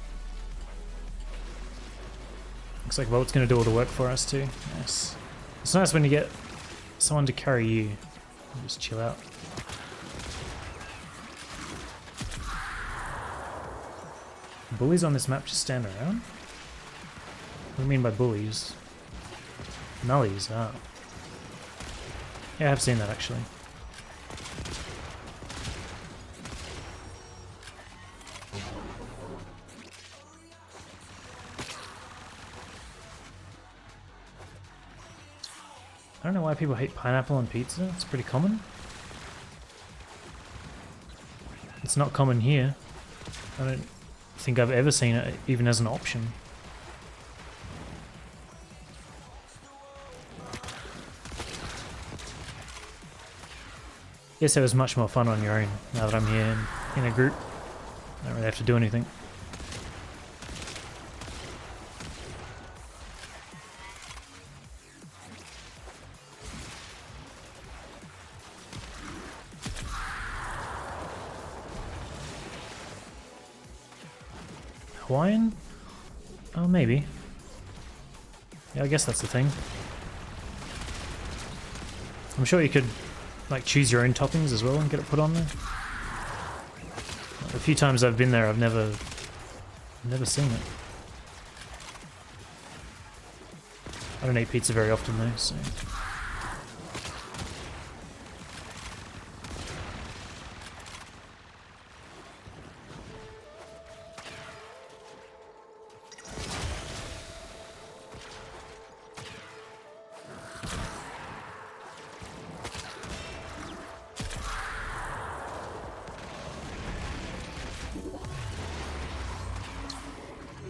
Looks like Volt's going to do all the work for us too. Nice. It's nice when you get someone to carry you. Just chill out. Bullies on this map just stand around? What do you mean by bullies? Nullies, ah. Yeah, I've seen that actually. I don't know why people hate pineapple on pizza. It's pretty common. It's not common here. I don't think I've ever seen it even as an option. Guess it was much more fun on your own now that I'm here in a group. I don't really have to do anything. Hawaiian? Oh, maybe. Yeah, I guess that's the thing. I'm sure you could like choose your own toppings as well and get it put on there. A few times I've been there, I've never seen it. I don't eat pizza very often though, so.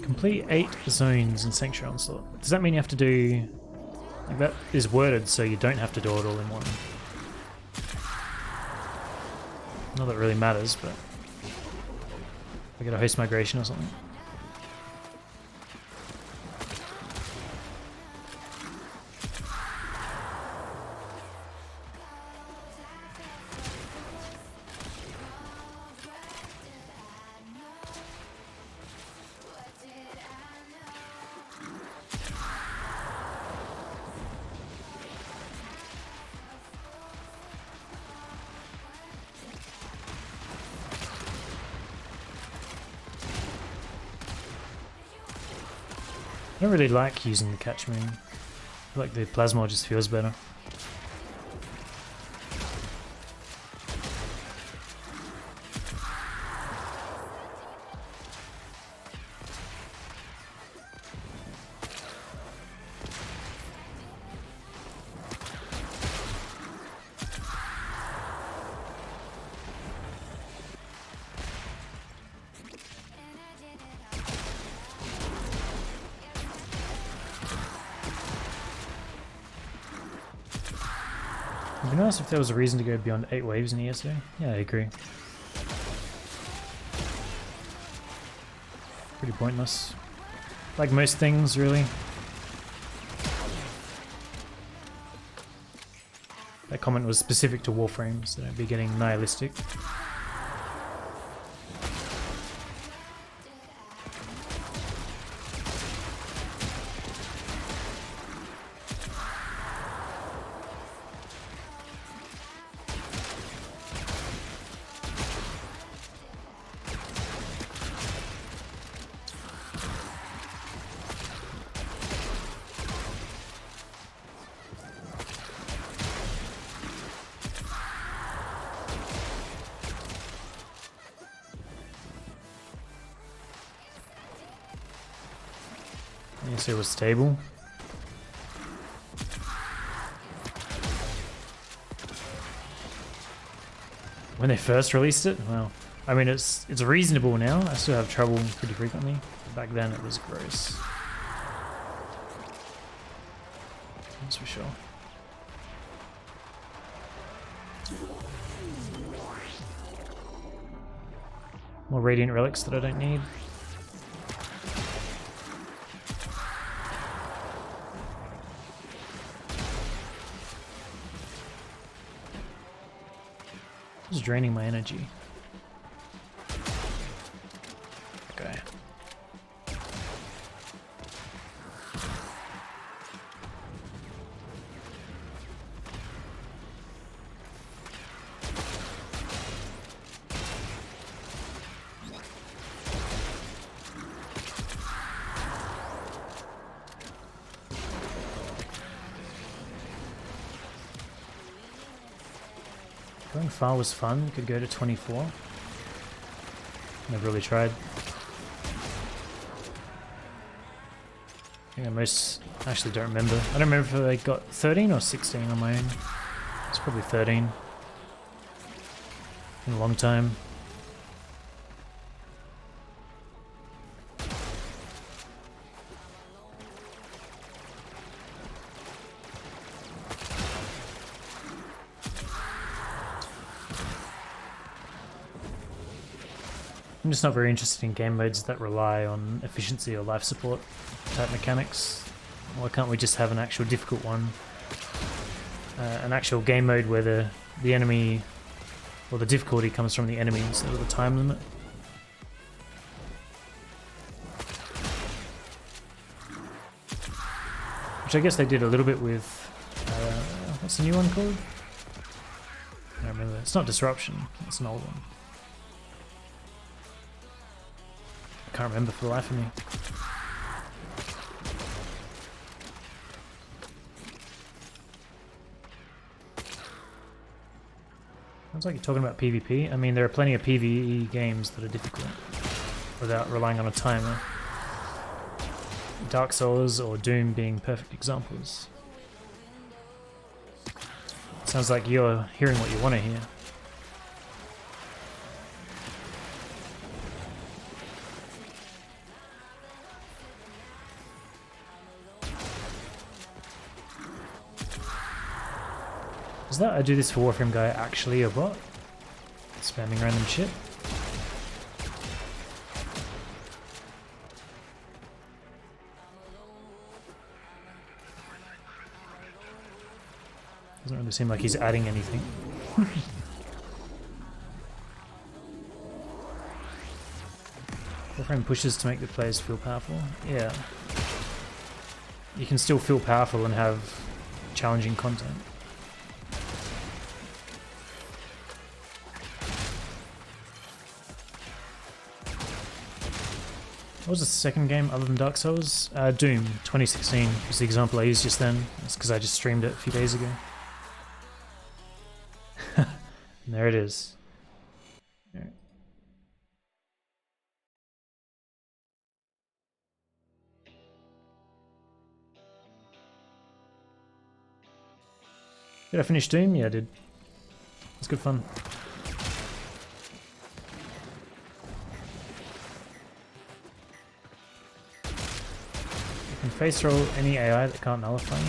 Complete 8 zones in Sanctuary Onslaught. Does that mean you have to do... Like that is worded so you don't have to do it all in one. Not that it really matters, but... I get a host migration or something. I don't really like using the catch moon. I feel like the plasma just feels better. It'd be nice if there was a reason to go beyond 8 waves in ESO. Yeah, I agree. Pretty pointless. Like most things, really. That comment was specific to Warframe, so don't be getting nihilistic. Yes, it was stable. When they first released it, well, I mean it's reasonable now. I still have trouble pretty frequently. But back then it was gross. That's for sure. More radiant relics that I don't need. Just draining my energy. Going far was fun. You could go to 24. Never really tried. I think I most actually don't remember. I don't remember if I got 13 or 16 on my own. It's probably 13. In a long time. I'm just not very interested in game modes that rely on efficiency or life support type mechanics. Why can't we just have an actual difficult one? An actual game mode where the enemy or the difficulty comes from the enemy instead of the time limit. Which I guess they did a little bit with what's the new one called? I don't remember. It's not Disruption, it's an old one. I can't remember for the life of me. Sounds like you're talking about PvP. I mean, there are plenty of PvE games that are difficult without relying on a timer. Dark Souls or Doom being perfect examples. Sounds like you're hearing what you want to hear. Is that I do this for Warframe guy actually a bot? Spamming random shit? Doesn't really seem like he's adding anything. Warframe pushes to make the players feel powerful. Yeah. You can still feel powerful and have challenging content. What was the second game other than Dark Souls? Doom 2016 was the example I used just then. That's because I just streamed it a few days ago. And there it is. Right. Did I finish Doom? Yeah, I did. It's good fun. You can face roll any AI that can't nullify you.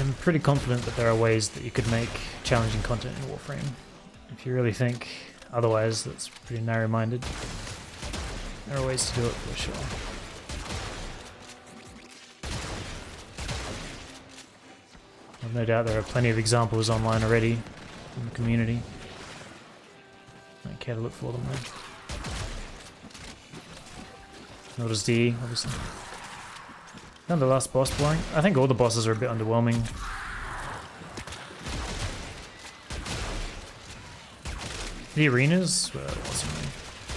I'm pretty confident that there are ways that you could make challenging content in Warframe. If you really think otherwise, that's pretty narrow-minded. There are ways to do it for sure. I've no doubt there are plenty of examples online already in the community. I don't care to look for them though. Nor does DE, obviously. Found the last boss boring. I think all the bosses are a bit underwhelming. The arenas? Well, it wasn't really.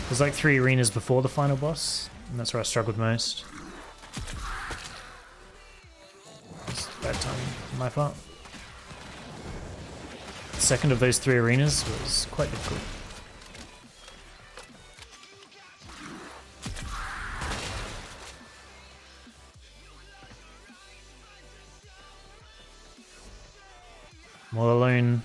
There's like 3 arenas before the final boss, and that's where I struggled most. It's bad timing on my part. The second of those 3 arenas was quite difficult. I'm all alone.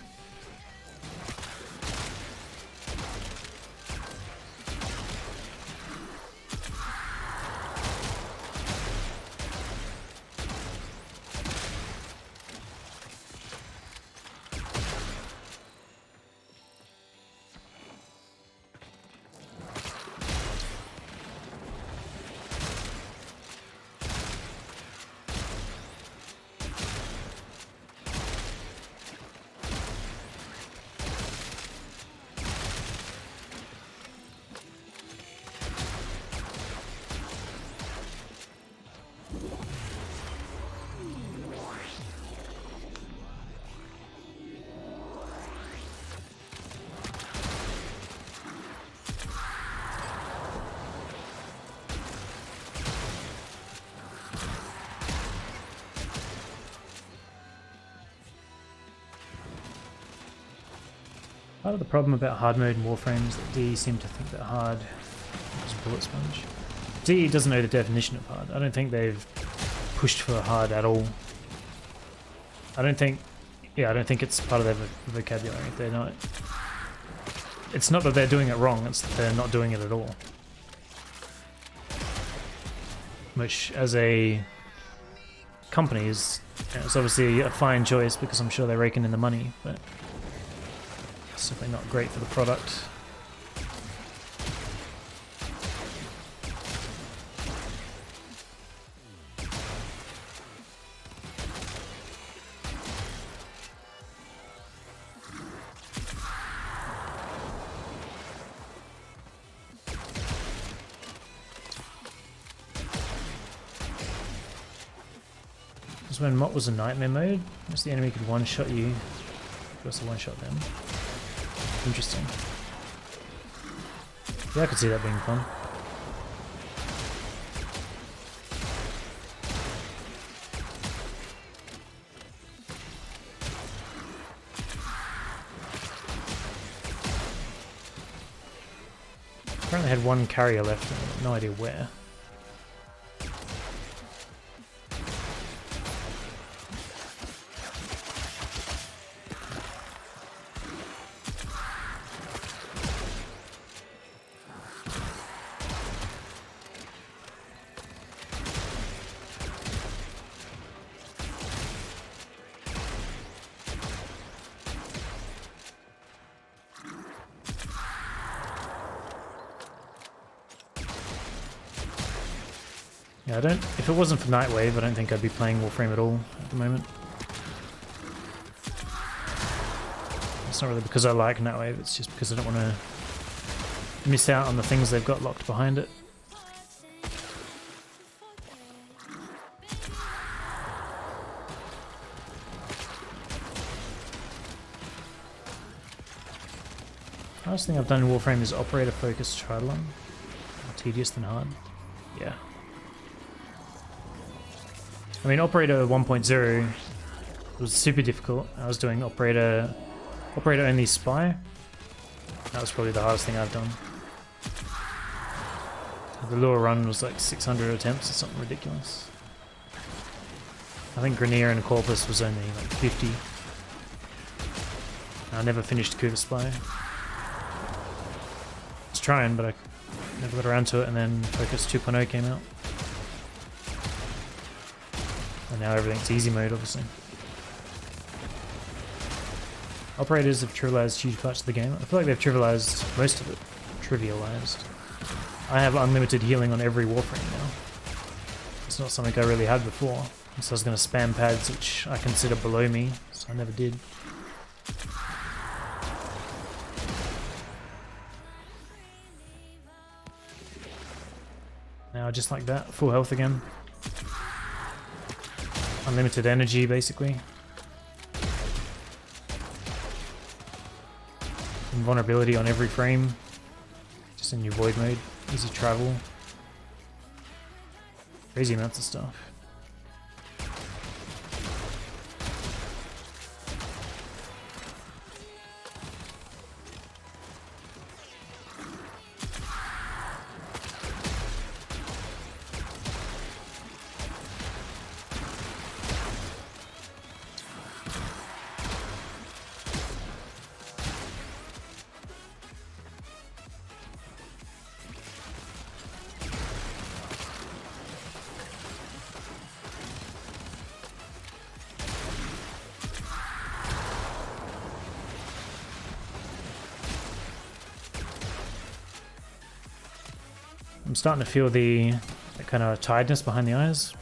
Part of the problem about hard mode in Warframe is that DE seem to think that hard is bullet sponge. DE doesn't know the definition of hard. I don't think they've pushed for hard at all. I don't think it's part of their vocabulary. They're not. It's not that they're doing it wrong, it's that they're not doing it at all. Which, as a company, is it's obviously a fine choice because I'm sure they're raking in the money, but it's simply not great for the product. When Mott was a nightmare mode, because the enemy could one-shot you, you could also one-shot them. Interesting. Yeah, I could see that being fun. Apparently had one carrier left, and I have no idea where. Yeah, if it wasn't for Nightwave, I don't think I'd be playing Warframe at all at the moment. It's not really because I like Nightwave, it's just because I don't want to miss out on the things they've got locked behind it. The last thing I've done in Warframe is operator focused triathlon. More tedious than hard. Yeah. I mean, Operator 1.0 was super difficult. I was doing Operator only Spy. That was probably the hardest thing I've done. The lure run was like 600 attempts or something ridiculous. I think Grenier and Corpus was only like 50. I never finished Cougar Spy. I was trying, but I never got around to it, and then Focus 2.0 came out. And now everything's easy mode, obviously. Operators have trivialized huge parts of the game. I feel like they've trivialized most of it. Trivialized. I have unlimited healing on every Warframe now. It's not something I really had before. So I was going to spam pads, which I consider below me, so I never did. Now just like that, full health again. Unlimited energy, basically. Invulnerability on every frame. Just in your void mode. Easy travel. Crazy amounts of stuff. I'm starting to feel the kind of tiredness behind the eyes.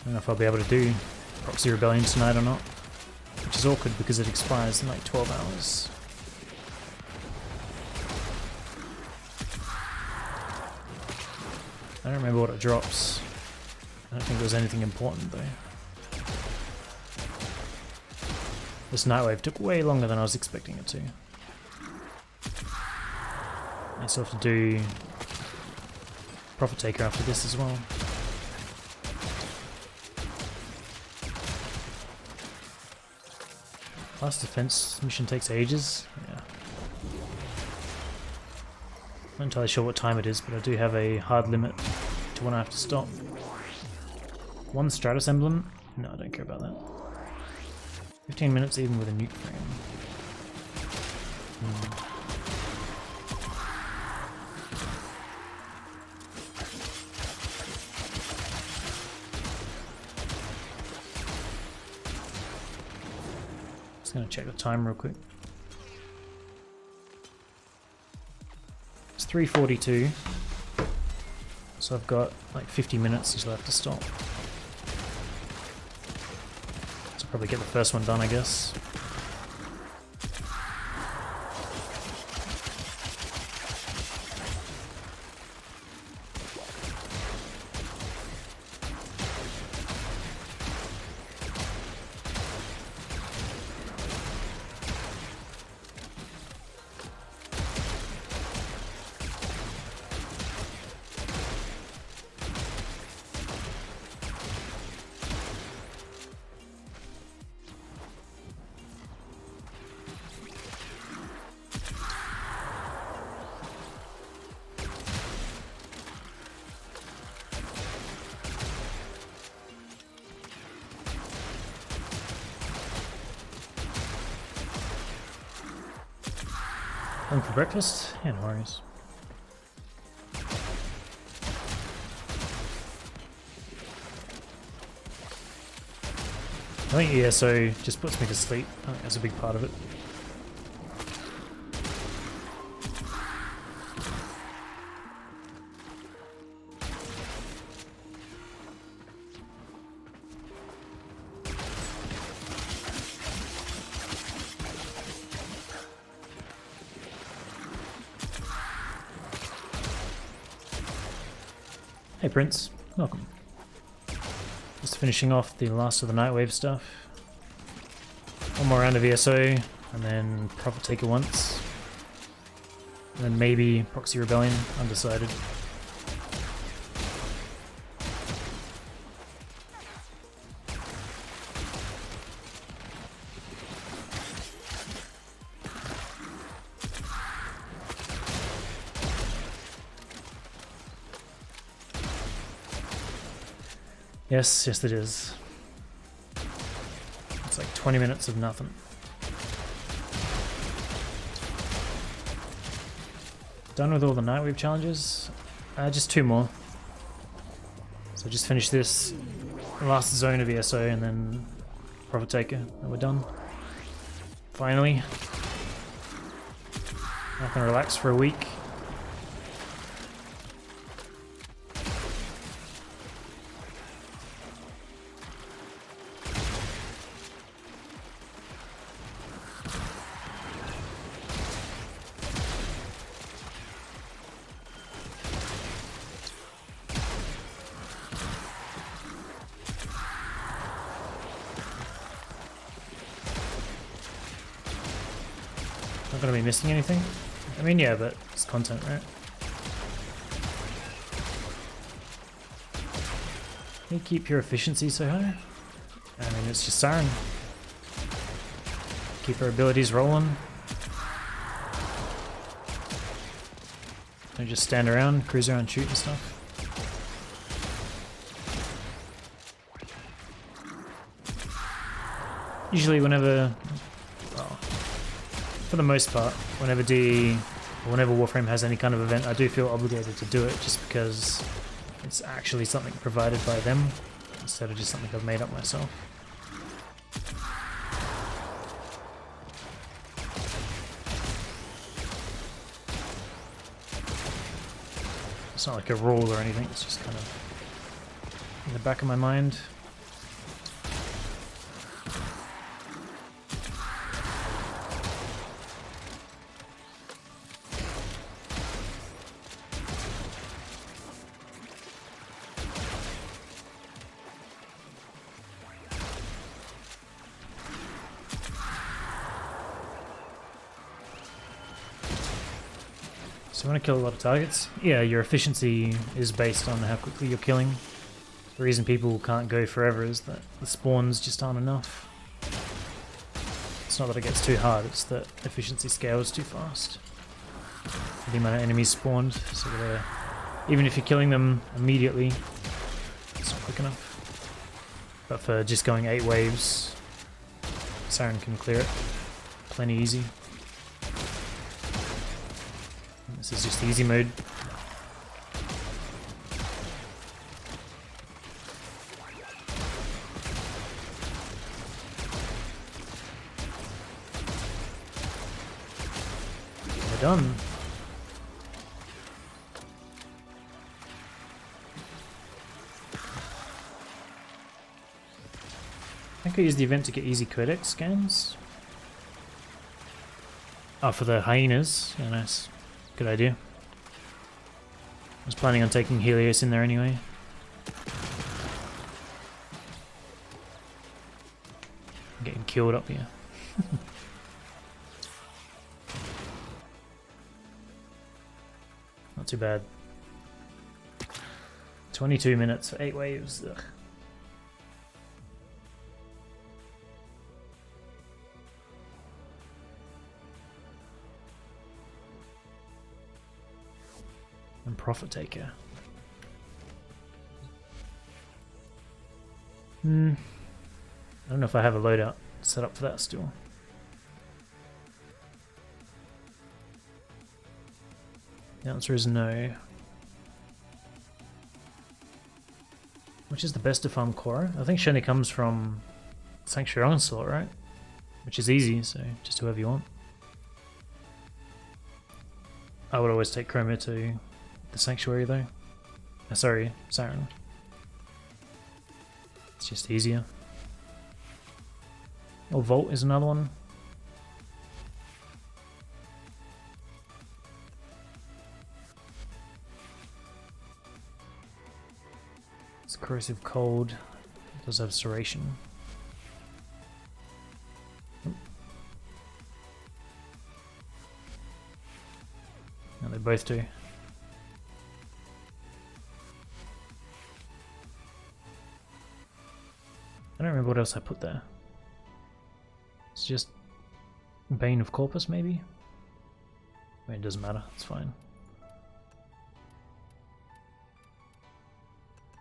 I don't know if I'll be able to do Proxy Rebellion tonight or not, which is awkward because it expires in like 12 hours. I don't remember what it drops. I don't think there was anything important though. This Nightwave took way longer than I was expecting it to. I still have to do Profit Taker after this as well. Last defense mission takes ages. Yeah. Not entirely sure what time it is, but I do have a hard limit to when I have to stop. One Stratus emblem? No, I don't care about that. 15 minutes even with a nuke frame. Just gonna check the time real quick. It's 3:42, so I've got like 50 minutes until I have to stop. So probably get the first one done, I guess. Going for breakfast? Yeah, no worries. I think ESO just puts me to sleep. I think that's a big part of it. Hey Prince, welcome. Just finishing off the last of the Nightwave stuff. One more round of ESO, and then Prophet Taker once. And then maybe Proxy Rebellion, undecided. Yes, yes it is. It's like 20 minutes of nothing. Done with all the Nightwave challenges? Just 2 more. So just finish this last zone of ESO and then Prophet Taker, and we're done. Finally. I can relax for a week. Not gonna be missing anything? I mean, yeah, but it's content, right? Can you keep your efficiency so high? I mean, it's just Siren. Keep her abilities rolling. Don't just stand around, cruise around, shoot and stuff. Usually whenever... for the most part, whenever Warframe has any kind of event, I do feel obligated to do it just because it's actually something provided by them instead of just something I've made up myself. It's not like a rule or anything, it's just kind of in the back of my mind. So you want to kill a lot of targets? Yeah, your efficiency is based on how quickly you're killing. The reason people can't go forever is that the spawns just aren't enough. It's not that it gets too hard, it's that efficiency scales too fast. The amount of enemies spawned, so that even if you're killing them immediately, it's not quick enough. But for just going 8 waves, Siren can clear it plenty easy. This is just easy mode. We're done. I could use the event to get easy codex scans. Oh, for the hyenas. Yeah, nice. Good idea. I was planning on taking Helios in there anyway. I'm getting killed up here. Not too bad. 22 minutes for 8 waves. Ugh. And Profit Taker. I don't know if I have a loadout set up for that still. The answer is no. Which is the best to farm Korra? I think she only comes from Sanctuary Onslaught, right? Which is easy, so just whoever you want. I would always take Chroma to the Sanctuary though. Sorry, Siren. It's just easier. Or Vault is another one. It's Corrosive Cold. It does have Serration. No, they both do. I don't remember what else I put there. It's just Bane of Corpus, maybe? I mean, it doesn't matter, it's fine.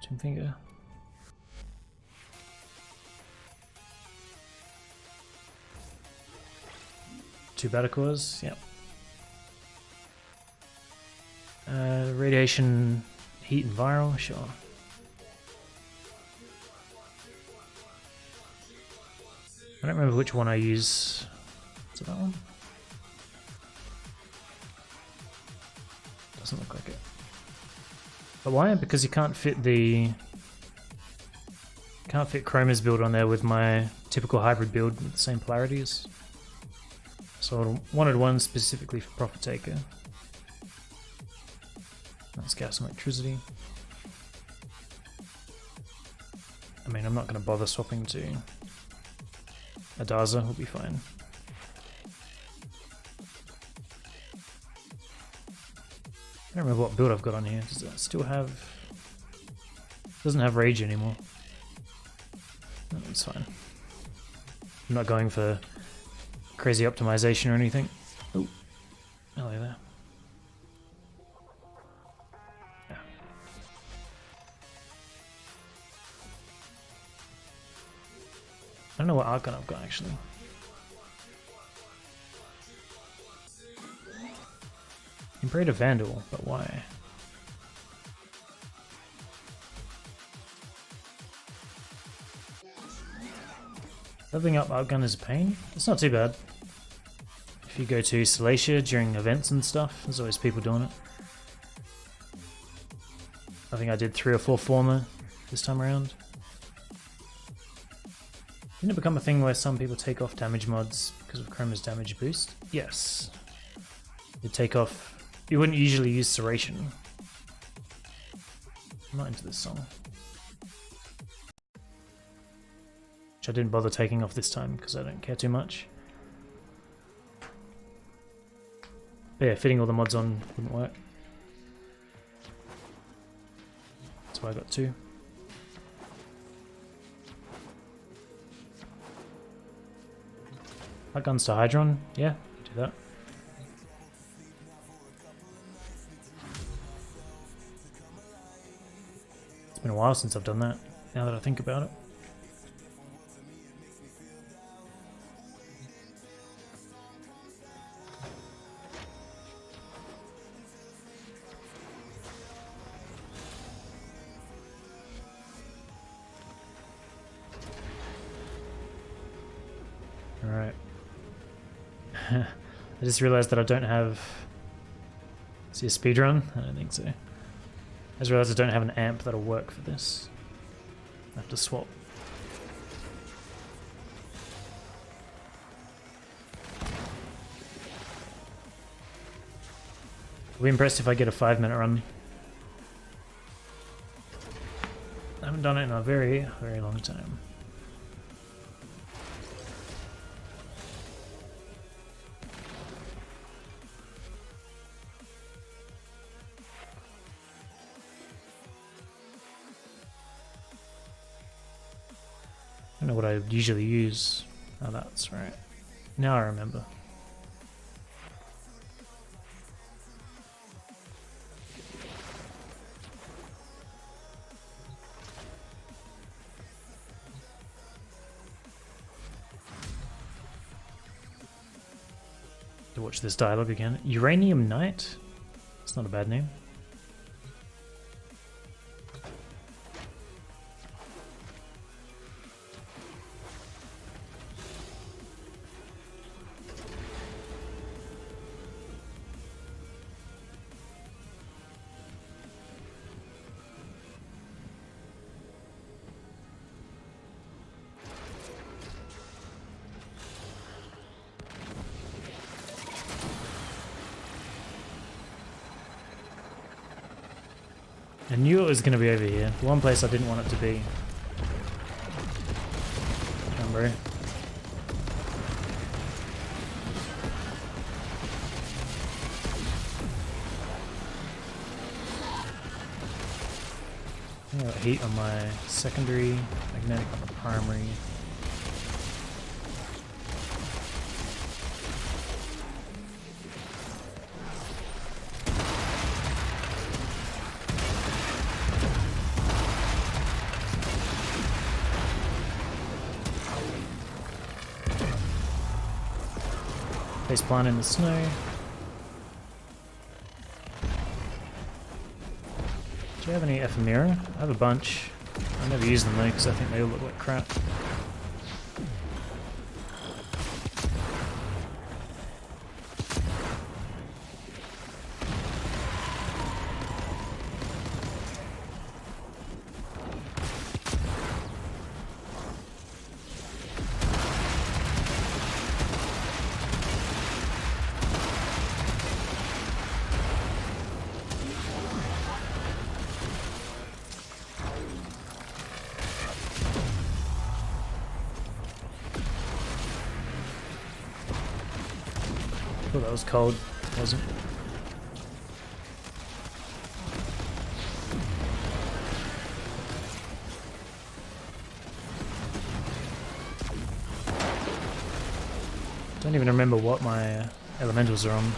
Tomb Finger. Two Batacores, yep. Radiation, Heat and Viral, sure. I don't remember which one I use. Is it that one? Doesn't look like it. But why? Because you can't fit Chroma's build on there with my typical hybrid build with the same polarities. So I wanted one specifically for Profit Taker. That's Gas and Electricity. I mean, I'm not going to bother swapping to Adaza, will be fine. I don't remember what build I've got on here. Does it still have... It doesn't have Rage anymore. No, it's fine. I'm not going for crazy optimization or anything. Oh, hello there. Yeah. I don't know what art gun I've got actually. Imperator Vandal, but why? Leveling up art gun is a pain. It's not too bad. If you go to Salacia during events and stuff, there's always people doing it. I think I did 3 or 4 former this time around. Didn't it become a thing where some people take off damage mods because of Chroma's damage boost? Yes. You take off... You wouldn't usually use Serration. I'm not into this song. Which I didn't bother taking off this time because I don't care too much. But yeah, fitting all the mods on wouldn't work. That's why I got 2. Guns to Hydron? Yeah, do that. It's been a while since I've done that, now that I think about it. Alright. I just realized that I don't have... See a speedrun? I don't think so. I just realized I don't have an amp that'll work for this. I have to swap. I'll be impressed if I get a 5-minute run. I haven't done it in a very, very long time. I don't know what I usually use. Oh, that's right. Now I remember. To watch this dialogue again. Uranium Knight? It's not a bad name. I knew it was going to be over here. The one place I didn't want it to be. Come on, bro. I got heat on my secondary, magnetic on the primary. Face plant in the snow. Do you have any ephemera? I have a bunch. I never use them though because I think they all look like crap. Oh, that was cold, wasn't it? Don't even remember what my elementals are on.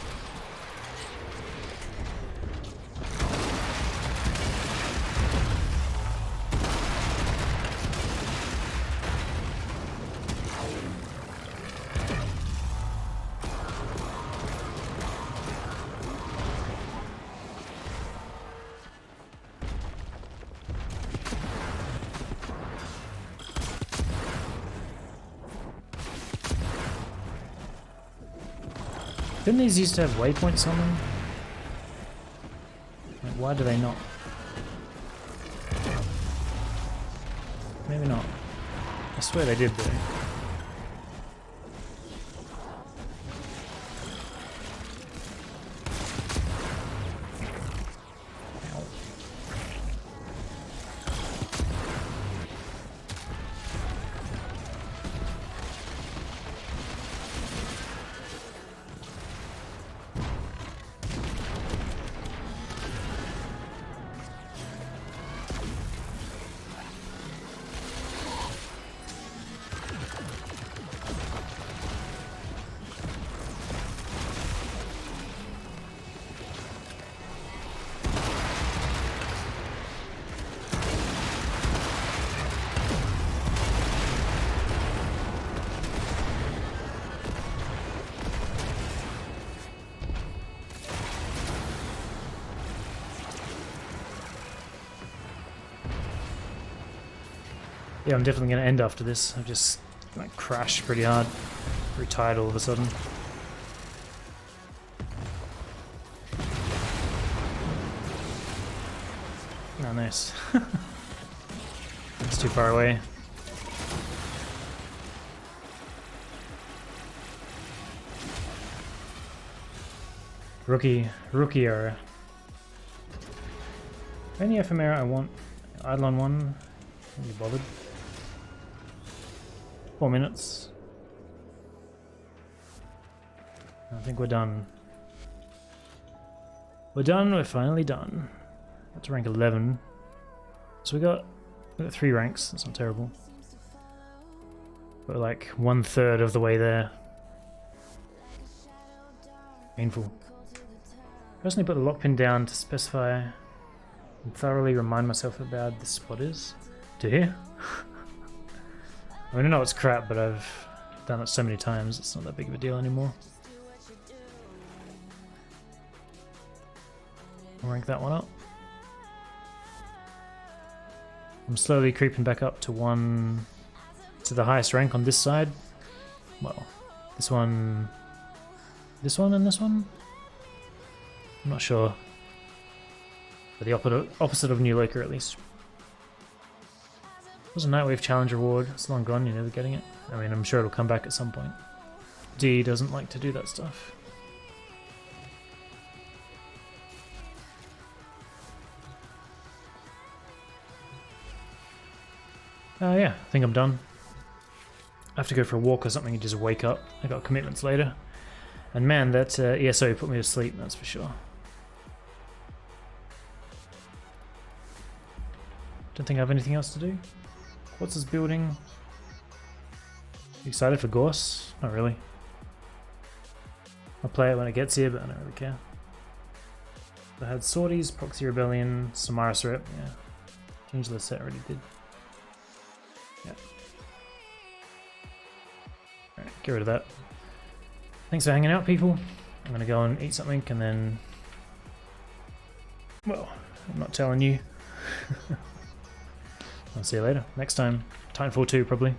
Didn't these used to have waypoints on them? Like, why do they not? Maybe not. I swear they did though. Yeah, I'm definitely going to end after this. I've just like crashed pretty hard. Very tired all of a sudden. Oh, nice. It's too far away. Rookie error. Any ephemera I want. Eidolon one. Can't be bothered. 4 minutes. I think we're done. We're done, we're finally done. Got to rank 11. So we got 3 ranks, that's not terrible. We're like 1/3 of the way there. Painful. Personally put the lock pin down to specify and thoroughly remind myself how bad this spot is. Do you? I mean, I know it's crap, but I've done it so many times, it's not that big of a deal anymore. I'll rank that one up. I'm slowly creeping back up to the highest rank on this side. Well, this one and this one? I'm not sure. But the opposite of New Laker, at least. It was a Nightwave challenge reward. It's long gone, you're never getting it. I mean, I'm sure it'll come back at some point. D doesn't like to do that stuff. Yeah, I think I'm done. I have to go for a walk or something and just wake up. I got commitments later. And man, that ESO put me to sleep, that's for sure. Don't think I have anything else to do. What's this building? Excited for Gorse? Not really. I'll play it when it gets here, but I don't really care. I had Sorties, Proxy Rebellion, Samaris Rep, yeah. Change the set already did. Yeah. Alright, get rid of that. Thanks for hanging out, people. I'm gonna go and eat something and then... Well, I'm not telling you. I'll see you later. Next time. Titanfall 2, probably.